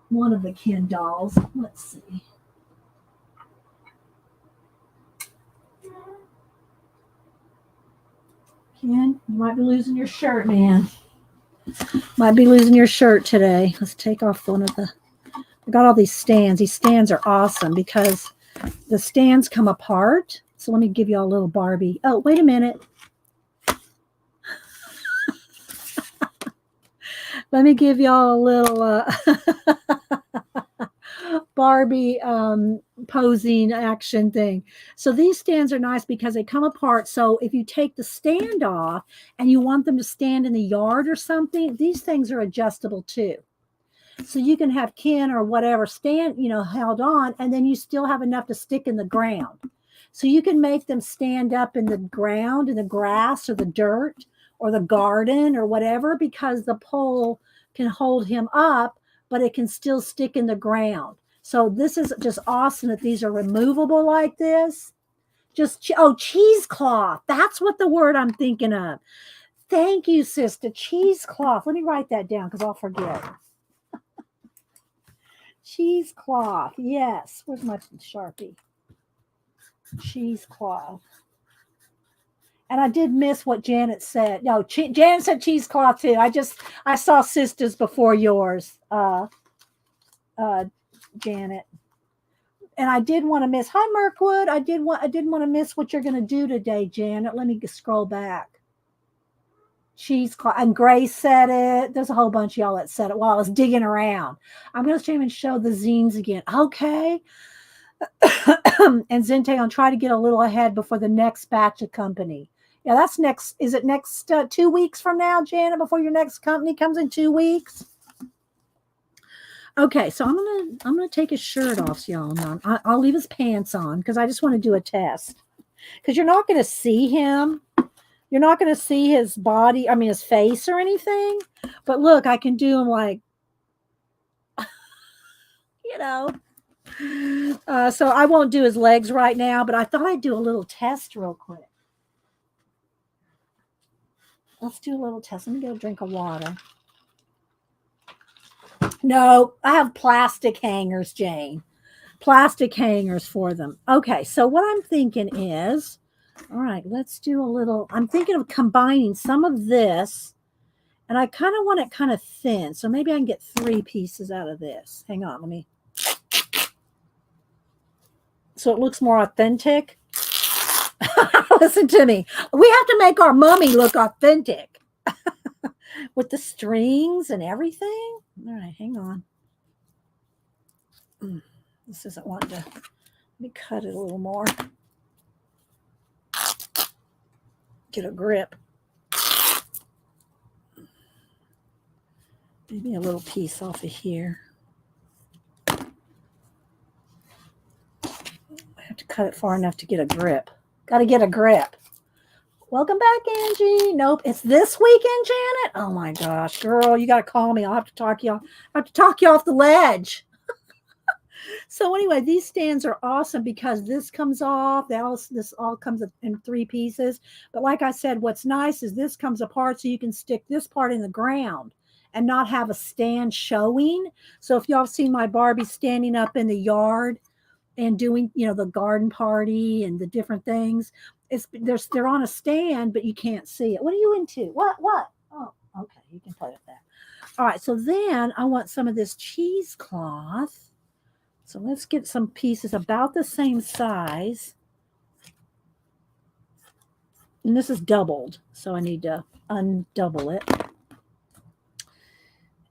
One of the Ken dolls. Let's see. Ken, you might be losing your shirt, man. Might be losing your shirt today. Let's take off one of the. I got all these stands. These stands are awesome because the stands come apart. So let me give you all a little Barbie. Oh, wait a minute. Let me give y'all a little Barbie posing action thing. So these stands are nice because they come apart. So if you take the stand off and you want them to stand in the yard or something, these things are adjustable too. So you can have Ken or whatever stand, you know, held on, and then you still have enough to stick in the ground. So you can make them stand up in the ground, in the grass or the dirt or the garden or whatever, because the pole can hold him up, but it can still stick in the ground. So this is just awesome that these are removable like this. Just, cheesecloth. That's what the word I'm thinking of. Thank you, sister. Cheesecloth. Let me write that down because I'll forget. Cheesecloth. Yes. Where's my Sharpie? Cheesecloth. And I did miss what Janet said. No, Janet said cheesecloth too. I saw sisters before yours, Janet. And I did want to miss. Hi, Mirkwood. I didn't want to miss what you're going to do today, Janet. Let me scroll back. Cheesecloth. And Grace said it. There's a whole bunch of y'all that said it while I was digging around. I'm going to stream and show the zines again. Okay. And Zinte, I'll try to get a little ahead before the next batch of company. Yeah, that's next. Is it next 2 weeks from now, Janet, before your next company comes in 2 weeks? Okay, so I'm gonna take his shirt off, so y'all know. I'll leave his pants on because I just want to do a test. Because you're not gonna see him. You're not gonna see his body. I mean, his face or anything. But look, I can do him like, you know. So I won't do his legs right now, but I thought I'd do a little test real quick. Let's do a little test. Let me get a drink of water. No, I have plastic hangers, Jane. Plastic hangers for them. Okay, so what I'm thinking is, all right, let's do a little, I'm thinking of combining some of this, and I kind of want it kind of thin, so maybe I can get 3 pieces out of this. Hang on, let me. So it looks more authentic. Listen to me. We have to make our mummy look authentic. With the strings and everything. All right, hang on. This isn't wanting to. Let me cut it a little more. Get a grip. Maybe a little piece off of here. I have to cut it far enough to get a grip. Got to get a grip. Welcome back, Angie. Nope, it's this weekend, Janet. Oh my gosh, girl, you got to call me. I'll have to talk you. I have to talk you off the ledge. So anyway, these stands are awesome because this comes off. This all comes in 3 pieces. But like I said, what's nice is this comes apart, so you can stick this part in the ground and not have a stand showing. So if y'all have seen my Barbie standing up in the yard and doing, the garden party and the different things, they're on a stand, but you can't see it. What are you into? What? Oh, okay, you can play with that. All right, so then I want some of this cheesecloth. So let's get some pieces about the same size. And this is doubled, so I need to undouble it.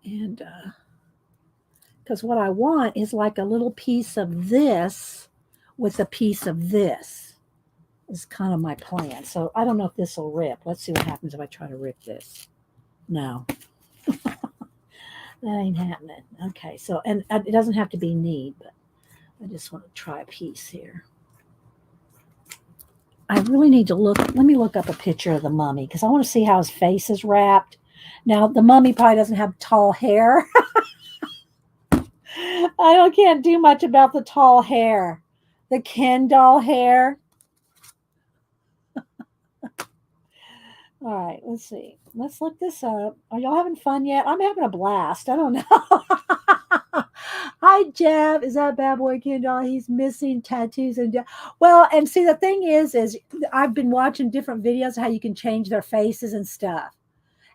And because what I want is like a little piece of this with a piece of this is kind of my plan. So I don't know if this will rip. Let's see what happens if I try to rip this. No, that ain't happening. Okay, so, and it doesn't have to be neat, but I just want to try a piece here. I really need to look. Let me look up a picture of the mummy because I want to see how his face is wrapped. Now, the mummy probably doesn't have tall hair. Can't do much about the tall hair. The Ken doll hair. All right, let's see. Let's look this up. Are y'all having fun yet? I'm having a blast. I don't know. Hi, Jeff. Is that bad boy Ken doll? He's missing tattoos and well, and see the thing is I've been watching different videos of how you can change their faces and stuff,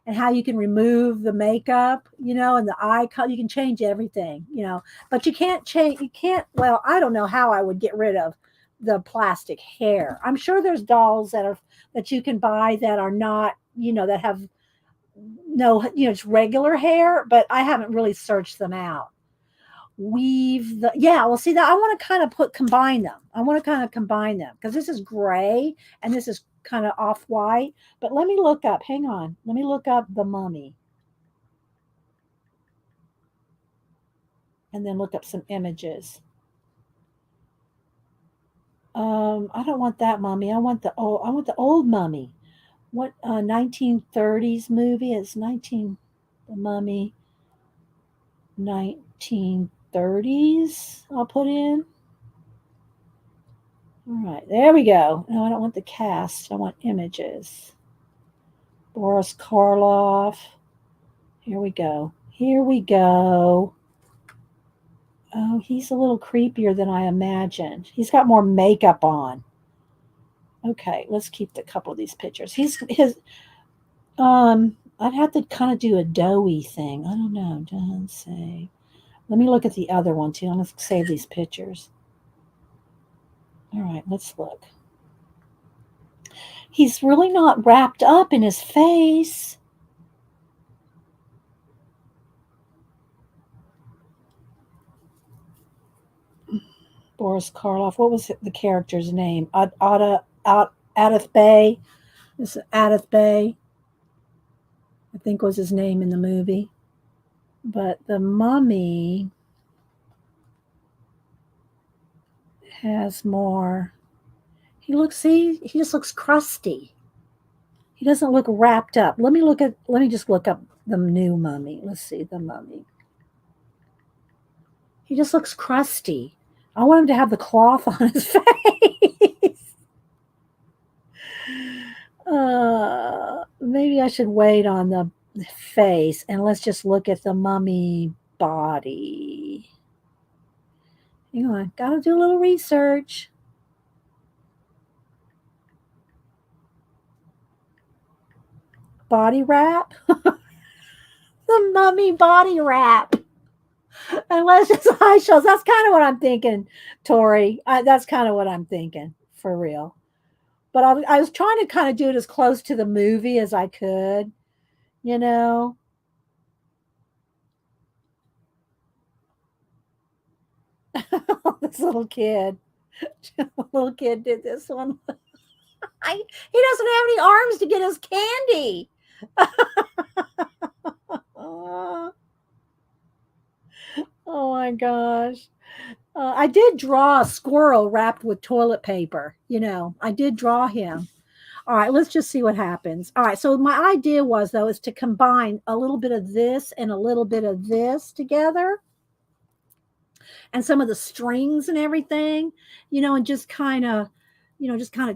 and how you can remove the makeup, and the eye color. You can change everything, but you can't change. You can't. Well, I don't know how I would get rid of the plastic hair. I'm sure there's dolls that you can buy that are not, that have no, it's regular hair, but I haven't really searched them out. Well, see that I want to kind of combine them. I want to kind of combine them because this is gray and this is kind of off white. But let me look up. Hang on. Let me look up the mummy. And then look up some images. I don't want that mummy. I want the old mummy. What 1930s movie is the mummy 1930s I'll put in. All right, there we go. No, I don't want the cast. I want images. Boris Karloff. Here we go. Here we go. Oh, he's a little creepier than I imagined. He's got more makeup on. Okay, let's keep a couple of these pictures. I'd have to kind of do a doughy thing. I don't know. Doesn't say. Let me look at the other one too. I'm going to save these pictures. All right, let's look. He's really not wrapped up in his face. Boris Karloff. What was the character's name? Adith Bay. This is Adith Bay, I think was his name in the movie. But the mummy has more. He just looks crusty. He doesn't look wrapped up. Let me just look up the new mummy. Let's see the mummy. He just looks crusty. I want him to have the cloth on his face. Maybe I should wait on the face and let's just look at the mummy body. Hang on, gotta do a little research. Body wrap? The mummy body wrap. Unless it's high shows. That's kind of what I'm thinking, Tori. That's kind of what I'm thinking, for real. But I was trying to kind of do it as close to the movie as I could, you know. This little kid. Little kid did this one. He doesn't have any arms to get his candy. Oh my gosh. I did draw a squirrel wrapped with toilet paper. I did draw him. All right, let's just see what happens. All right, so my idea was, though, is to combine a little bit of this and a little bit of this together and some of the strings and everything, and just kind of,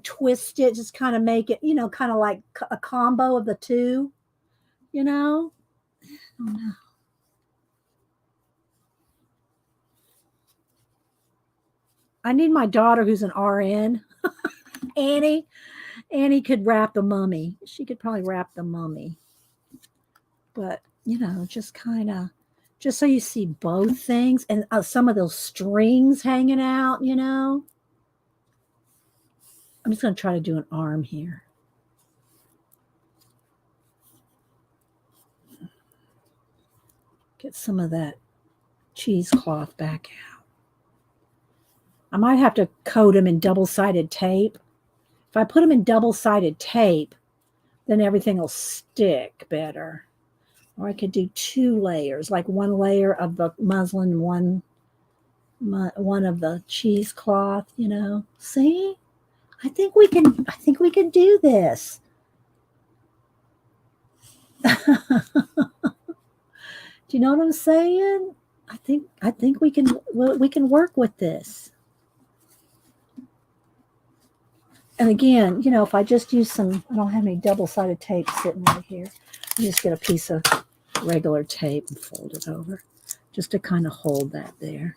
twist it, just kind of make it, kind of like a combo of the two, you know? Oh, no. I need my daughter who's an RN, Annie. Annie could wrap the mummy. She could probably wrap the mummy. But, just kind of, just so you see both things and some of those strings hanging out, I'm just going to try to do an arm here. Get some of that cheesecloth back out. I might have to coat them in double-sided tape. If I put them in double-sided tape, then everything will stick better. Or I could do 2 layers, like 1 layer of the muslin, one of the cheesecloth, you know. See? I think we can do this. Do you know what I'm saying? I think we can work with this. And again, you know, if I just use some, I don't have any double-sided tape sitting right here. I just get a piece of regular tape and fold it over just to kind of hold that there.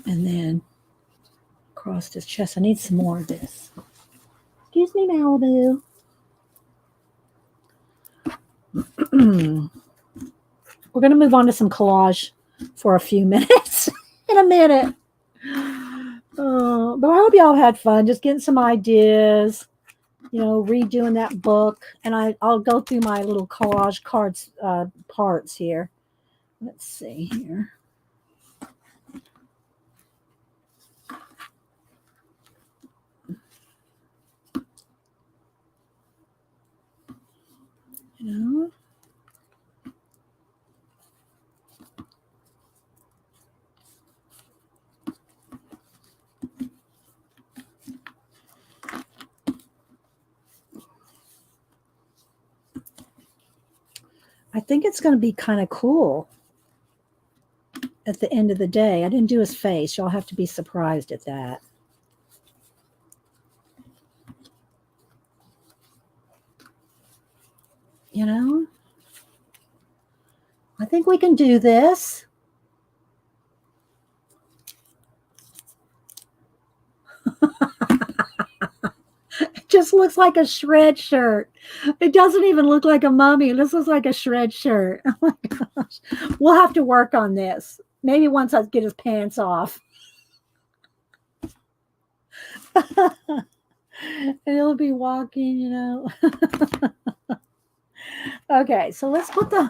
And then across his chest. I need some more of this. Excuse me, Malibu. We're going to move on to some collage for a few minutes in a minute. But I hope y'all had fun just getting some ideas, you know, redoing that book. And I'll go through my little collage cards parts here. Let's see here. You know. I think it's going to be kind of cool at the end of the day. I didn't do his face. Y'all have to be surprised at that. You know, I think we can do this. It just looks like a shred shirt. It doesn't even look like a mummy. This looks like a shred shirt. Oh my gosh. We'll have to work on this. Maybe once I get his pants off. And he'll be walking, you know. Okay, so let's put the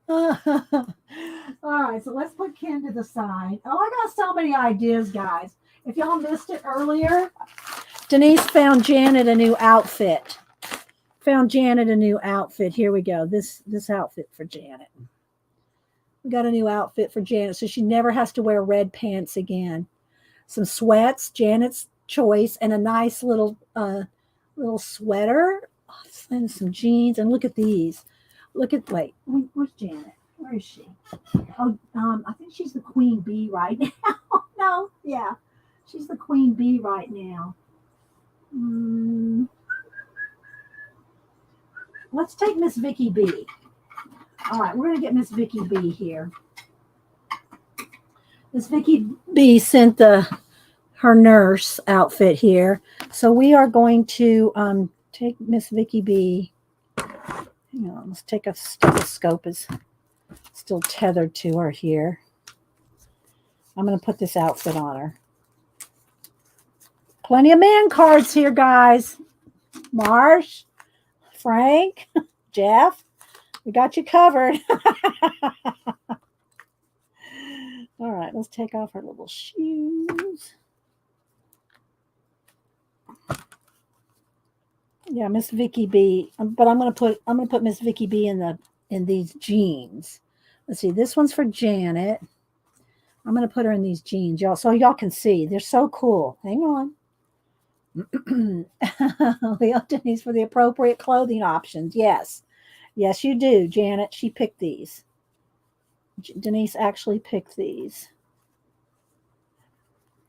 all right, so let's put Ken to the side. Oh, I got so many ideas, guys. If y'all missed it earlier, Denise found Janet a new outfit. Here we go. This outfit for Janet. We got a new outfit for Janet, so she never has to wear red pants again. Some sweats, Janet's choice, and a nice little sweater, and some jeans. And look at these. Wait, where's Janet? Where is she? Oh, I think she's the queen bee right now. No, yeah, she's the queen bee right now. Let's take Miss Vicky B. All right, we're going to get Miss Vicky B here. Miss Vicky B sent her nurse outfit here. So we are going to take Miss Vicky B. Hang on, let's take a stethoscope. Is still tethered to her here. I'm going to put this outfit on her. Plenty of man cards here, guys. Marsh, Frank, Jeff, we got you covered. All right, let's take off her little shoes. Yeah, Miss Vicky B. But I'm gonna put Miss Vicky B in these jeans. Let's see. This one's for Janet. I'm gonna put her in these jeans, y'all, so y'all can see. They're so cool. Hang on. Denise for the appropriate clothing options. Yes, you do, Janet. She picked these. Denise actually picked these.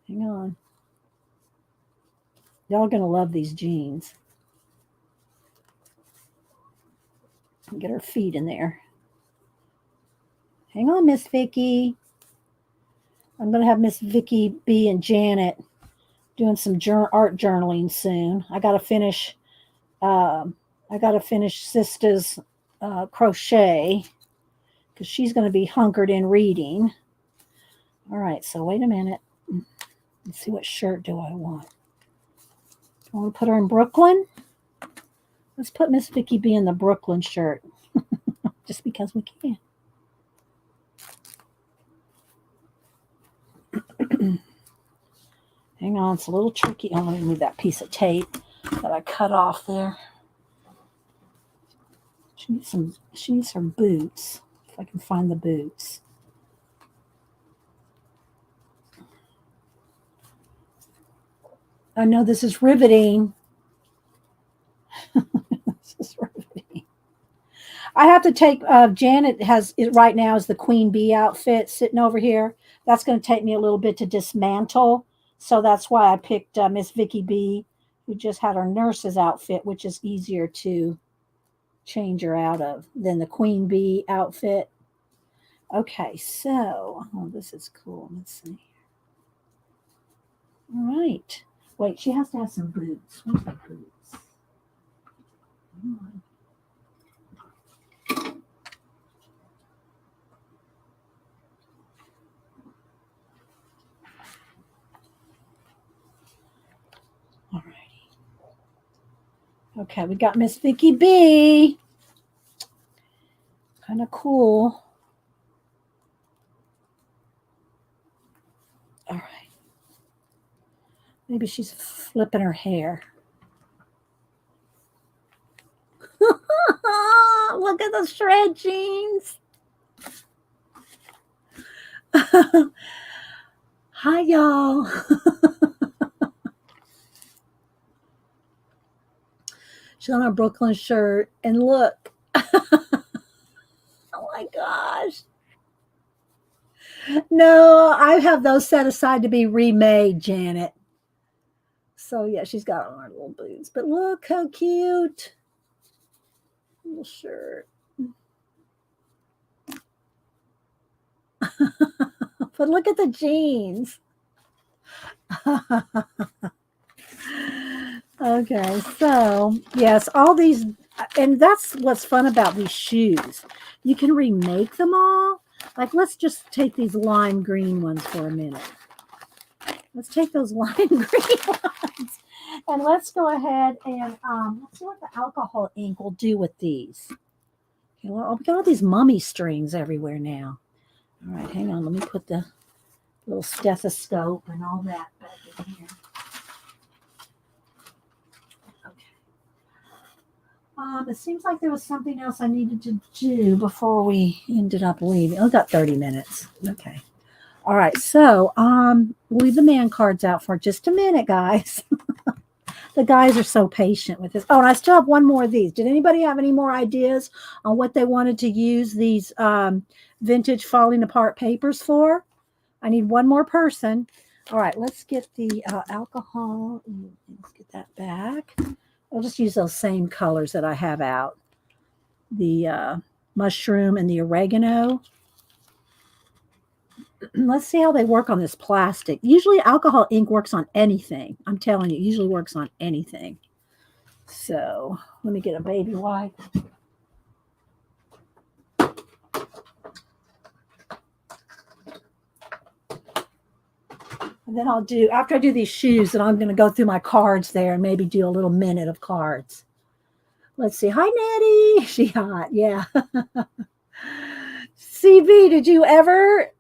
Hang on. Y'all gonna love these jeans. Get her feet in there. Hang on, Miss Vicky. I'm gonna have Miss Vicky B and Janet doing some art journaling soon. I gotta finish. Sista's crochet because she's going to be hunkered in reading. All right, so wait a minute. Let's see, what shirt do I want? I want to put her in Brooklyn. Let's put Miss Vicky B in the Brooklyn shirt, just because we can. Hang on, it's a little tricky. Oh, let me move that piece of tape that I cut off there. She needs her boots. If I can find the boots. I know this is riveting. This is riveting. I have to take, Janet has it right now is the Queen Bee outfit sitting over here. That's going to take me a little bit to dismantle. So that's why I picked Miss Vicky B, who just had her nurse's outfit, which is easier to change her out of than the Queen Bee outfit. Okay, so, oh, this is cool. Let's see. All right. Wait, she has to have some boots. Where's the boots? Come on. All righty. Okay, we got Miss Vicky B. Kind of cool. All right. Maybe she's flipping her hair. Look at the shred jeans. Hi, y'all. She's on a Brooklyn shirt. And look. Oh, my gosh. No, I have those set aside to be remade, Janet. So, yeah, she's got on her little boots. But look how cute. Little shirt. But look at the jeans. Okay, so, yes, all these, and that's what's fun about these shoes. You can remake them all. Like, let's just take these lime green ones for a minute. Let's take those lime green ones. And let's go ahead and let's see what the alcohol ink will do with these. Okay, well, we got all these mummy strings everywhere now. All right, hang on. Let me put the little stethoscope and all that back in here. Okay. It seems like there was something else I needed to do before we ended up leaving. Oh, got 30 minutes. Okay. All right, so we'll leave the man cards out for just a minute, guys. The guys are so patient with this. Oh, and I still have one more of these. Did anybody have any more ideas on what they wanted to use these vintage falling apart papers for? I need one more person. All right, let's get the alcohol. Let's get that back. I'll just use those same colors that I have out. The mushroom and the oregano. Let's see how they work on this plastic. Usually alcohol ink works on anything. I'm telling you, it usually works on anything. So let me get a baby wipe. And then I'll do, after I do these shoes, then I'm going to go through my cards there and maybe do a little minute of cards. Let's see. Hi, Nettie. She hot. Yeah. CB, did you ever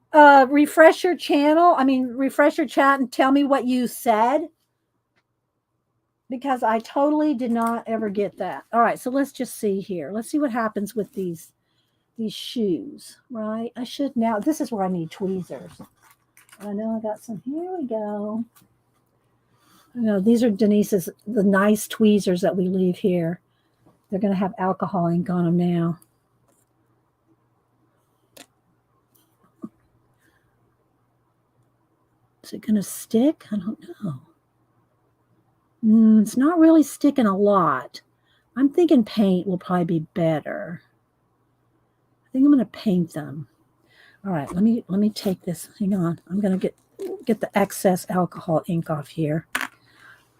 refresh your channel? Refresh your chat and tell me what you said? Because I totally did not ever get that. All right, so let's just see here. Let's see what happens with these shoes, right? I should now. This is where I need tweezers. I know I got some. Here we go. I know these are Denise's, the nice tweezers that we leave here. They're going to have alcohol ink on them now. Is it going to stick? I don't know. It's not really sticking a lot. I'm thinking paint will probably be better. I think I'm going to paint them. All right, let me take this. Hang on. I'm going to get the excess alcohol ink off here.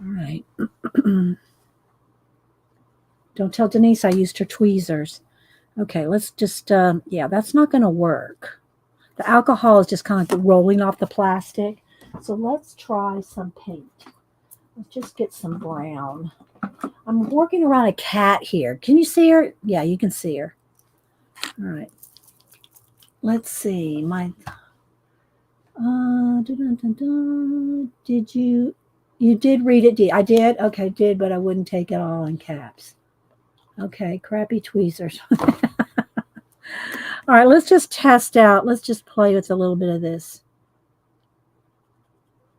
All right. Don't tell Denise I used her tweezers. Okay, let's just, yeah, that's not going to work. The alcohol is just kind of rolling off the plastic. So let's try some paint. Let's just get some brown. I'm working around a cat here. Can you see her? Yeah, you can see her. All right. Let's see. Did you did read it? I did? Okay, did, but I wouldn't take it all in caps. Okay, crappy tweezers. All right, let's just test out. Let's just play with a little bit of this.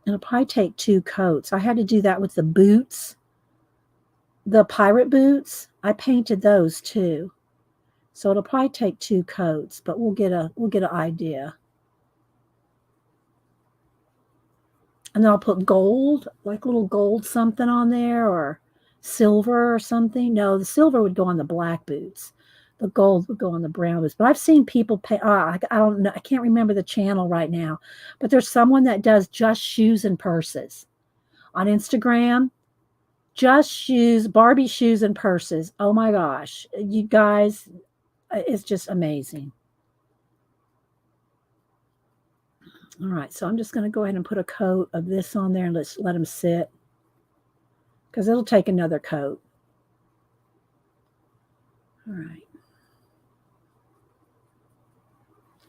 It'll probably take 2 coats. I had to do that with the boots. The pirate boots, I painted those too. So it'll probably take 2 coats, but we'll get an idea. And then I'll put gold, like little gold something on there, or silver or something. No, the silver would go on the black boots. The gold would go on the brown boots. But I've seen people pay. I don't know. I can't remember the channel right now. But there's someone that does just shoes and purses on Instagram. Just shoes, Barbie shoes and purses. Oh my gosh, you guys, it's just amazing. All right, so I'm just going to go ahead and put a coat of this on there and let's let them sit because it'll take another coat. All right.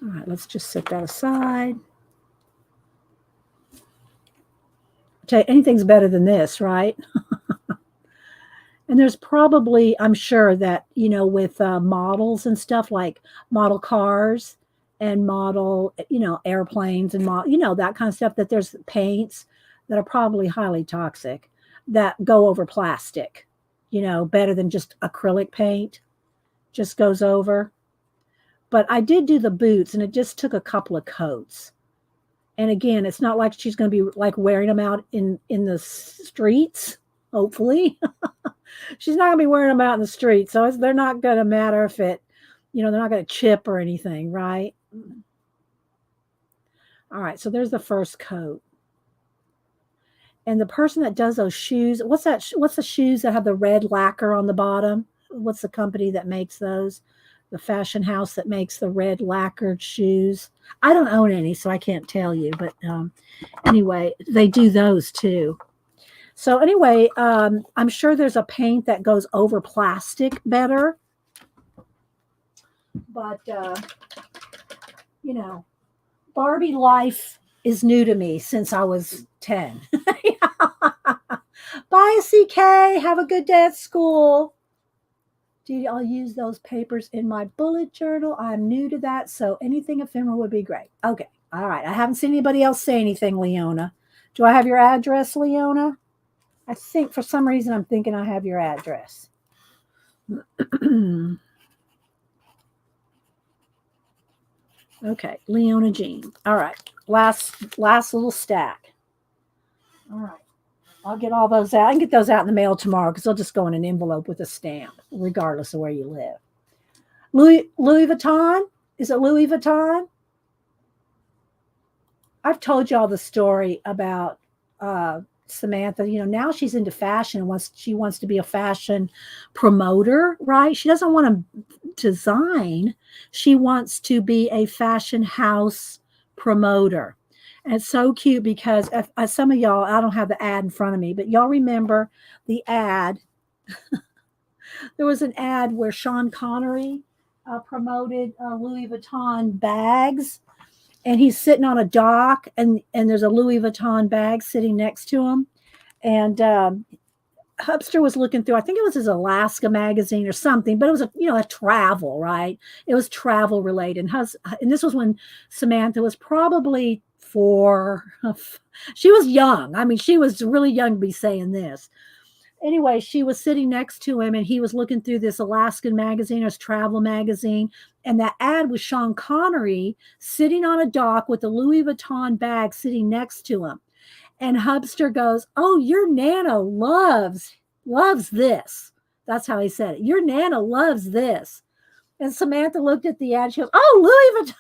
All right, let's just set that aside. Anything's better than this, right? And there's probably, I'm sure that, with models and stuff like model cars and model, airplanes and, that kind of stuff, that there's paints that are probably highly toxic that go over plastic, better than just acrylic paint, just goes over. But I did do the boots and it just took a couple of coats. And again, it's not like she's going to be like wearing them out in the streets, hopefully. She's not going to be wearing them out in the street. So they're not going to matter if they're not going to chip or anything, right? All right, so there's the first coat. And the person that does those shoes, what's the shoes that have the red lacquer on the bottom? What's the company that makes those? The fashion house that makes the red lacquered shoes. I don't own any, so I can't tell you. But anyway, they do those too. So anyway, I'm sure there's a paint that goes over plastic better. But, Barbie life is new to me since I was 10. Bye, CK. Have a good day at school. I'll use those papers in my bullet journal. I'm new to that, so anything ephemeral would be great. Okay. All right. I haven't seen anybody else say anything, Leona. Do I have your address, Leona? I think for some reason I'm thinking I have your address. Okay, Leona Jean. All right. Last little stack. All right. I'll get all those out. I can get those out in the mail tomorrow because they'll just go in an envelope with a stamp, regardless of where you live. Louis Vuitton? Is it Louis Vuitton? I've told y'all the story about Samantha. Now she's into fashion and she wants to be a fashion promoter, right? She doesn't want to design. She wants to be a fashion house promoter. And it's so cute because some of y'all, I don't have the ad in front of me, but y'all remember the ad. There was an ad where Sean Connery promoted Louis Vuitton bags. And he's sitting on a dock and there's a Louis Vuitton bag sitting next to him. And Hubster was looking through, I think it was his Alaska magazine or something, but it was a travel, right? It was travel related. And this was when Samantha was probably 4. She was young. I mean, she was really young to be saying this. Anyway, she was sitting next to him and he was looking through this Alaskan magazine or his travel magazine. And that ad was Sean Connery sitting on a dock with a Louis Vuitton bag sitting next to him. And Hubster goes, "Oh, your Nana loves this." That's how he said it. "Your Nana loves this." And Samantha looked at the ad. She goes, "Oh, Louis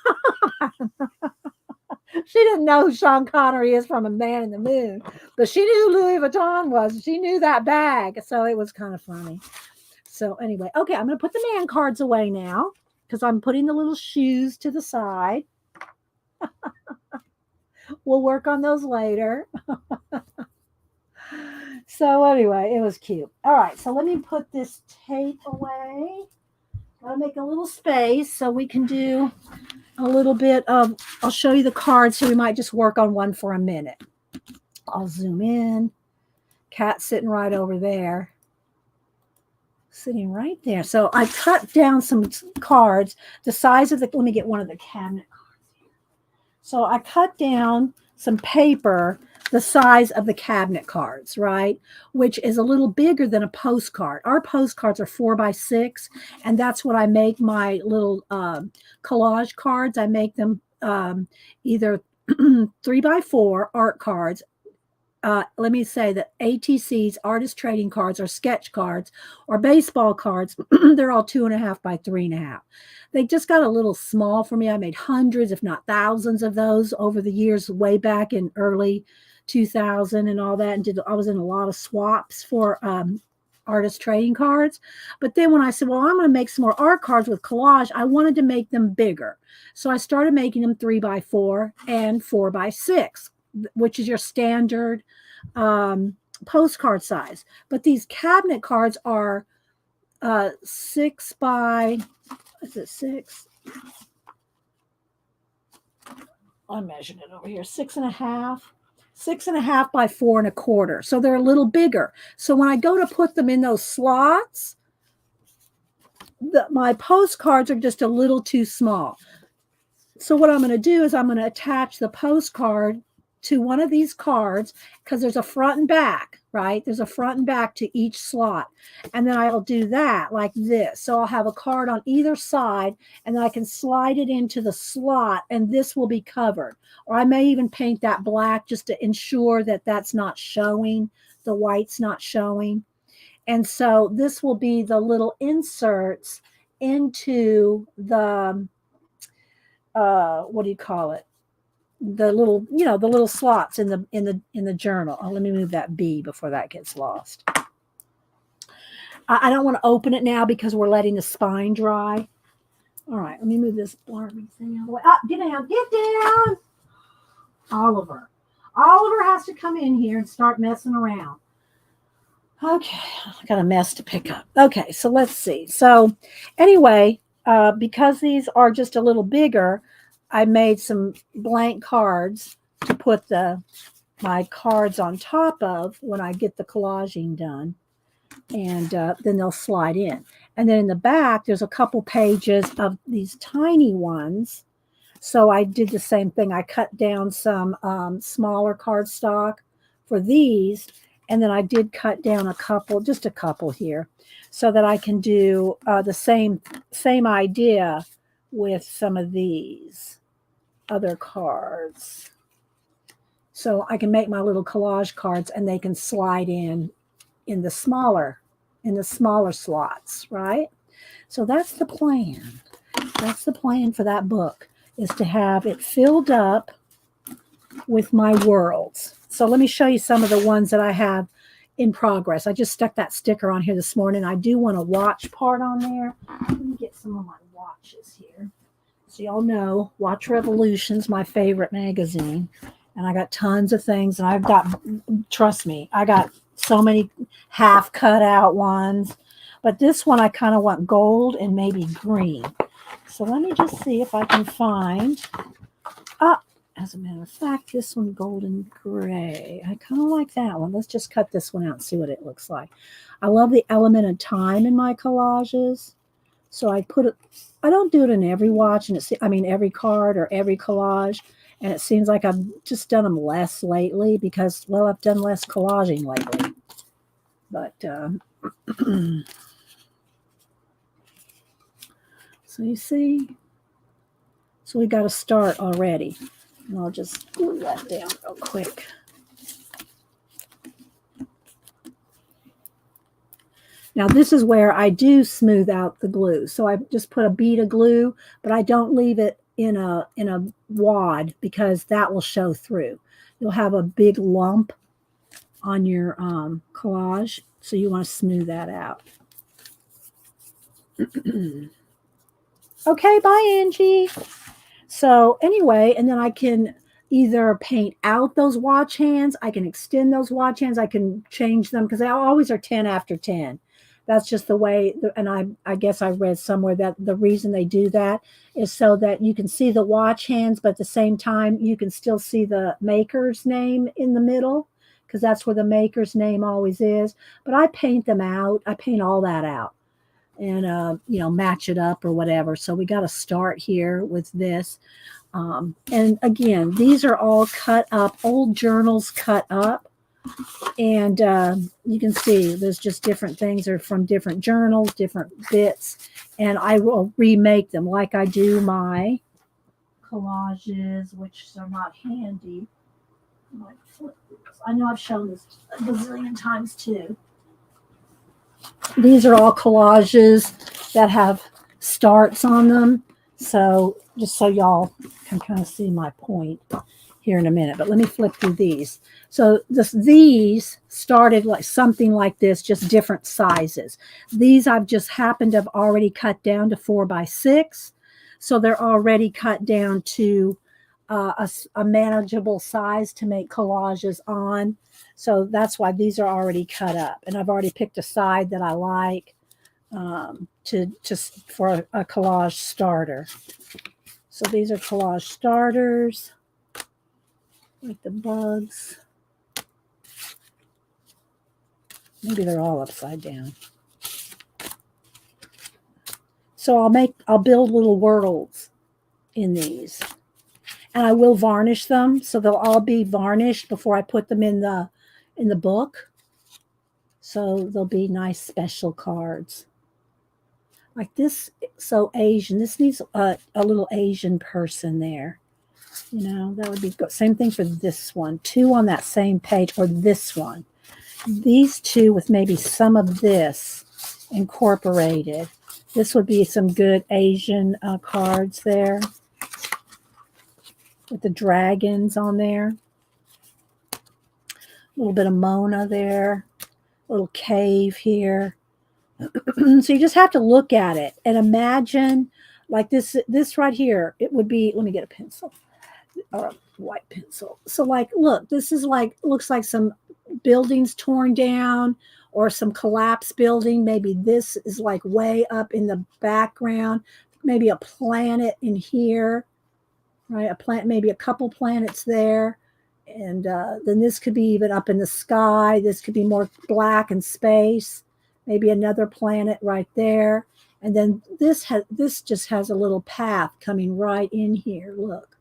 Vuitton." She didn't know who Sean Connery is from A Man in the Moon, but she knew who Louis Vuitton was. She knew that bag. So it was kind of funny. So anyway, okay, I'm going to put the man cards away now because I'm putting the little shoes to the side. We'll work on those later. So anyway, it was cute. All right, so let me put this tape away. Gotta make a little space so we can do a little bit of, I'll show you the cards, so we might just work on one for a minute. I'll zoom in. Cat sitting right over there. Sitting right there. So I cut down some cards, the size of the, let me get one of the cabinet cards here. So I cut down some paper the size of the cabinet cards, right? Which is a little bigger than a postcard. Our postcards are 4x6, and that's what I make my little collage cards. I make them either 3x4 art cards. Let me say that ATC's artist trading cards or sketch cards or baseball cards, they're all 2.5x3.5. They just got a little small for me. I made hundreds, if not thousands of those over the years, way back in early 2000 and all that. And I was in a lot of swaps for artist trading cards. But then when I said, well, I'm going to make some more art cards with collage, I wanted to make them bigger. So I started making them 3x4 and 4x6, which is your standard postcard size. But these cabinet cards are 6 by, is it 6? I measured it over here, 6.5. 6.5 by 4.25. So they're a little bigger. So when I go to put them in those slots, my postcards are just a little too small. So what I'm going to do is I'm going to attach the postcard to one of these cards, because there's a front and back, right? There's a front and back to each slot. And then I'll do that like this. So I'll have a card on either side, and then I can slide it into the slot, and this will be covered. Or I may even paint that black just to ensure that that's not showing, the white's not showing. And so this will be the little inserts into the, what do you call it? The little, the little slots in the journal. Oh, let me move that B before that gets lost. I don't want to open it now because we're letting the spine dry. All right, let me move this Barbie thing out of the way. Get down. Oliver has to come in here and start messing around. Okay, I got a mess to pick up. Okay, so let's see. So anyway, because these are just a little bigger, I made some blank cards to put my cards on top of when I get the collaging done. And then they'll slide in. And then in the back, there's a couple pages of these tiny ones. So I did the same thing. I cut down some smaller cardstock for these. And then I did cut down just a couple here, so that I can do the same idea with some of these other cards. So I can make my little collage cards, and they can slide in the smaller slots, right? So that's the plan. That's the plan for that book, is to have it filled up with my worlds. So let me show you some of the ones that I have in progress. I just stuck that sticker on here this morning. I do want a watch part on there. Let me get some of my watches here. So y'all know Watch Revolution's my favorite magazine. And I got tons of things. And trust me, I got so many half cut out ones. But this one I kind of want gold and maybe green. So let me just see if I can find, as a matter of fact, this one golden gray. I kind of like that one. Let's just cut this one out and see what it looks like. I love the element of time in my collages. So I don't do it in every watch, and every card or every collage. And it seems like I've just done them less lately because, well, I've done less collaging lately. But, so you see, so we got to start already. And I'll just glue that down real quick. Now this is where I do smooth out the glue. So I just put a bead of glue, but I don't leave it in a wad because that will show through. You'll have a big lump on your collage, so you want to smooth that out. Okay, bye, Angie. So anyway, and then I can either paint out those watch hands, I can extend those watch hands, I can change them because they always are 10 after 10. That's just the way, and I guess I read somewhere that the reason they do that is so that you can see the watch hands, but at the same time, you can still see the maker's name in the middle because that's where the maker's name always is. But I paint them out, I paint all that out and, match it up or whatever. So we got to start here with this. And again, these are all cut up, old journals cut up. And you can see there's just different things are from different journals, different bits. And I will remake them like I do my collages, which are not handy. I know I've shown this a bazillion times too. These are all collages that have starts on them. So just so y'all can kind of see my point here in a minute, but let me flip through these. So these started like something like this, just different sizes. These I've just happened to have already cut down to 4x6. So they're already cut down to a manageable size to make collages on. So that's why these are already cut up. And I've already picked a side that I like for a collage starter. So these are collage starters, like the bugs. Maybe they're all upside down. So I'll build little worlds in these. And I will varnish them, so they'll all be varnished before I put them in the book. So they'll be nice special cards. Like this, so Asian. This needs a little Asian person there. That would be good. Same thing for this one. 2 on that same page, or this one. These 2 with maybe some of this incorporated. This would be some good Asian cards there with the dragons on there. A little bit of Mona there. A little cave here. So you just have to look at it and imagine like this right here. It would be, let me get a pencil or a white pencil. So like, look, this is like, looks like some buildings torn down or some collapsed building. Maybe this is like way up in the background, maybe a planet in here, right? Maybe a couple planets there. And then this could be even up in the sky. This could be more black and space. Maybe another planet right there. And then this just has a little path coming right in here. Look,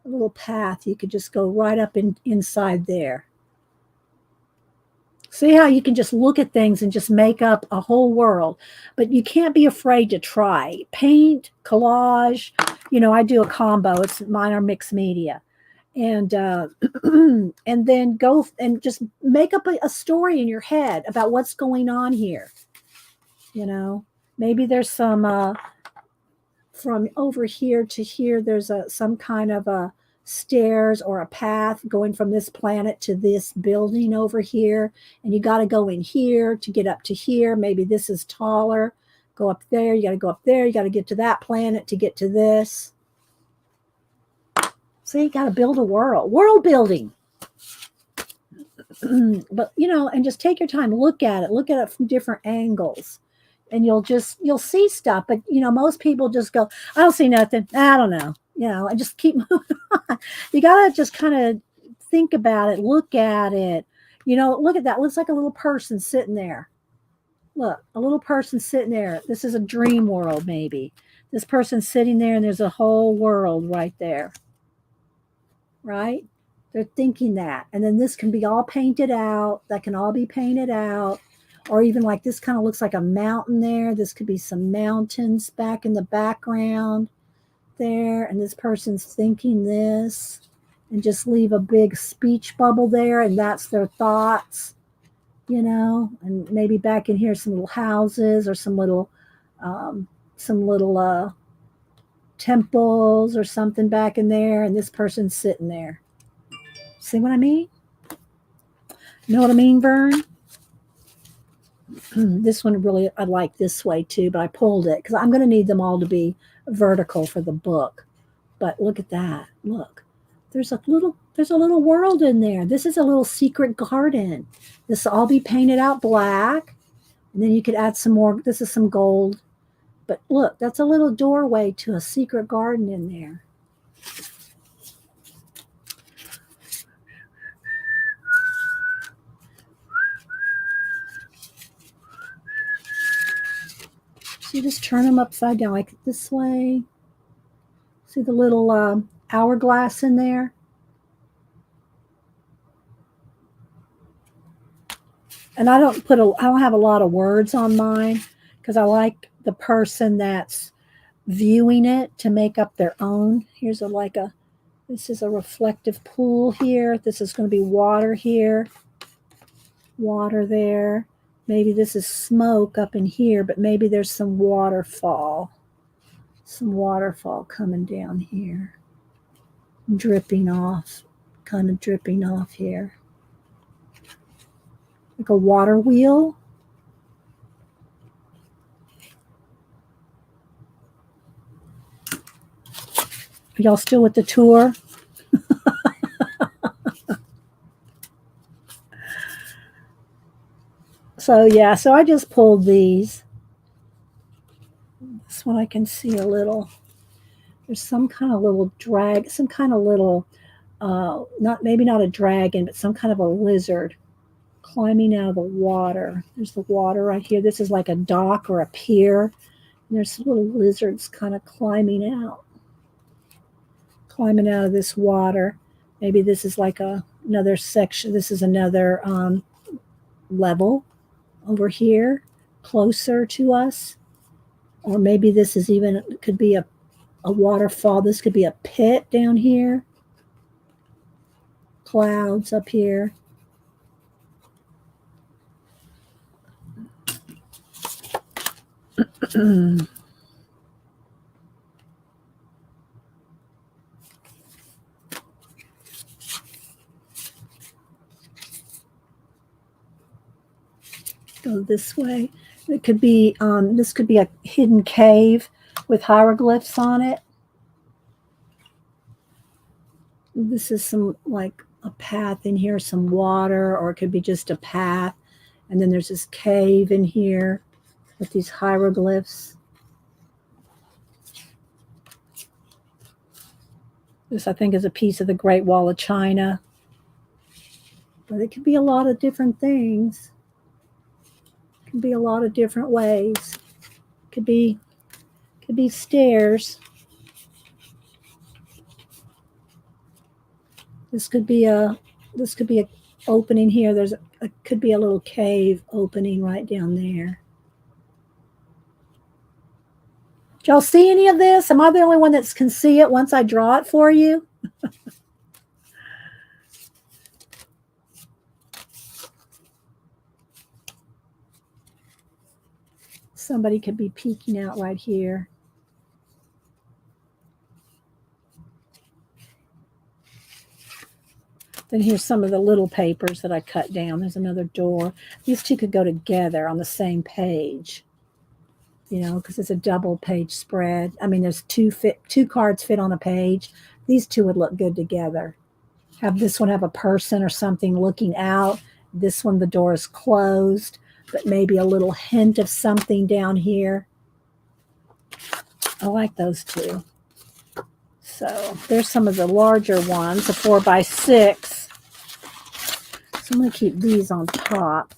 a little path. You could just go right up inside there. See how you can just look at things and just make up a whole world. But you can't be afraid to try. Paint, collage. I do a combo. Mine are mixed media. And and then go and just make up a story in your head about what's going on here. Maybe there's some from over here to here. There's some kind of a stairs or a path going from this planet to this building over here, and you got to go in here to get up to here. Maybe this is taller. Go up there. You got to go up there. You got to get to that planet to get to this. So you got to build a world building. But, and just take your time, look at it from different angles, and you'll see stuff. But, most people just go, I don't see nothing. I don't know, and just keep moving on. You got to just kind of think about it, look at it, look at that. Looks like a little person sitting there. Look, a little person sitting there. This is a dream world, maybe. This person's sitting there and there's a whole world right there. Right? They're thinking that. And then this can be all painted out. That can all be painted out. Or even like this kind of looks like a mountain there. This could be some mountains back in the background there. And this person's thinking this. And just leave a big speech bubble there. And that's their thoughts. And maybe back in here some little houses or some little temples or something back in there, and this person's sitting there. See what I mean? You know what I mean, Vern? This one really, I like this way too, but I pulled it because I'm going to need them all to be vertical for the book. But look at that. Look. There's a little world in there. This is a little secret garden. This will all be painted out black. And then you could add some more. This is some gold. But look, that's a little doorway to a secret garden in there. So you just turn them upside down, like this way. See the little hourglass in there? And I don't have a lot of words on mine because I like the person that's viewing it to make up their own. Here's this is a reflective pool here. This is going to be water here, water there. Maybe this is smoke up in here, but maybe there's some waterfall coming down here, dripping off, kind of dripping off here. Like a water wheel. Are y'all still with the tour? So I just pulled these. This one I can see a little. There's some kind of little some kind of little, maybe not a dragon, but some kind of a lizard climbing out of the water. There's the water right here. This is like a dock or a pier. And there's little lizards kind of climbing out of this water. Maybe this is like another section. This is another level over here, closer to us. Or maybe this is could be a waterfall. This could be a pit down here. Clouds up here. Go this way. It could be this could be a hidden cave with hieroglyphs on it. This is some like a path in here, some water, or it could be just a path. And then there's this cave in here with these hieroglyphs. This, I think, is a piece of the Great Wall of China. But it could be a lot of different things. It could be a lot of different ways. It could be stairs. This could be a opening here. Could be a little cave opening right down there. Did y'all see any of this? Am I the only one that can see it once I draw it for you? Somebody could be peeking out right here. Then here's some of the little papers that I cut down. There's another door. These two could go together on the same page, because it's a double page spread. I mean, there's two cards fit on a page. These two would look good together. Have this one have a person or something looking out. This one, the door is closed, but maybe a little hint of something down here. I like those two. So there's some of the larger ones, a 4x6. So I'm going to keep these on top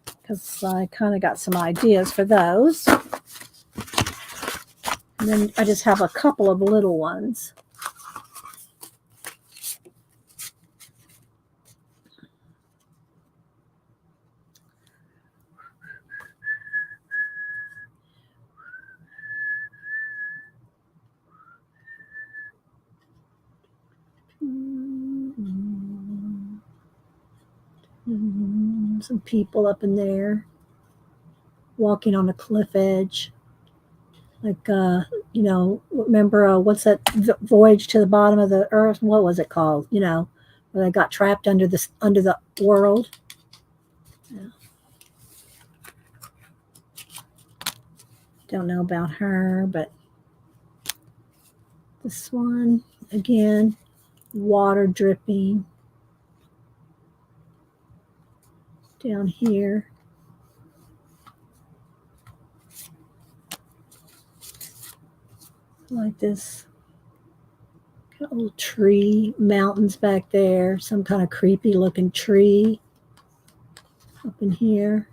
because I kind of got some ideas for those. And then I just have a couple of little ones. Some people up in there walking on a cliff edge. Like, remember, what's that voyage to the bottom of the earth? What was it called? Where they got trapped under the world. Yeah. Don't know about her, but this one, again, water dripping down here. Like this. Got a little tree, mountains back there, some kind of creepy looking tree up in here.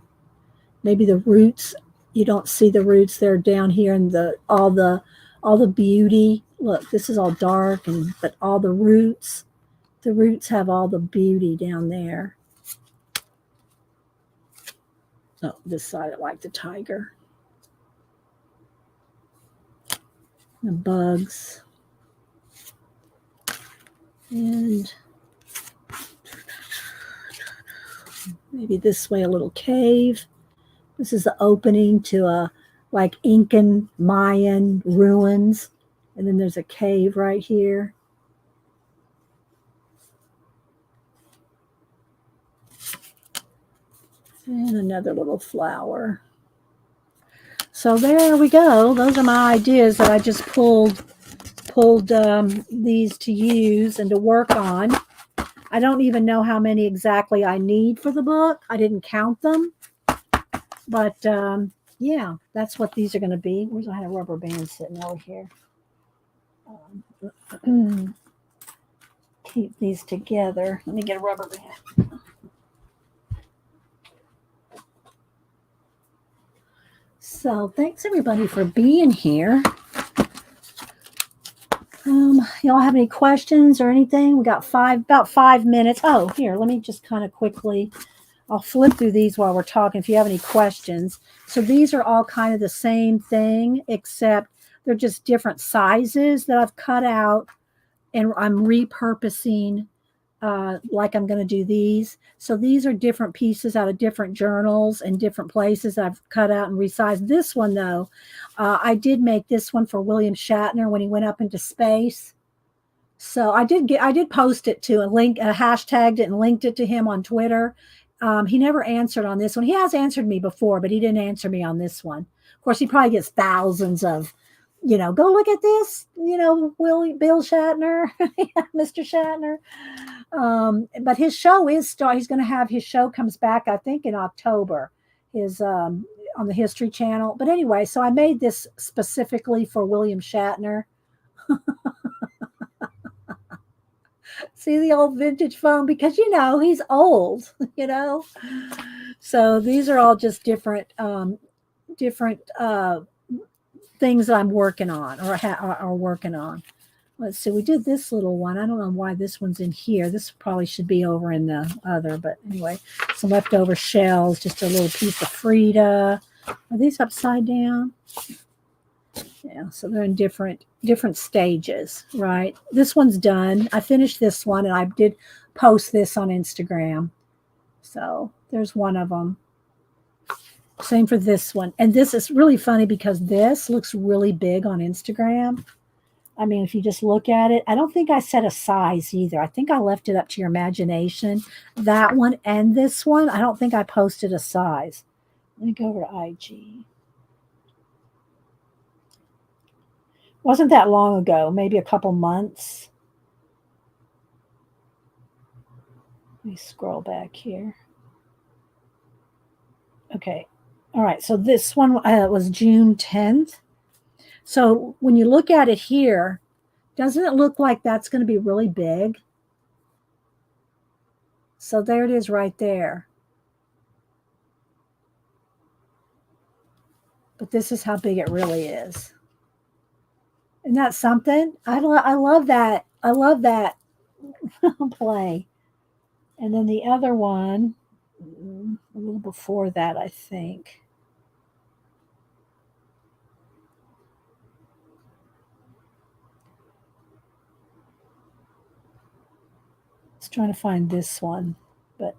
Maybe the roots, you don't see the roots, they're down here, and all the beauty. Look, this is all dark, but all the roots have all the beauty down there. Oh, this side I like the tiger. The bugs. And maybe this way a little cave. This is the opening to a like Incan Mayan ruins. And then there's a cave right here. And another little flower. So there we go. Those are my ideas that I just pulled these to use and to work on. I don't even know how many exactly I need for the book. I didn't count them. But yeah, that's what these are going to be. Where's I had a rubber band sitting over here. Keep these together. Let me get a rubber band. So thanks everybody for being here. Y'all have any questions or anything? We got about 5 minutes. Oh, here, let me just kind of quickly, I'll flip through these while we're talking if you have any questions. So these are all kind of the same thing, except they're just different sizes that I've cut out, and I'm repurposing like I'm going to do these. So these are different pieces out of different journals and different places I've cut out and resized. This one, though, I did make this one for William Shatner when he went up into space. So I did post it to hashtagged it and linked it to him on Twitter. He never answered on this one. He has answered me before, but he didn't answer me on this one. Of course, he probably gets thousands of, go look at this, Bill Shatner, Mr. Shatner. But his show he's going to have his show comes back, I think, in October, his on the History Channel. But anyway, so I made this specifically for William Shatner. See the old vintage phone, because he's old, So these are all just different things that I'm working on or are working on. Let's see, we did this little one. I don't know why this one's in here. This probably should be over in the other, but anyway, some leftover shells, just a little piece of Frida. Are these upside down? Yeah, so they're in different stages, right? This one's done. I finished this one, and I did post this on Instagram. So there's one of them. Same for this one. And this is really funny because this looks really big on Instagram. I mean, if you just look at it, I don't think I set a size either. I think I left it up to your imagination. That one and this one, I don't think I posted a size. Let me go over to IG. Wasn't that long ago, maybe a couple months. Let me scroll back here. Okay. All right. So this one was June 10th. So when you look at it here, doesn't it look like that's going to be really big? So there it is right there. But this is how big it really is. Isn't that something? I love that. I love that play. And then the other one, a little before that, I think. I was trying to find this one, but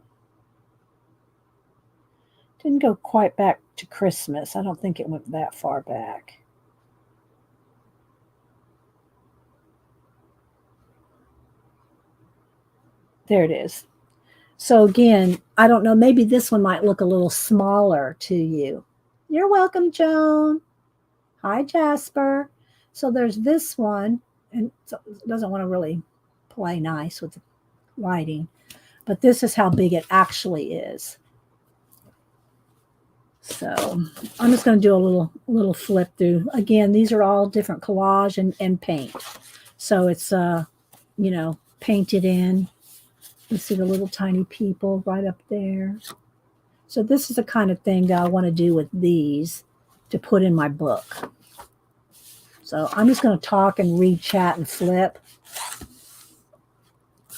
didn't go quite back to Christmas. I don't think it went that far back. There it is. So again, I don't know, maybe this one might look a little smaller to you. You're welcome, Joan. Hi, Jasper. So there's this one, and so it doesn't want to really play nice with the lighting. But this is how big it actually is. So I'm just going to do a little flip through. Again, these are all different collage and paint. So it's, painted in. You see the little tiny people right up there. So this is the kind of thing that I want to do with these to put in my book. So I'm just going to talk and read, chat, and flip.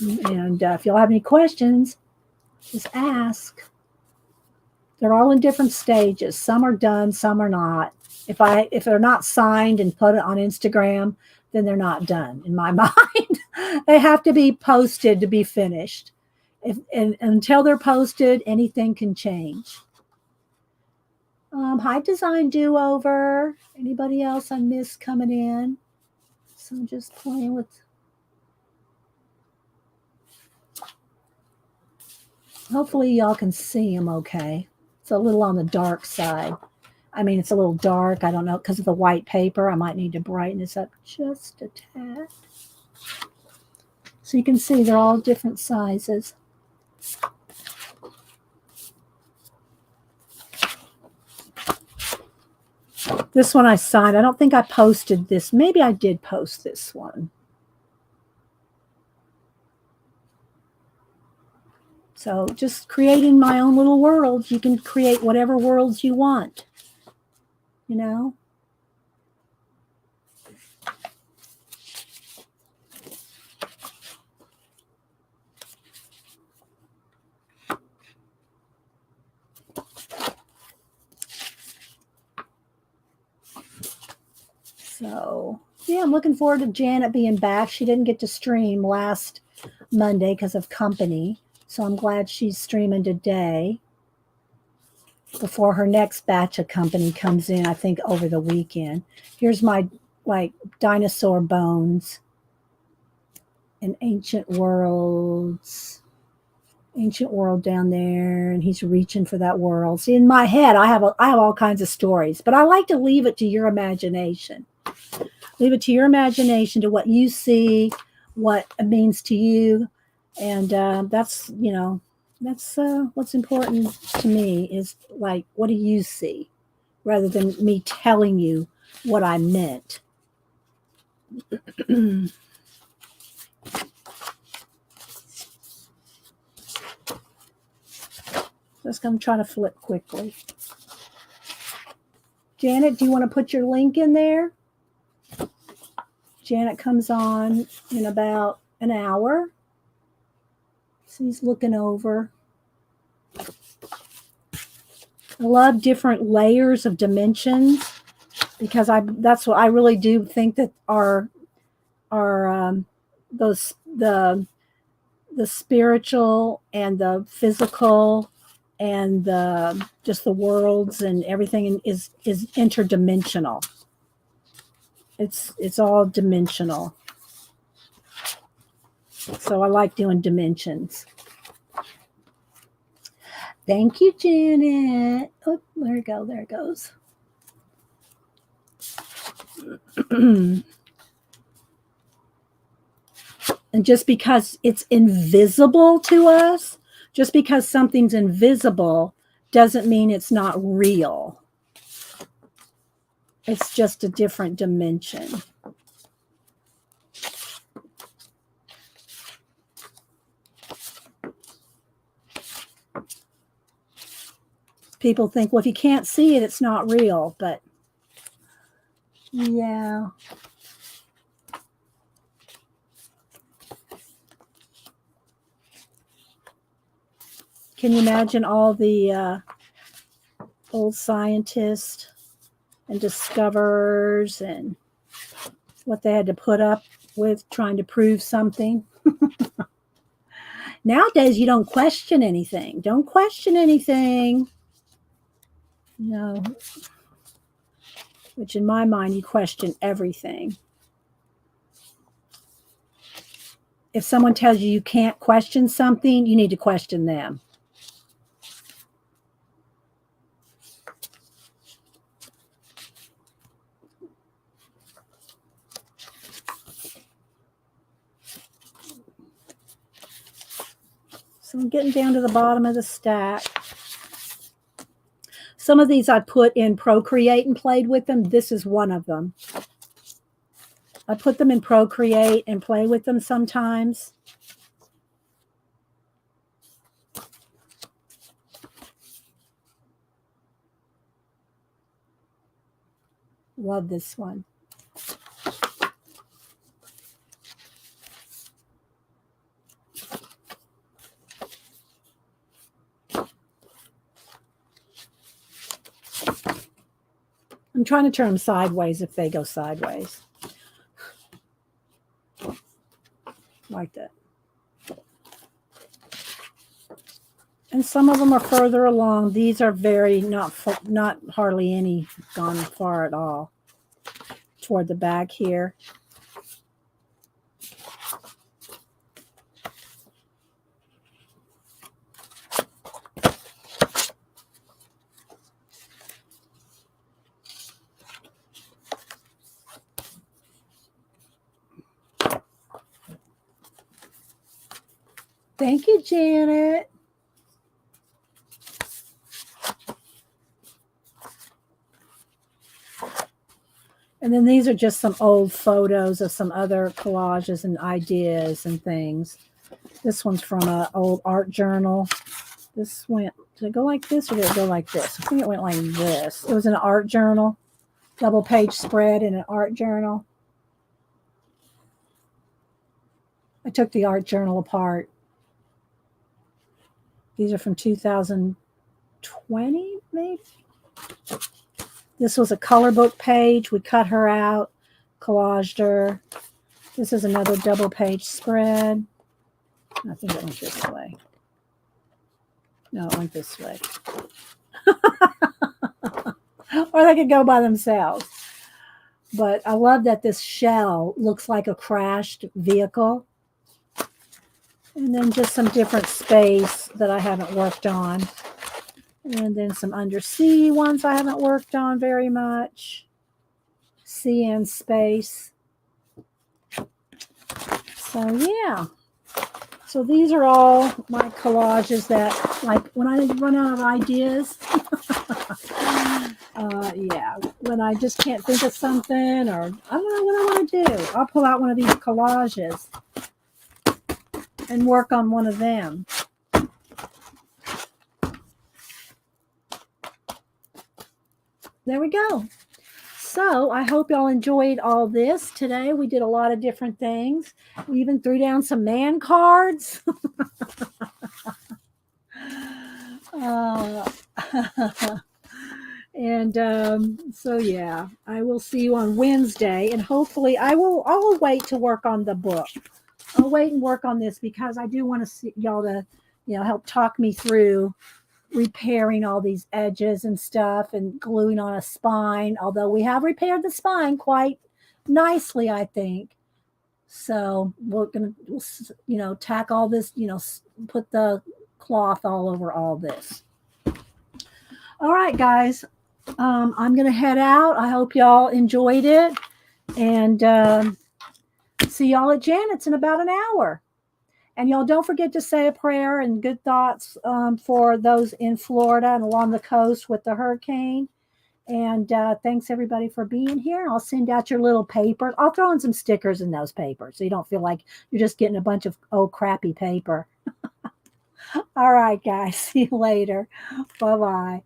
And if y'all have any questions, just ask. They're all in different stages. Some are done, some are not. If they're not signed and put on Instagram, then they're not done in my mind. They have to be posted to be finished. And until they're posted, anything can change. Hi, Design Do-Over. Anybody else I missed coming in? So I'm just playing with. Hopefully y'all can see them okay. It's a little on the dark side. I mean, it's a little dark. I don't know, because of the white paper. I might need to brighten this up just a tad. So you can see they're all different sizes. This one I signed. I don't think I posted this. Maybe I did post this one. So just creating my own little world. You can create whatever worlds you want, you know? So, yeah, I'm looking forward to Janet being back. She didn't get to stream last Monday because of company. So I'm glad she's streaming today before her next batch of company comes in, I think over the weekend. Here's my dinosaur bones and ancient worlds. Ancient world down there, and he's reaching for that world. See, in my head, I have all kinds of stories, but I like to leave it to your imagination. Leave it to your imagination, to what you see, what it means to you, and that's what's important to me is like, what do you see, rather than me telling you what I meant. Just going to try to flip quickly. Janet, do you want to put your link in there? Janet comes on in about an hour. So he's looking over. I love different layers of dimensions, because that's what I really do think that are those the spiritual and the physical and just the worlds and everything is interdimensional. It's all dimensional. So I like doing dimensions. Thank you, Janet. Oh, there we go. There it goes. And just because it's invisible to us, just because something's invisible, doesn't mean it's not real. It's just a different dimension. People think, well, if you can't see it, it's not real. But yeah. Can you imagine all the old scientists and discoverers and what they had to put up with trying to prove something? Nowadays, you don't question anything. Don't question anything. No. Which in my mind, you question everything. If someone tells you you can't question something, you need to question them. So I'm getting down to the bottom of the stack. Some of these I put in Procreate and played with them. This is one of them. I put them in Procreate and play with them sometimes. Love this one. I'm trying to turn them sideways if they go sideways. Like that. And some of them are further along. These are very not hardly any gone far at all. Toward the back here. Thank you, Janet. And then these are just some old photos of some other collages and ideas and things. This one's from an old art journal. This went, did it go like this or did it go like this? I think it went like this. It was an art journal, double page spread in an art journal. I took the art journal apart. These are from 2020, maybe? This was a color book page. We cut her out, collaged her. This is another double page spread. I think it went this way. No, it went this way. Or they could go by themselves. But I love that this shell looks like a crashed vehicle. And then just some different space that I haven't worked on. And then some undersea ones I haven't worked on very much. Sea and space. So yeah. So these are all my collages that, like, when I run out of ideas, yeah, when I just can't think of something or I don't know what I want to do, I'll pull out one of these collages and work on one of them. There we go. So I hope y'all enjoyed all this today. We did a lot of different things. We even threw down some man cards. So yeah, I will see you on Wednesday, and hopefully I'll wait to work on the book. I'll wait and work on this because I do want to see y'all to, help talk me through repairing all these edges and stuff and gluing on a spine, although we have repaired the spine quite nicely, I think. So we'll tack all this, put the cloth all over all this. All right, guys, I'm going to head out. I hope y'all enjoyed it, and see y'all at Janet's in about an hour. And y'all don't forget to say a prayer and good thoughts for those in Florida and along the coast with the hurricane. And thanks, everybody, for being here. I'll send out your little papers. I'll throw in some stickers in those papers so you don't feel like you're just getting a bunch of old crappy paper. All right, guys. See you later. Bye-bye.